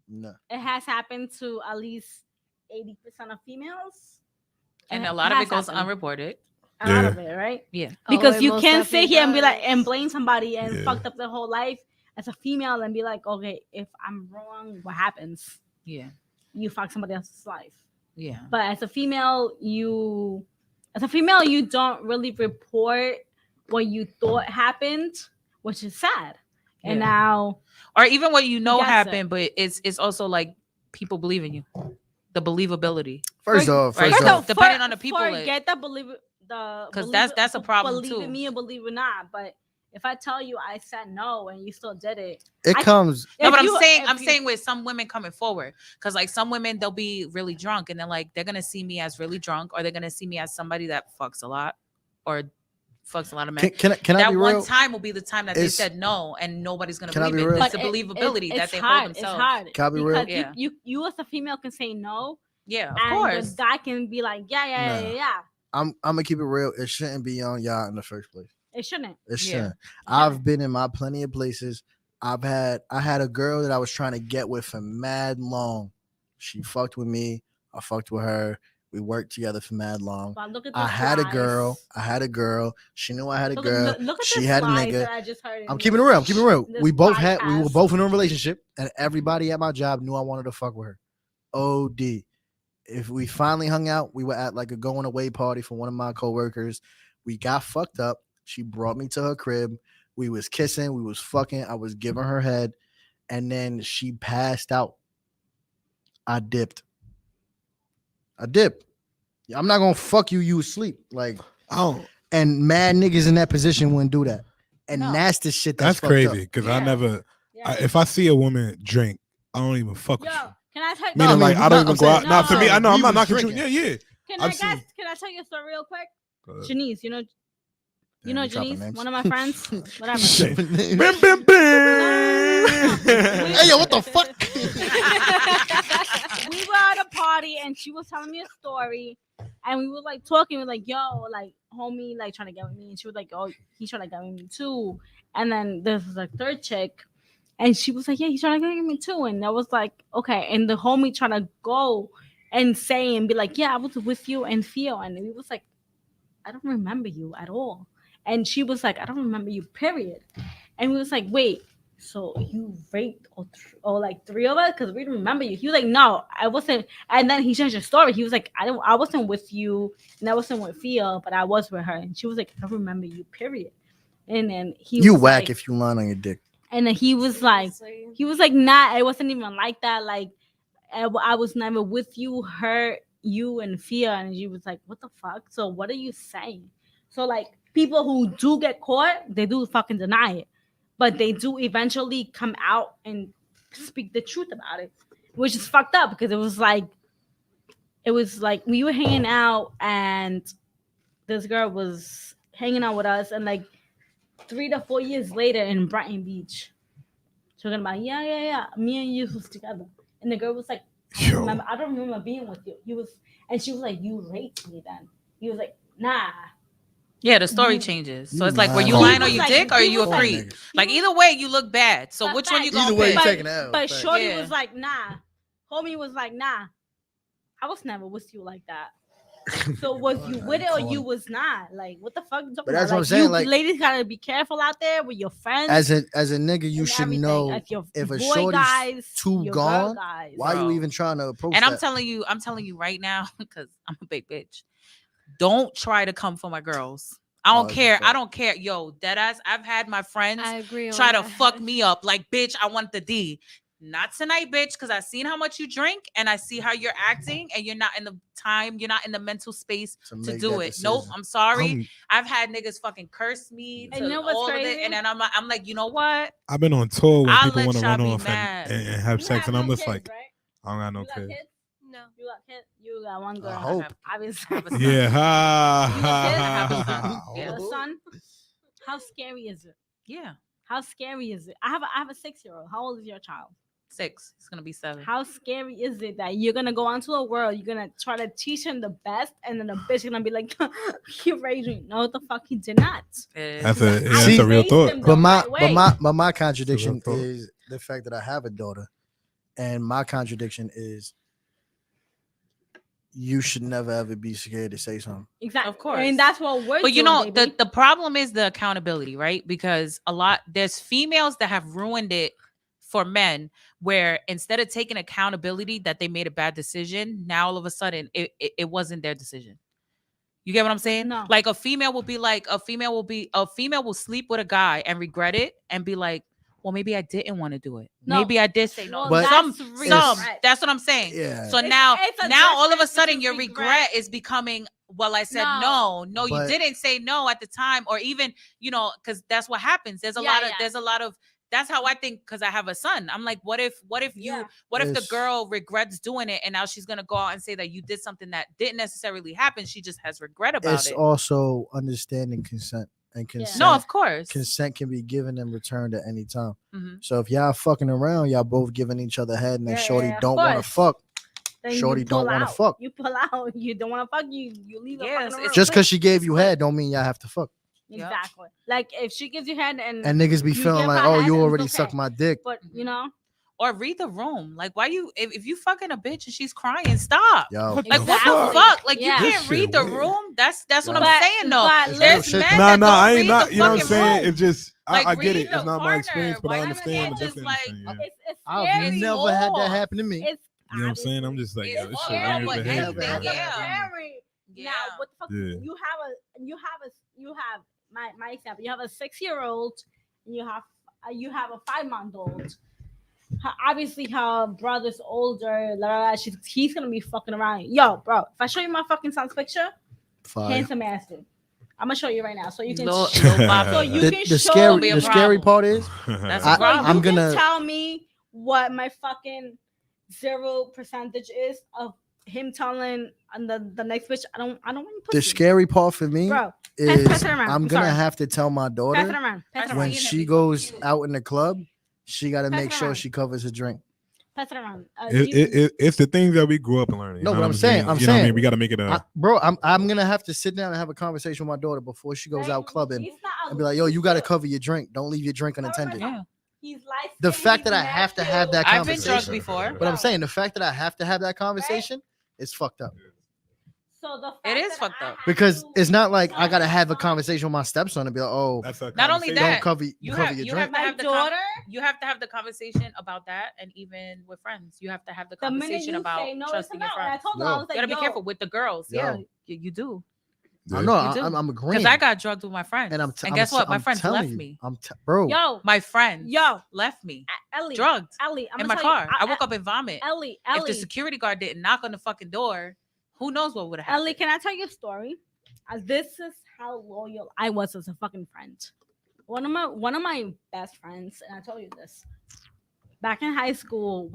No. it has happened to at least 80% of females. And It a lot of has it goes happened. unreported. A lot Yeah. of it, right? Yeah. Because it you most can't sit definitely here and be like does. and blame somebody and Yeah. fucked up their whole life as a female and be like, okay, if I'm wrong, what happens? Yeah. You fuck somebody else's life. Yeah. But as a female, you don't really report what you thought happened, which is sad. And Yeah. now Or even what you know Yes, sir. happened, but it's also like people believe in you. The believability. First off, Right, first so off, depending on the people, like- forget the believe the 'Cause that's a problem, believe too. in me or believe it not. But if I tell you I said no and you still did it, it I- comes. No, if but you- I'm if you- saying with some women coming forward, because like some women they'll be really drunk and then like they're gonna see me as really drunk, or they're gonna see me as somebody that fucks a lot or fucks a lot of men. Can I That be one real? time will be the time that they It's- said no, and nobody's gonna Can I believe be it. real? It's the But believability that it's they hard. hold themselves. It's hard. Can I be real? Because Yeah. you as a female can say no, Yeah, of and course. the guy can be like, yeah. I'm gonna keep it real. It shouldn't be on y'all in the first place. It shouldn't. It Yeah. shouldn't. I've been in my plenty of places. I had a girl that I was trying to get with for mad long. She fucked with me. I fucked with her. We worked together for mad long. But look at I this had a lies. girl. She knew I had a Look, girl. look at She this had a lies nigga. that I just heard. I'm keeping it real. I'm keeping it real. this We were podcast. both in a relationship, and everybody at my job knew I wanted to fuck with her. OD. If we finally hung out, we were at like a going away party for one of my coworkers. We got fucked up. She brought me to her crib. We was kissing. We was fucking. I was giving her head, and then she passed out. I dipped. I'm not gonna fuck you. You asleep. Like, I don't. and mad niggas in that position wouldn't do that. And No. that's the shit That's fucked up. crazy because I Yeah. never. Yeah. If I see a woman drink, I don't even fuck with Yo, you. can I tell you? No, Meaning I mean, like I don't no, even I'm go saying- out. Nah, for me, I know we I'm not was knocking you. drinking. Yeah. Can I've I guess? seen- Can I tell you a story real quick? Go ahead. Janice, you know Damn, you dropping Janice, names. one of my friends. Whatever. Shit. Bim, Bim, bim, bim. Hey, yo, what the fuck? We were at a party and she was telling me a story, and we were like talking. We were like, "Yo, like homie, like trying to get with me," and she was like, "Oh, he's trying to get with me too." And then there's a third chick, and she was like, "Yeah, he's trying to get with me too." And I was like, "Okay." And the homie trying to go and say and be like, yeah, I was with you and Theo, and he was like, I don't remember you at all. And she was like, I don't remember you, period. And we was like, wait, so you raped or like 3 of us? Because we don't remember you. He was like, no, I wasn't. And then he changed the story. He was like, I wasn't with you, and I wasn't with Theo, but I was with her. And she was like, I don't remember you, period. And then You was whack like, if you lying on your dick. and then he was like, nah, it wasn't even like that. Like, I was never with you, her, you, and Fia. And she was like, what the fuck? So what are you saying? So like, people who do get caught, they do fucking deny it, but they do eventually come out and speak the truth about it, which is fucked up because it was like we were hanging out and this girl was hanging out with us, and like 3 to 4 years later in Brighton Beach, talking about yeah, me and you was together, and the girl was like, I don't remember being with you. And she was like, you raped me then. He was like, nah. Yeah, the story changes. So You it's like, were you lying. lying on your dick or are you a creep? Like either way, you look bad. So which one you gonna Either way, pick? you taking L. But Thanks. Shorty Yeah. was like, nah. Homie was like, nah. I was never with you like that. So was you with it or you was not? Like, what the fuck? But that's what I'm saying, You like- ladies gotta be careful out there with your friends. As a nigga, you and should everything. know your if a boy shorty's guys, too your girl gone, guys. why Bro. you even trying to approach And I'm that? telling you right now, because I'm a big bitch. Don't try to come for my girls. I don't Oh, care. that's I don't care. Yo, deadass. I've had my friends I agree. on try to that. fuck me up. Like, bitch, I want the D. Not tonight, bitch, because I seen how much you drink and I see how you're acting, and you're not in the time, you're not in the mental space to make do that it. Nope, decision. I'm sorry. I'm- I've had niggas fucking curse me And to you know what's all of it, crazy? and then I'm like, you know what? I've been on tour when I'll people let want to y'all run be off mad. and have You sex, and have I'm no just kids, like, right? I don't got no You got kids. kids? No. You got kids? You got one girl. I hope. Obviously. have a son. Yeah, ha, You got kids? I have a ha, son. ha. Yeah. A son? How scary is it? Yeah, How scary is it? I have a 6-year-old. How old is your child? 6. It's gonna be 7. How scary is it that you're gonna go onto a world, you're gonna try to teach him the best, and then the bitch is gonna be like, he raised me. No, the fuck he did not. That's I that's a real raised thought. him the But my right way. but my contradiction thought. is the fact that I have a daughter, and my contradiction is you should never ever be scared to say something. Exactly. Of course. And that's what we're But you doing, know, baby. the problem is the accountability, right? Because there's females that have ruined it for men, where instead of taking accountability that they made a bad decision, now all of a sudden it wasn't their decision. You get what I'm saying? No. Like a female will sleep with a guy and regret it and be like, well, maybe I didn't want to do it. No. Maybe I did say no. Well, But- some, that's that's what I'm saying. Yeah. So It's- now it's a all of a difference sudden between your regret is becoming, well, I said no, you But- didn't say no at the time, or even, because that's what happens. There's a Yeah, lot of yeah. there's a lot of that's how I think, because I have a son. I'm like, what if the It's- girl regrets doing it and now she's gonna go out and say that you did something that didn't necessarily happen? She just has regret about It's it. also understanding consent, and consent. No, of course. Consent can be given and returned at any time. Mhm. So if y'all fucking around, y'all both giving each other head, and then Yeah, shorty yeah, of don't want to course. fuck. Then you Shorty don't pull want to out. fuck. You pull out. You don't want to fuck. You leave her Yes, fucking it's around. Just because she gave you head, don't mean y'all have to fuck. Exactly. Like if she gives you head and And niggas be you feeling give like, her oh, head, you it's already okay. sucked my dick. But you know, Or read the room. Like, why you if you fucking a bitch and she's crying, stop. Yo, Like, what Exactly. the fuck? Like, Yeah. you This can't shit read the weird. room. That's what But- I'm saying, though. but There's shit. men Nah, that nah, don't I ain't read not. the You know what I'm fucking saying? room. It's just Like, I get read it. the It's not my partner. experience, but Why I you understand. can't What just, you're like, saying. Yeah. it's I've scary. never had that off. happen to me. It's You know what I'm saying? I'm just like, yo, It's this shit horrible, weird but behavior. anything, man. yeah. scary. Yeah. Now, what the fuck? Yeah. You have my example. You have a 6-year-old, and you have a 5-month-old. Obviously, her brother's older. La, la, la, he's gonna be fucking around. Yo, bro, if I show you my fucking son's picture, Fire. handsome ass dude. I'm gonna show you right now, so you can. Lil so Bobby. you The, can the show scary, be a the scary problem. part is, That's I- a problem. I'm you can gonna- tell me what my fucking 0% is of him telling the next bitch I don't want you pussy. the scary part for me bro. is pass it around. I'm I'm gonna sorry. have to tell my Pass it daughter around. Pass it When when around. she goes out in the club, she got to Pass make it sure around. she covers her drink. Pass it around. It's the things that we grew up learning. you No, know but what I'm saying- saying? I'm You know what I saying- mean? We got to make it a. Bro, I'm gonna have to sit down and have a conversation with my daughter before she goes out clubbing and be like, yo, you got to cover your drink. Don't leave your drink unattended. Yeah. He's light The skinned, fact that he's I have to natural. have that I've been drugged conversation. before. But I'm saying the fact that I have to have that conversation It's fucked up. So the It fact is that fucked I up. had Because to- it's not like I gotta have a conversation with my stepson and be like, oh, That's a Not only conversation. that, don't cover you cover have- your you drink. have to My have the daughter, you have to have the conversation about that, and even with friends, you have to have the the minute conversation you about say no, it's a trusting no. your And I friends. told them, I Yo. was You like, gotta be yo, careful with the girls. Yeah, Yo. you do. I Yeah. know. You do. I'm agreeing. Because I got drugged with my friends, and and I'm guess what? My I'm friends telling left you, me. bro. yo, My friends, Yo. left me Ellie, drugged Ellie, I'm in gonna my tell car. you, I woke up and vomit. Ellie, If the security guard didn't knock on the fucking door, who knows what would have happened? Ellie, can I tell you a story? This is how loyal I was as a fucking friend. One of my best friends, and I told you this. Back in high school,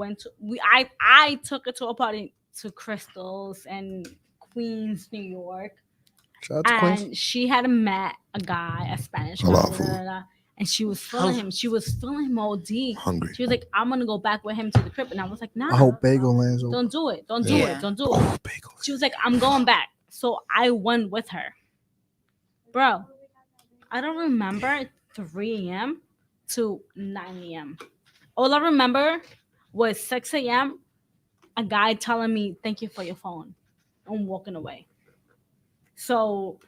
I took her to a party to Crystals in Queens, New York, Shout out to Queens. and she had met a guy, a Spanish guy, Hello, da, da, da, da, and she was feeling him. She was feeling him OD. Hungry. She was like, "I'm gonna go back with him to the crib," and I was like, "Nah, I hope Bagel lands over. don't do it, don't do Yeah. it, don't do it." Oh, bagels. She was like, "I'm going back." So I went with her. Bro, I don't remember 3 a.m. to 9 a.m. All I remember was 6 a.m. a guy telling me, "Thank you for your phone," and walking away. So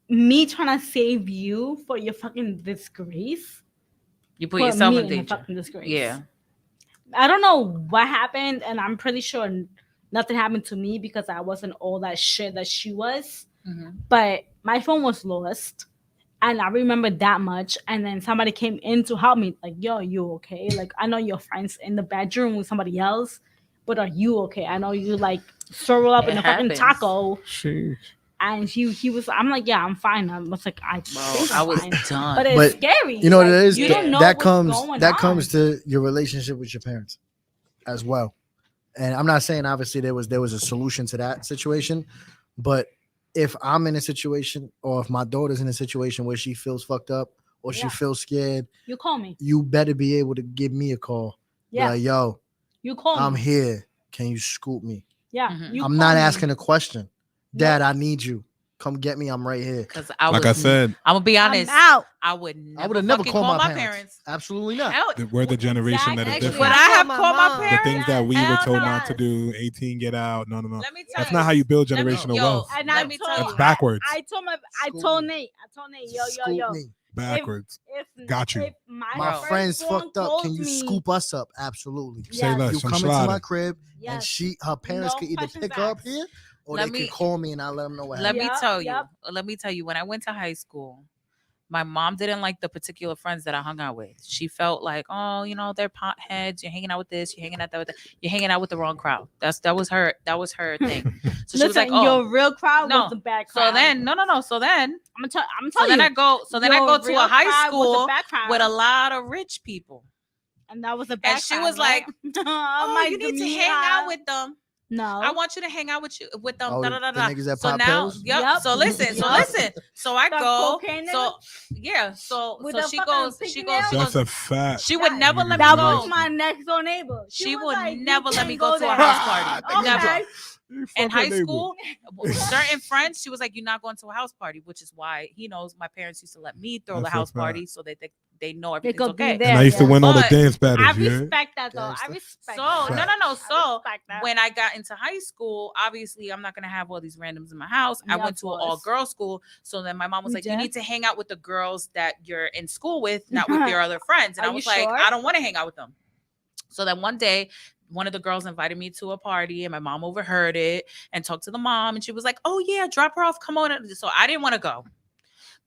me trying to save you for your fucking disgrace. You put yourself me in a danger. fucking disgrace. Yeah. I don't know what happened, and I'm pretty sure nothing happened to me because I wasn't all that shit that she was. Mhm. But my phone was lost, and I remember that much. And then somebody came in to help me, like, "Yo, you okay? Like, I know your friend's in the bedroom with somebody else, but are you okay? I know you like swirl up It in a fucking happens. taco." Sheesh. And he was, I'm like, "Yeah, I'm fine." I was like, "I think Bro, I I'm was fine." done. But it's But scary. You know what Like, it is? You don't know that what's comes going that on. comes to your relationship with your parents as well. And I'm not saying obviously there was a solution to that situation, but if I'm in a situation or if my daughter's in a situation where she feels fucked up or she Yeah. feels scared, You call me. you better be able to give me a call. Be Yeah, like, yo, you call I'm me. here. Can you scoop me? Yeah, Mhm. you I'm call not me. asking a question. Dad, I need you. Come get me. I'm right here. Because Like I said, I'm gonna be I'm honest. out. I would never, I would have never fucking called call my parents. Absolutely not. Hell, we're the generation that is Exactly. different. would I I have called called my my mom. The parents? things that we were Hell told no. not to do, 18 get out. No. Let me tell That's you. not how you build Let me- generational yo, wealth. And Let I me told tell you, It's you. backwards. I Scoop told me. Nate, Scoop yo. me. Backwards. If Got you. If my, My Bro. friend's firstborn fucked up. calls Can you me- scoop us up? Absolutely. Say Yes. less. You Some come into my sliding. crib and Yes. her parents No could either questions pick her up asked. here or Let they me- could call me and I let them know what Let happened. me Yep, tell yep. you. Let me tell you. When I went to high school, my mom didn't like the particular friends that I hung out with. She felt like, oh, they're potheads. You're hanging out with this. You're hanging out that. You're hanging out with the wrong crowd. That was her thing. So she was Listen, like, oh. your real crowd No. was the bad crowd. So then, no. So then, I'm telling so then you. I go. So then I your go to real a high crowd was the school bad crowd, with a lot of rich people. and that was a bad And she crowd, was right? like, oh, you need to hang out with them. No. I want you to hang out with them. Oh, da, da, da, the da. niggas that So pop now, pills? yep. So listen. So I Got go. cocaine in So it? yeah. So With so the she fucking goes. pinky She nail? goes. She That's goes. a fact. She would never let me That go. was my next door neighbor. She was would like, you never let can't me go to a there. house party. Okay. Never. You In fuck high that neighbor. school, with certain friends, she was like, "You're not going to a house party," which is why he knows my parents used to let me throw That's the a house fact. party so that they know They everything's could be okay. there. And I used to Yeah. win all the But dance I battles, yeah? respect that though. I Gangster. respect So that. no. I So respect that. when I got into high school, obviously I'm not gonna have all these randoms in my house. I Yeah, went of to an course. all-girls school. So then my mom was You like, "You did? need to hang out with the girls that you're in school with, not with your other friends." And Are I you was like, sure? "I don't want to hang out with them." So then one day, one of the girls invited me to a party, and my mom overheard it and talked to the mom, and she was like, "Oh yeah, drop her off. Come on." So I didn't want to go.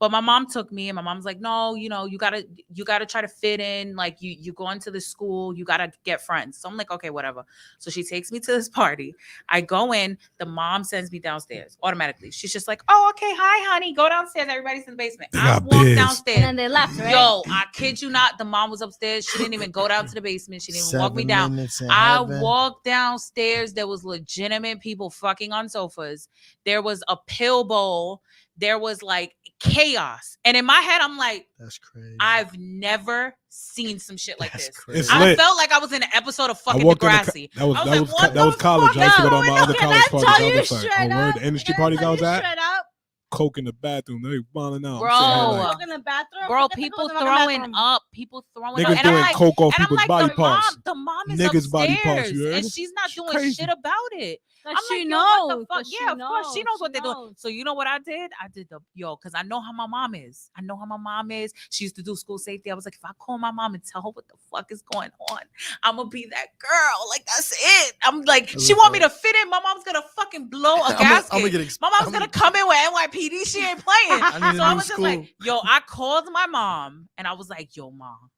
But my mom took me, and my mom's like, "No, you gotta try to fit in. Like you go into the school, you gotta get friends." So I'm like, "Okay, whatever." So she takes me to this party. I go in. The mom sends me downstairs automatically. She's just like, "Oh, okay, hi, honey. Go downstairs. Everybody's in the basement." They I got walk biz. downstairs. And then they left, right? Yo, I kid you not. The mom was upstairs. She didn't even go down to the basement. She didn't even walk me 7 down. minutes in I heaven. walked downstairs. There was legitimate people fucking on sofas. There was a pill bowl. There was like chaos. And in my head, I'm like, That's crazy. I've never seen some shit like That's this. crazy. It's I lit. felt like I was in an episode of I fucking walked in the Degrassi. that was I was that like, was what that was the college. fuck I used to go to up? my other Can college I parties. tell on you the side. straight Oh, word, up? the industry Can I parties I tell was you at. straight up? coke in the bathroom. They wilding out. I'm Bro. sitting here like, Coke in the bathroom. Bro, What the fuck people was in the throwing bathroom? up, people throwing niggas up. And I'm doing like, coke off and I'm people's like, body parts. the mom is Niggas' upstairs, body parts, you heard? and she's not She doing crazy. shit about it. Like, I'm she like, yo, knows. what the fuck? But Yeah, of course, she knows what they're doing. knows. So you know what I did? I did because I know how my mom is. I know how my mom is. She used to do school safety. I was like, if I call my mom and tell her what the fuck is going on, I'm gonna be that girl. Like, that's it. I'm like, she want me to fit in. My mom's gonna fucking blow a gasket. I'm gonna get My mom's gonna come in with NYPD. She ain't playing. I need So a I new was just school. like, yo, I called my mom and I was like, yo, mom,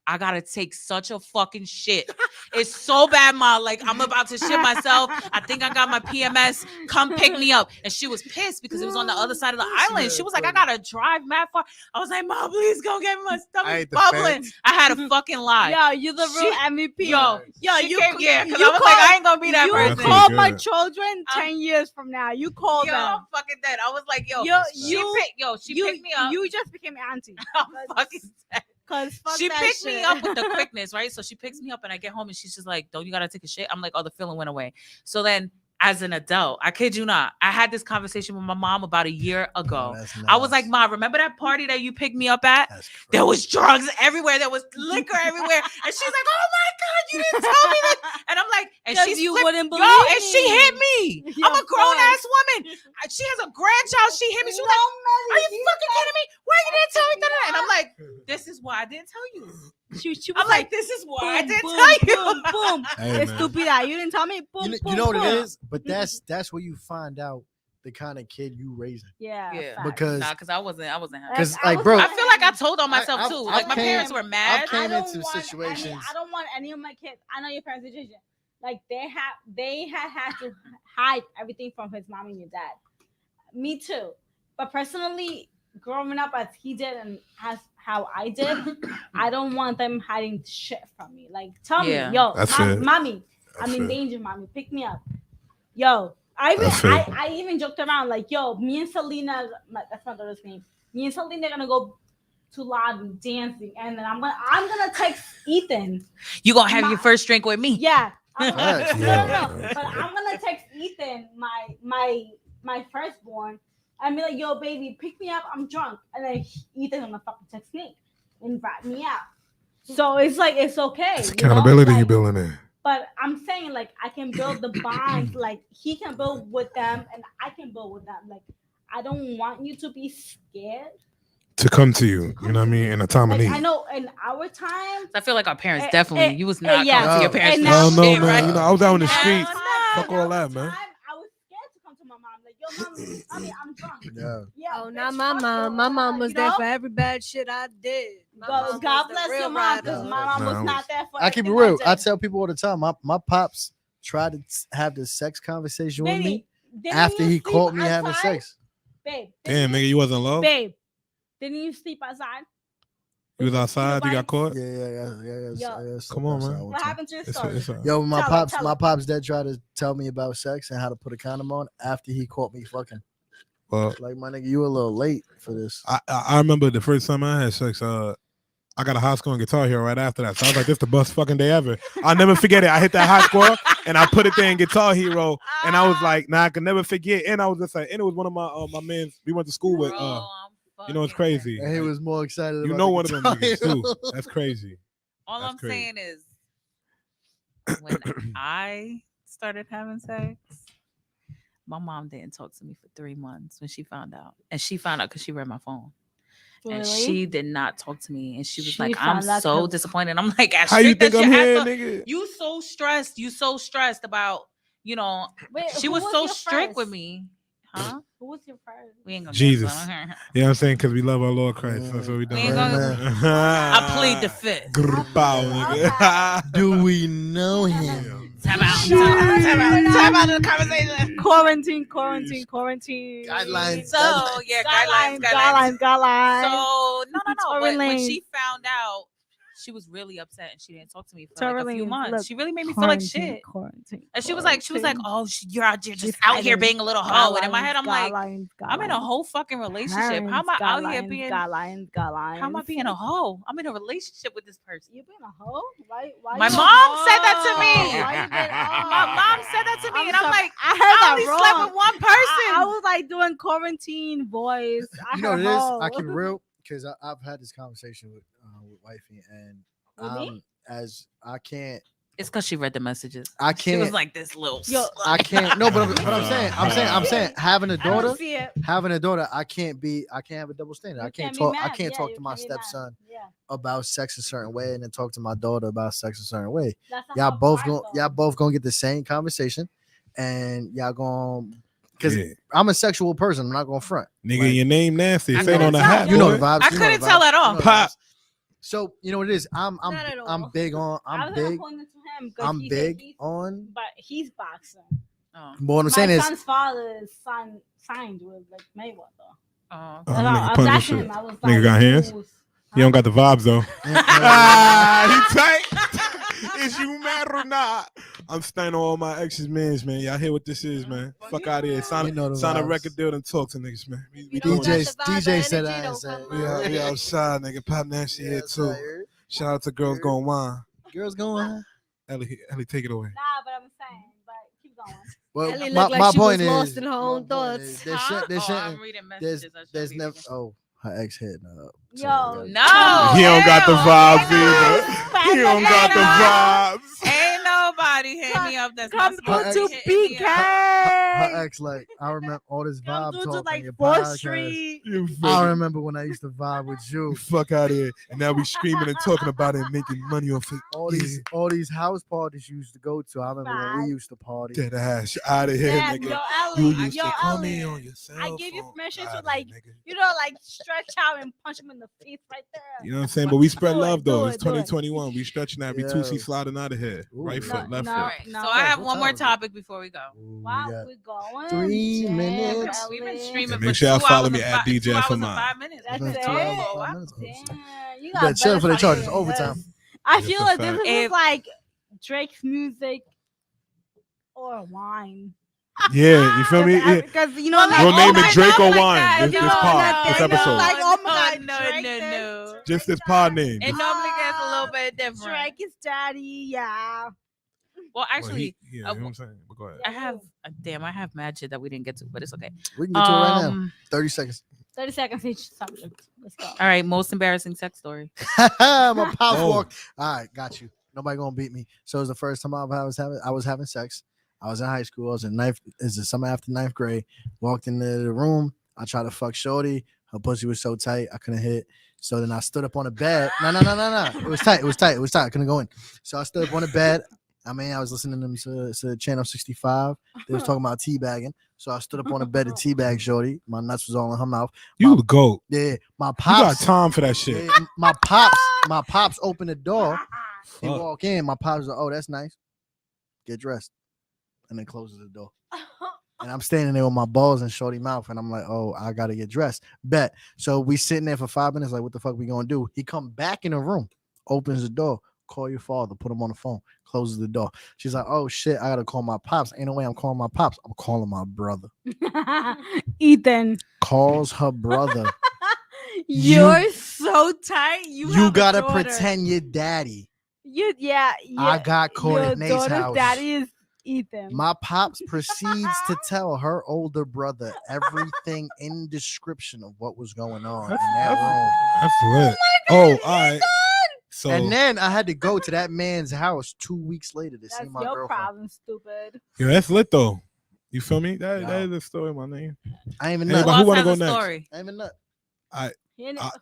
I gotta take such a fucking shit. It's so bad, ma. Like, I'm about to shit myself. I think I got my PMS. Come pick me up. And she was pissed because it was on the other side of the island. She was like, I gotta drive mad far. I was like, Mom, please go get me. My I stomach ain't the bubbling. fence. I had a fucking lie. Yo, you the real MVP. Yo, you came, yeah, because you I was like, I ain't gonna be that you person. That's call pretty my good. children 10 years from now. You call Yo, them. I'm fucking dead. I was like, yo, she you, picked me up. You just became auntie. I'm fucking dead. Cause fuck She that picked me shit. up with the quickness, right? So she picks me up and I get home and she's just like, don't you gotta take a shit? I'm like, oh, the feeling went away. So then as an adult, I kid you not, I had this conversation with my mom about a year ago. I was like, Ma, remember that party that you picked me up at? There was drugs everywhere. There was liquor everywhere. And she's like, oh my God, you didn't tell me that. And I'm like, and 'Cause she's you flipped- wouldn't yo, believe and she hit me. Yo, I'm a of grown ass course. woman. She has a grandchild. She hit me. She was like, are you fucking kidding me? Why you didn't tell me that? And I'm like, this is why I didn't tell you. She was I'm like, this is why I boom, didn't boom, tell you. boom, boom. Hey, man. Estúpida. You didn't tell me. Boom, boom, You know what boom. it is? But that's where you find out the kind of kid you raising. Yeah. Yeah. facts. Because Nah, because I wasn't happy. Because, I like, was bro, I feel like I told on myself I've- too. I've Like my came- parents were mad. came I don't into want situations- I don't want any of my kids. I know your parents' decision. Like they had to hide everything from his mom and your dad. Me too. But personally, growing up as he did and as how I did, I don't want them hiding shit from me. Like tell Yeah. me, yo, That's fair. mommy, That's I'm in fair. danger, mommy. Pick me up. Yo, That's fair. I even joked around like, yo, me and Selena, that's my daughter's name. Me and Selena are gonna go to lobby dancing, and then I'm gonna text Ethan. You gonna have your first drink with me? Yeah. I'm gonna, Facts. no. But I'm gonna text Ethan, my firstborn, and be like, yo, baby, pick me up. I'm drunk. And then Ethan's gonna fucking text me and rat me out. So it's like it's okay. It's you know? accountability you Like, building in. But I'm saying like I can build the bonds, like he can build with them and I can build with them. Like I don't want you to be scared. To come to you, you know what I mean? In a time of Like need. I know in our time, I feel like our parents Eh, definitely. eh, You was not yeah. coming to your No. parents. And for now- Hell no, shit, man. right? You know, I was out in the Now- streets. now Fuck all that, man. I was scared to come to my mom. Like, yo, mommy, I'm drunk. Yeah. Yeah, Oh, bitch, not my fuck mom. your My mom was you there know? for every bad shit I did. My mom God was the bless real your mom, ride because or. my mom was Nah, not there for I keep it everything real. I did. tell people all the time. My pops tried to have this sex conversation with me Baby, didn't after you he sleep caught me having outside? sex. Babe, Damn, nigga, you wasn't low? Babe, didn't you sleep outside? You was outside, you got caught? Yo. Come on, man. What happened to your It's story? Yo, my Tell it, pops, tell my it. pops dad tried to tell me about sex and how to put a condom on after he caught me fucking. Well, Like, my nigga, you a little late for this. I remember the first time I had sex, I got a high score in Guitar Hero right after that. So I was like, this the best fucking day ever. I'll never forget it. I hit that high score and I put it there in Guitar Hero. And I was like, nah, I can never forget. And I was just like, and it was one of my men we went to school with. Bro, You know, it's fucking crazy. And he was more excited. You about know the one of them Guitar niggas Hero. too. That's crazy. All That's I'm crazy. saying is, when I started having sex, my mom didn't talk to me for 3 months when she found out, and she found out because she read my phone. And Really? she did not talk to me, and she was She like, "I'm found out so 'cause- disappointed." I'm like, as How you strict as think I'm your here, ass- nigga? You so stressed. You so stressed about, you know. Wait, She who was so your strict with first? me, huh? Who was your first? We ain't gonna Jesus. Get into it. You know what I'm saying? Because we love our Lord Christ. That's what we We doing. ain't gonna- I plead the fifth. Grr, pow, nigga. Do we know him? Time out of the conversation. Quarantine. Guidelines. So yeah, guidelines. Guidelines. So no. Tory When Lanez. she found out, she was really upset and she didn't talk to me for like a Tory few Lanez, months. look, she really made me feel like shit. Quarantine. And she was like, "Oh, you're out here just She's out here hiding. being a little hoe." And in my head, I'm like, I'm in a whole whole fucking relationship. How am I out here being? guidelines? How am I being a hoe? I'm in a relationship with this person. You being a hoe? Why My you a mom said that to hoe? me. Why you being a hoe? My mom said that to me, and I'm so- like, I heard that only wrong. slept with one person. I was like doing quarantine voice. You know what it is? I keep it real because I've had this conversation with wifey, and With me? as I can't. It's because she read the messages. I She was can't. like this little. Yo, I can't. No, but I'm saying, having a I don't daughter, see it. I can't have a double standard. You I can't be talk. mad. I can't Yeah, talk you to my can't be mad. stepson Yeah. about sex a certain way, and then talk to my daughter about sex a certain way. That's not Y'all how both cars gonna get the same conversation, and y'all gonna because Yeah. I'm a sexual person. I'm not gonna front. Nigga, Like, your name nasty. I It ain't on the couldn't hat. tell. you know boy. the vibes. I you know the couldn't tell vibes, at all. you know the Pop. vibes. So you know what it is. I'm Not at I'm all. big on. I I'm was gonna big. point it to him 'cause I'm he said big he's- on. but he's boxing. Oh. But what I'm My saying is, son's father is signed with like Mayweather. Oh. Oh, And nigga I was punch asking shit. him. I was Nigga like, got hands? "Who's-" He don't got the vibes though. He tight. Is you mad or not? I'm staying on all my exes, mans, man. Y'all hear what this is, man? Fuck out of here. You know the Sign a vibes. record deal and talk to niggas, man. We You doing don't got this. the vibe, DJ the said energy I don't said, come We, we outside, nigga. Pop Nasty here too. Shout out to Girls Going Wine. Girls going. Ellie, take it away. Nah, but I'm saying, but keep going. Well, Ellie my, looked like my she point was is, lost in her my own point thoughts. is, Huh? there's Oh, I'm reading messages. there's never. Oh, her ex hitting her up. So, Yo, No. He don't got the ew. vibes Ew. either. He don't got the vibes. Ain't nobody hit me up that's come not supposed through to to hit me up. BK. Her ex, like, I remember all this Come vibe through talk to on like your 4th podcast. Street. You feel I me? remember when I used to vibe with you. Fuck out of here. And now we screaming and talking about it and making money off it. All these house parties you used to go to. I remember when we Right. used to party. Get ass out of here, Damn, nigga. yo, You Ellie, used yo, to call Ellie. me on your cell I give you phone. permission to Outta like, here, nigga. you know, like stretch out and punch him in the face right there. You know what I'm saying? But we spread Do it, love though. do It's it, do it. 2021. We stretching that. We Yeah. 2C sliding out of here. Ooh. Right No, foot, left no. All foot. right. No. So I have What one more time is it? topic before we go. Ooh, Wow, we got we're going. 3 Damn, minutes. We've been Ellie. streaming And for make sure y'all 2 follow hours me and at fi- DJ 2 hours for and mine. 5 minutes. That's Been it. 2 hours, Oh, 5 wow. minutes. Damn, you You got better chill better for the shit charges. than Overtime. this. I That's feel a like fact. this If- is like Drake's music or wine. Yeah, you feel me? Yeah. Because you know, Well, like, We'll oh name my it Drake God, or like Wine. that. This You this know, pod, that this thing, you know, episode. like, oh my No, God, no, Drake no, this, no. Drake Just this that. pod name. It normally gets a little bit different. Drake is daddy, yeah. Well, Well, actually, yeah, you know what I'm saying? But go ahead. I have damn, I have mad shit that we didn't get to, but it's okay. We can get to it right now. 30 seconds. 30 seconds each subject. Let's go. All right, most embarrassing sex story. My pops Oh. walked. All right, got you. Nobody gonna beat me. So it was the first time I was having sex. I was in high school. I was in ninth. It's the summer after ninth grade. Walked into the room. I tried to fuck Shorty. Her pussy was so tight I couldn't hit. So then I stood up on the bed. No. It was tight. I couldn't go in. So I stood up on the bed. I mean, I was listening to Channel 65. They was talking about teabagging. So I stood up on the bed to teabag Shorty. My nuts was all in her mouth. You the GOAT. Yeah, my You got pops. time for that shit. Yeah, my pops opened the door. He Fuck. walk in. My pops was like, "Oh, that's nice. Get dressed," and then closes the door. And I'm standing there with my balls in Shorty mouth, and I'm like, "Oh, I gotta get dressed." Bet. So we sitting there for 5 minutes, like, "What the fuck we gonna do?" He come back in the room, opens the door. Call your father. Put him on the phone. Closes the door. She's like, "Oh shit, I gotta call my pops." Ain't no way I'm calling my pops. I'm calling my brother. Ethan, Calls her brother. you're so tight. You You have a gotta daughter. pretend you're daddy. Yeah. I got caught Your at Nate's daughter's house. daddy is Ethan. My pops proceeds to tell her older brother everything in description of what was going on in that room. That's lit. Oh, all right. So And then I had to go to that man's house 2 weeks later to see That's my your girlfriend. problem, stupid. yeah, that's lit though. You feel me? That Yeah. is a story, my name. I ain't even Hey, nut. but Who who else wanna has go a next? story? I ain't even nut.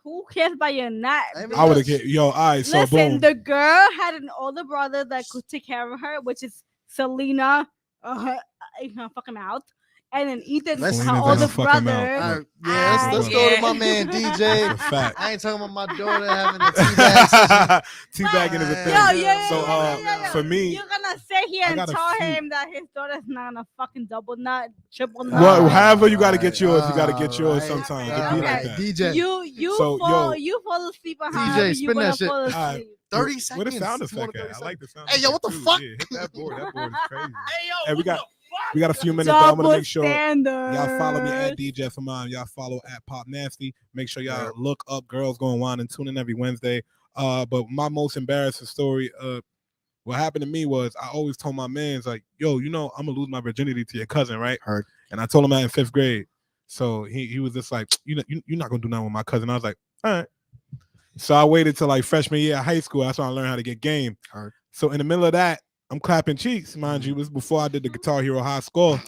Who cares about your nut? I ain't bitch? I would have get yo. All right, so Listen, boom. the girl had an older brother that could take care of her, which is Selena. In her fucking mouth. And then Ethan, Let's- her Selena older in her fucking brother. mouth. All right, yeah, let's Ah, go to yeah. my man That's DJ. a fact. I ain't talking about my daughter having a teabag session. Teabagging is a Yo, thing. Yeah. So, for me, You're gonna sit here I and got a tell few- him that his daughter's not gonna fucking double nut, triple nut. Well, Alright, however you gotta get yours, you gotta alright, get yours alright, sometimes. It alright. be like Okay. that. DJ. You So, fall yo. you fall asleep on DJ, however you spin that wanna shit. fall Alright. asleep. 30 Where the seconds. sound It's more effect than at? 30 I like the sound. Hey, yo, what the effect, fuck? too. Yeah, hit that board. That board is crazy. Hey, we got a few minutes, but I want to Double make sure standard. y'all follow me at DJ for mine. Y'all follow at Pop Nasty. Make sure y'all look up Girls Going Wine and tune in every Wednesday. But my most embarrassing story, what happened to me was I always told my mans like, yo, I'm gonna lose my virginity to your cousin, right? Heard. And I told him that in 5th grade. So he was just like, you're not gonna do nothing with my cousin. I was like, all right. So I waited till like freshman year of high school. That's when I learned how to get game. Heard. So in the middle of that, I'm clapping cheeks, mind you. It was before I did the Guitar Hero high score.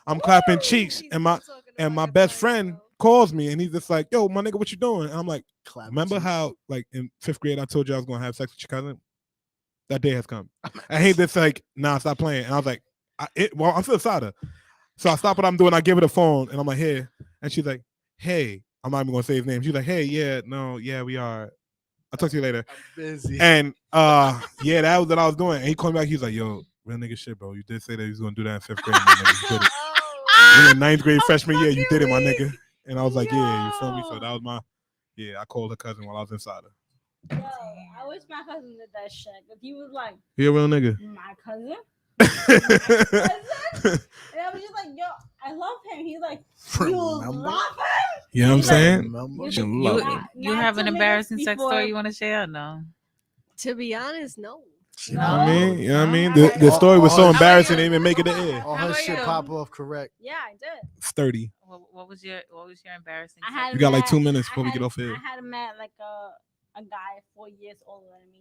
I'm clapping cheeks, and my best friend calls me, and he's just like, yo, my nigga, what you doing? And I'm like, remember how like in 5th grade I told you I was gonna have sex with your cousin? That day has come. And he just like, nah, stop playing. And I was like, I'm still excited. So I stop what I'm doing. I give her the phone, and I'm like, here. And she's like, hey. I'm not even gonna say his name. She's like, hey, yeah, we are. I'll talk to you later. I'm busy. And yeah, that was what I was doing. And he called me back. He was like, yo, real nigga shit, bro. You did say that you was gonna do that in 5th grade. My nigga. You did it. We in 9th grade freshman year, you did it, my nigga. And I was like, yeah, you feel me? So that was I called her cousin while I was inside her. Yo, I wish my cousin did that shit. If he was like, You a real nigga. my cousin? And I was just like, yo, I love him. He's like, you Remember? love him? You know what I'm saying? Remember? You love it. You Not have an 2 minutes embarrassing sex before- story you want to share? No. To be honest, no. You know what I mean? You know what I mean? No. The story was so How about embarrassing, you? they didn't even make it to air. All How her about shit you? pop off correct. Yeah, I did. Sturdy. What was your embarrassing? I sex had You got like met- 2 minutes I before we had- get off here. I had met like a guy 4 years older than me.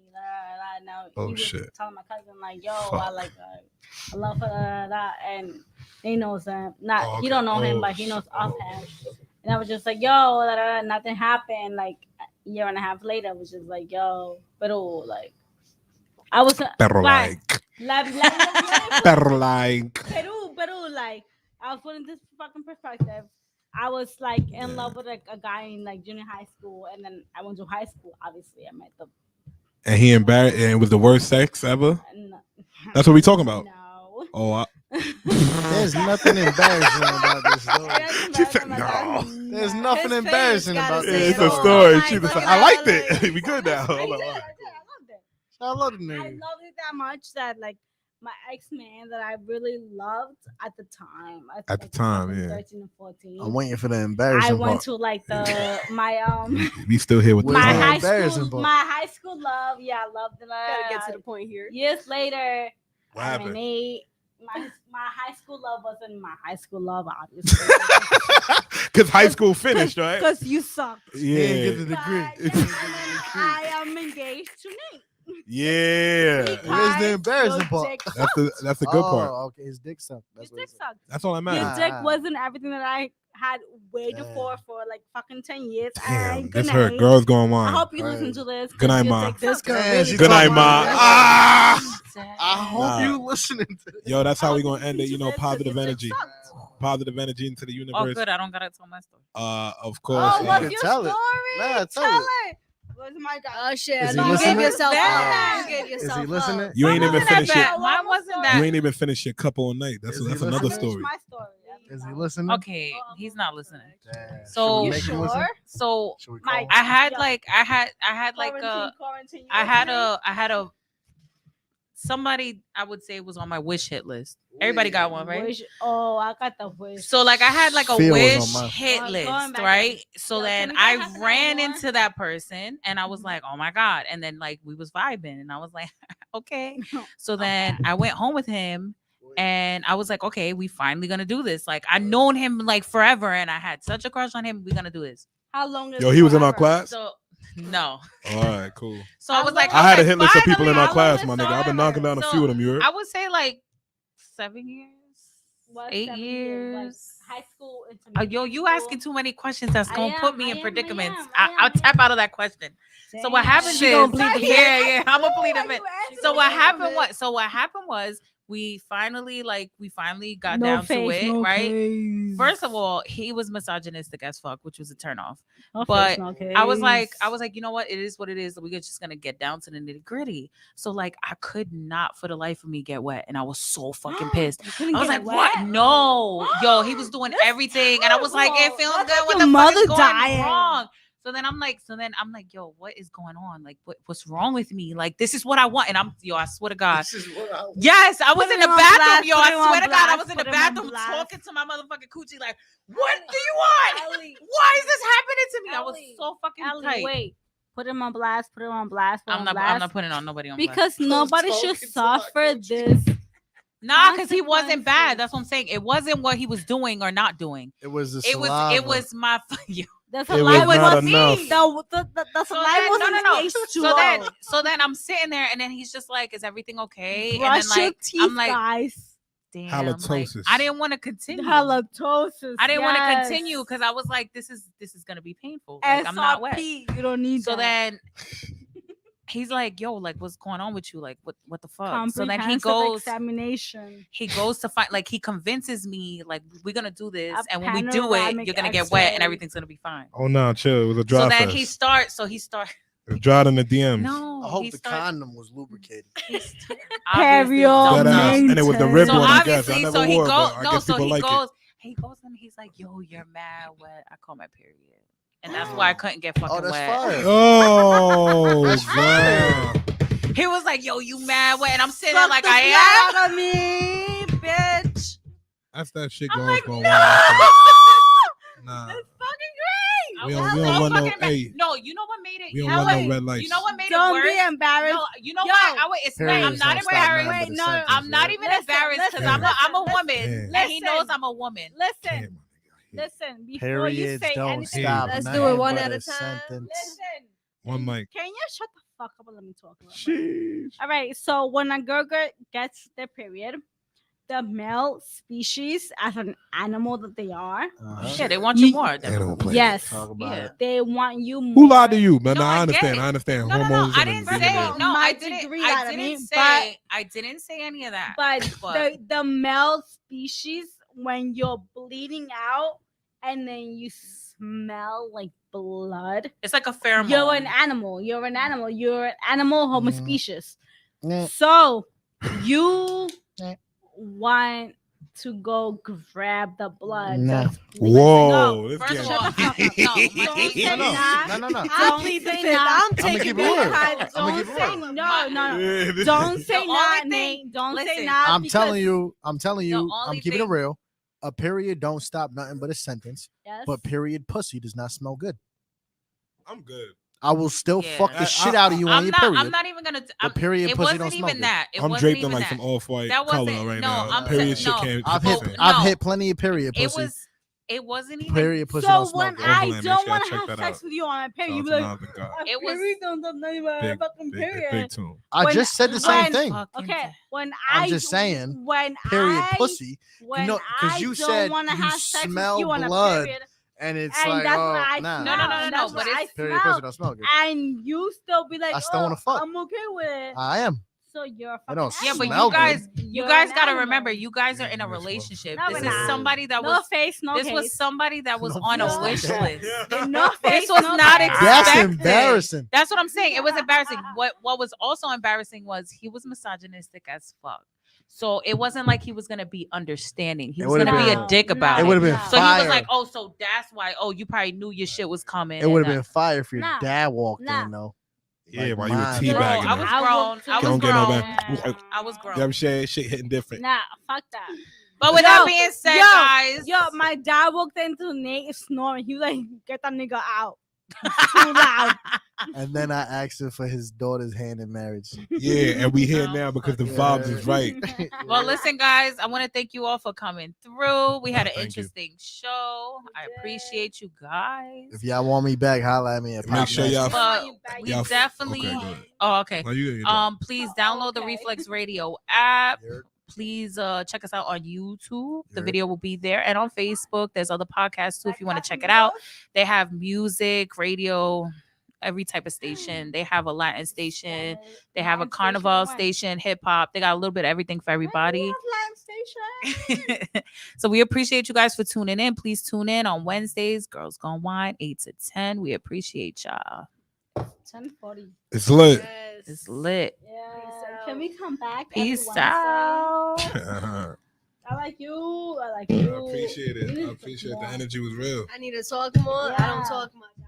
Now Oh, he was shit. telling my cousin like, yo, Fuck. I like I love her, and he knows him. Not Oh, he okay. don't know him, Oh, but he knows of him. And I was just like, yo, nothing happened. Like a year and a half later, I was just like, yo, pero like, I was Pero like, like. Pero like. Peru, like, I was putting this fucking perspective. I was like in love with like a guy in like junior high school, and then I went to high school. Obviously, I met the. And he embarrassed, and it was the worst sex ever? No. That's what we talking about. No. Oh, There's nothing embarrassing about this story. She said no. There's nothing His embarrassing parents about gotta this say It's it a all. story. Like, She was like, looking I at liked her it. like- We good now. I Hold did, on. I loved it. I love the I nigga. loved it that much that like my ex-man that I really loved at the time. At the time, yeah. 13 and 14. I'm waiting for the I embarrassing went part. to like my We still here with the Where's my the time. high embarrassing school part? my high school love. Yeah, I loved it. Gotta get to the point here. Years later, What I happened? mean, my high school love wasn't my high school love, obviously. Because high school finished, right? Because you suck. He didn't get the Yeah. degree. But, I am engaged to Nate. Yeah. Where's the embarrassing Your part? dick That's the good part. Oh, okay. His dick sucked. Your That's what dick he said. sucked. That's all that Your matters. dick Ah. wasn't everything that I had waited for like fucking 10 years. Damn, And good this hurt. night. Girls going I on. hope you Right. listen to this. 'cause Good night, your Ma. dick This sucks. girl Man, really she Good night, talking Ma. about Ah! I hope Nah. you listening to this. Yo, that's how we I hope gonna end it. listen You to know, this 'cause positive your dick energy. sucked. Positive energy into the Oh, universe. good. I don't gotta tell my story. Of course. Oh, you what's can your tell it. story? Nah, tell tell it. it. Where's my guy? Oh shit! Is he no, you listening? gave yourself Yeah. up. You gave Is yourself he listening? up. You ain't Mine even wasn't that finished bad. it. Mine wasn't You that. ain't even finished your cup all night. That's Is he that's another listening? story. My story. Is he listening? Okay, he's not listening. Damn. So- Should we You make him listen? sure? So Should we My- call him? I had Yeah. like I had like Quarantine, I had a somebody I would say was on my wish hit list. Everybody got one, right? Wish, oh, I got the wish. So like I had like a Phil was wish on mine. hit Going list, back right? on- So Yo, then can we go I half an ran hour more? into that person and I was like, oh my God. And then like we was vibing and I was like, okay. So then I went home with him and I was like, okay, we finally gonna do this. Like I known him like forever and I had such a crush on him. We're gonna do this. How long is Yo, it he was in our forever? class. So no. All right, cool. So I was like, I had a okay, hit list of people in our finally, class, I my love nigga. this I've been forever. knocking down a So few of them. You heard? I would say like 7 years. What's 8 7 years. Like high school, Oh, intermediate yo, you school? asking too many questions. That's I gonna am, put me I in am, predicaments. I am, I'll tap out of that question. So what Damn. happens She is, gonna plead the fifth. yeah, I'm gonna plead Why the fifth. you asking So me what that? happened? So what happened was we finally got No down face, to it, no right? case. First of all, he was misogynistic as fuck, which was a turnoff. No but face, no I was like, case. you know what? It is what it is. We're just gonna get down to the nitty gritty. So like, I could not for the life of me get wet, and I was so fucking pissed. You couldn't I was get like, what? wet? No, yo, he was doing That's everything, and I was like, it terrible. feels That's good. like What your the fuck is mother going dying. wrong? So then I'm like, yo, what is going on? Like, what's wrong with me? Like, this is what I want, and I swear to God. This is what I Yes, I was Put in him the on bathroom, blast, yo. put I him on swear to God, I blast, was in the put him on bathroom blast. talking to my motherfucking coochie, like, what do you want? Ellie, Why is this happening to me? I was Ellie, so fucking Ellie, tight. wait. Put him on blast. Put him on blast. Put him I'm on not. I'm blast. not putting on nobody on blast. Because nobody should suffer this. Nah, because he wasn't consequences. bad. That's what I'm saying. It wasn't what he was doing or not doing. It was the It was. saliva. It was my. The It saliva was not was enough. The So saliva was then, in no. H2O. So then I'm sitting there, and then he's just like, "Is everything okay?" Brush and then your like, teeth, I'm like, guys. "Damn." Halitosis. Like, I didn't want to continue. Halitosis. I didn't want to yes. continue because I was like, "This is gonna be painful. Like, I'm not wet." SRP, you don't need So that. then he's like, "Yo, like, what's going on with you? Like, what the fuck?" So then he Comprehensive goes. examination. He goes to find, like, he convinces me, like, we're gonna do this, A and when we do it, panoramic you're gonna get wet, and X-ray. everything's gonna be fine. Oh no, chill. It was a dry So then fest. he starts. So he starts. It was dried in the DMs. No, I hope he the starts. condom was lubricated. Obviously, Period. That ass. And it was the rib So one, I guess. I obviously, never so he wore it, goes. but I No, guess so people he like goes. He goes and he's like, "Yo, you're mad wet. I call my period, and that's why I couldn't get fucking Oh, that's wet." fire. it. Oh, That's fire. God. He was like, "Yo, you mad wet?" And I'm sitting there Suck like, the "I am." blood out of me, bitch. That's that shit I'm goes like, going "No!" on. Nah. It's fucking great. I We was don't so run no- fucking mad. hey. No, you know what made it? We don't you know run no what- red lights. You know what made Don't it be worse? embarrassed. No, you know Yo, what? I'm Periods not don't stop embarrassed. nothing but Wait, a no, sentence, I'm not right? even Listen, embarrassed because I'm listen, a woman, listen. and he knows Listen. I'm a woman. Listen, Damn. listen. Before you Periods say don't anything, stop. Let's do nothing it one but at a a time. sentence. listen. One mic. Can you shut the fuck up and let me talk? A little bit? Sheesh. All right. So when a girl gets their period, the male species, as an animal that they are, Uh-huh. Yeah, they want you You- more. Animal planet. yes, Talk about Yeah. it. they want you more. Who lied to you, man? No, I I understand. get it. I understand. No, Hormones I and didn't then say. DNA. No, I My didn't. degree I lied to didn't me, say. I didn't say any of that. But the male species, when you're bleeding out and then you smell like blood, it's like a pheromone. you're an animal. You're an animal. You're an animal homo Mm. species. Yeah. So you Yeah. want to go grab the blood. No. that's Whoa. bleeding. This First of getting- all, Shut the fuck up. no, Don't say No, no. nah. No, no, no. I Don't plead the say fifth. nah. I'm I'ma taking keep it that. real. Because I'ma don't keep it say real. no. Yeah, this- Don't say The nah, only thing- Nate. Don't say listen, nah. I'm telling because- you, The I'm only keeping it thing- real. A period don't stop nothing but a sentence, Yes. but period pussy does not smell good. I'm good. I will still Yeah. fuck the I- shit out of you on I'm your not. period. I'm not even gonna. But period It pussy wasn't don't smell even good. that. It I'm wasn't draped in even like that. some off-white That color wasn't- right no, now. I'm Period saying- shit no. can't. I've listen. hit, I've No. hit plenty of period It pussy. was. It wasn't even. Period pussy So don't smell when good. I Overland, don't make sure I want to check have that sex out. with you on my period, you Shout be out to like, Nas and God. "A It was- period don't have nothing but a Big, fucking big period." tune. I when- just said the same when- thing. Fucking Okay, when I'm I just saying, when Period I, pussy. when know, 'cause I you don't said want to you have sex with smell you on blood, a period, And it's and like, that's oh, what I nah. smell. No, That's but what it's- I Period smell. pussy don't smell good. And you still be like, I still wanna fuck. I'm okay with it. I am. So you're a I don't fucking Yeah, but smell you guys, good. you You're guys an gotta animal. remember, you guys are in a Yeah, that's relationship. No, This we're is not. somebody that No was. face, no This case. was somebody that was No on a face, no wish case. list. No face, This was no not case. That's expected. embarrassing. That's what I'm saying. It was embarrassing. What was also embarrassing was he was misogynistic as fuck. So it wasn't like he was gonna be understanding. He It was would've gonna be been- a dick about It it. would have been No. So he fire. was like, "Oh, so that's why. Oh, you probably knew your shit was coming." It would have and, been fire if your Nah. dad walked Nah. in though. Yeah, Like while you were mine. Bro, teabagging I was her. grown. I was Don't get no grown. back. I was grown. Yeah, I'm saying shit hitting different. Nah, fuck that. But with that being said, guys, Yo, my dad walked into Nate snoring. He was like, "Get that nigga out." It's too loud. And then I asked him for his daughter's hand in marriage. Yeah, and we here Oh, now because the fuck vibes yeah. is right. well, listen, guys, I want to thank you all for coming through. We had an Thank you. interesting show. I appreciate you guys. If y'all want me back, holla at me at Make Pop sure Nation. y'all- But Y'all we Y'all- definitely. Okay, go ahead. Oh, okay. No, you done. Please Oh, download the okay. Reflex Radio app. You're- Please check us out on YouTube. The Yeah. video will be there, and on Facebook. There's other podcasts too if you want to check it out. They have music, radio, every type of station. They have a Latin station. They have a carnival station, hip hop. They got a little bit of everything for everybody. So we appreciate you guys for tuning in. Please tune in on Wednesdays, Girls Gone Wine, 8 to 10. We appreciate y'all. 10:40. It's lit. Yes. It's lit. Yeah. out. Can we come back? every Peace Wednesday? out. I I like you. I like you. appreciate it. I appreciate the energy was real. I need to talk more. I don't Yeah. talk much.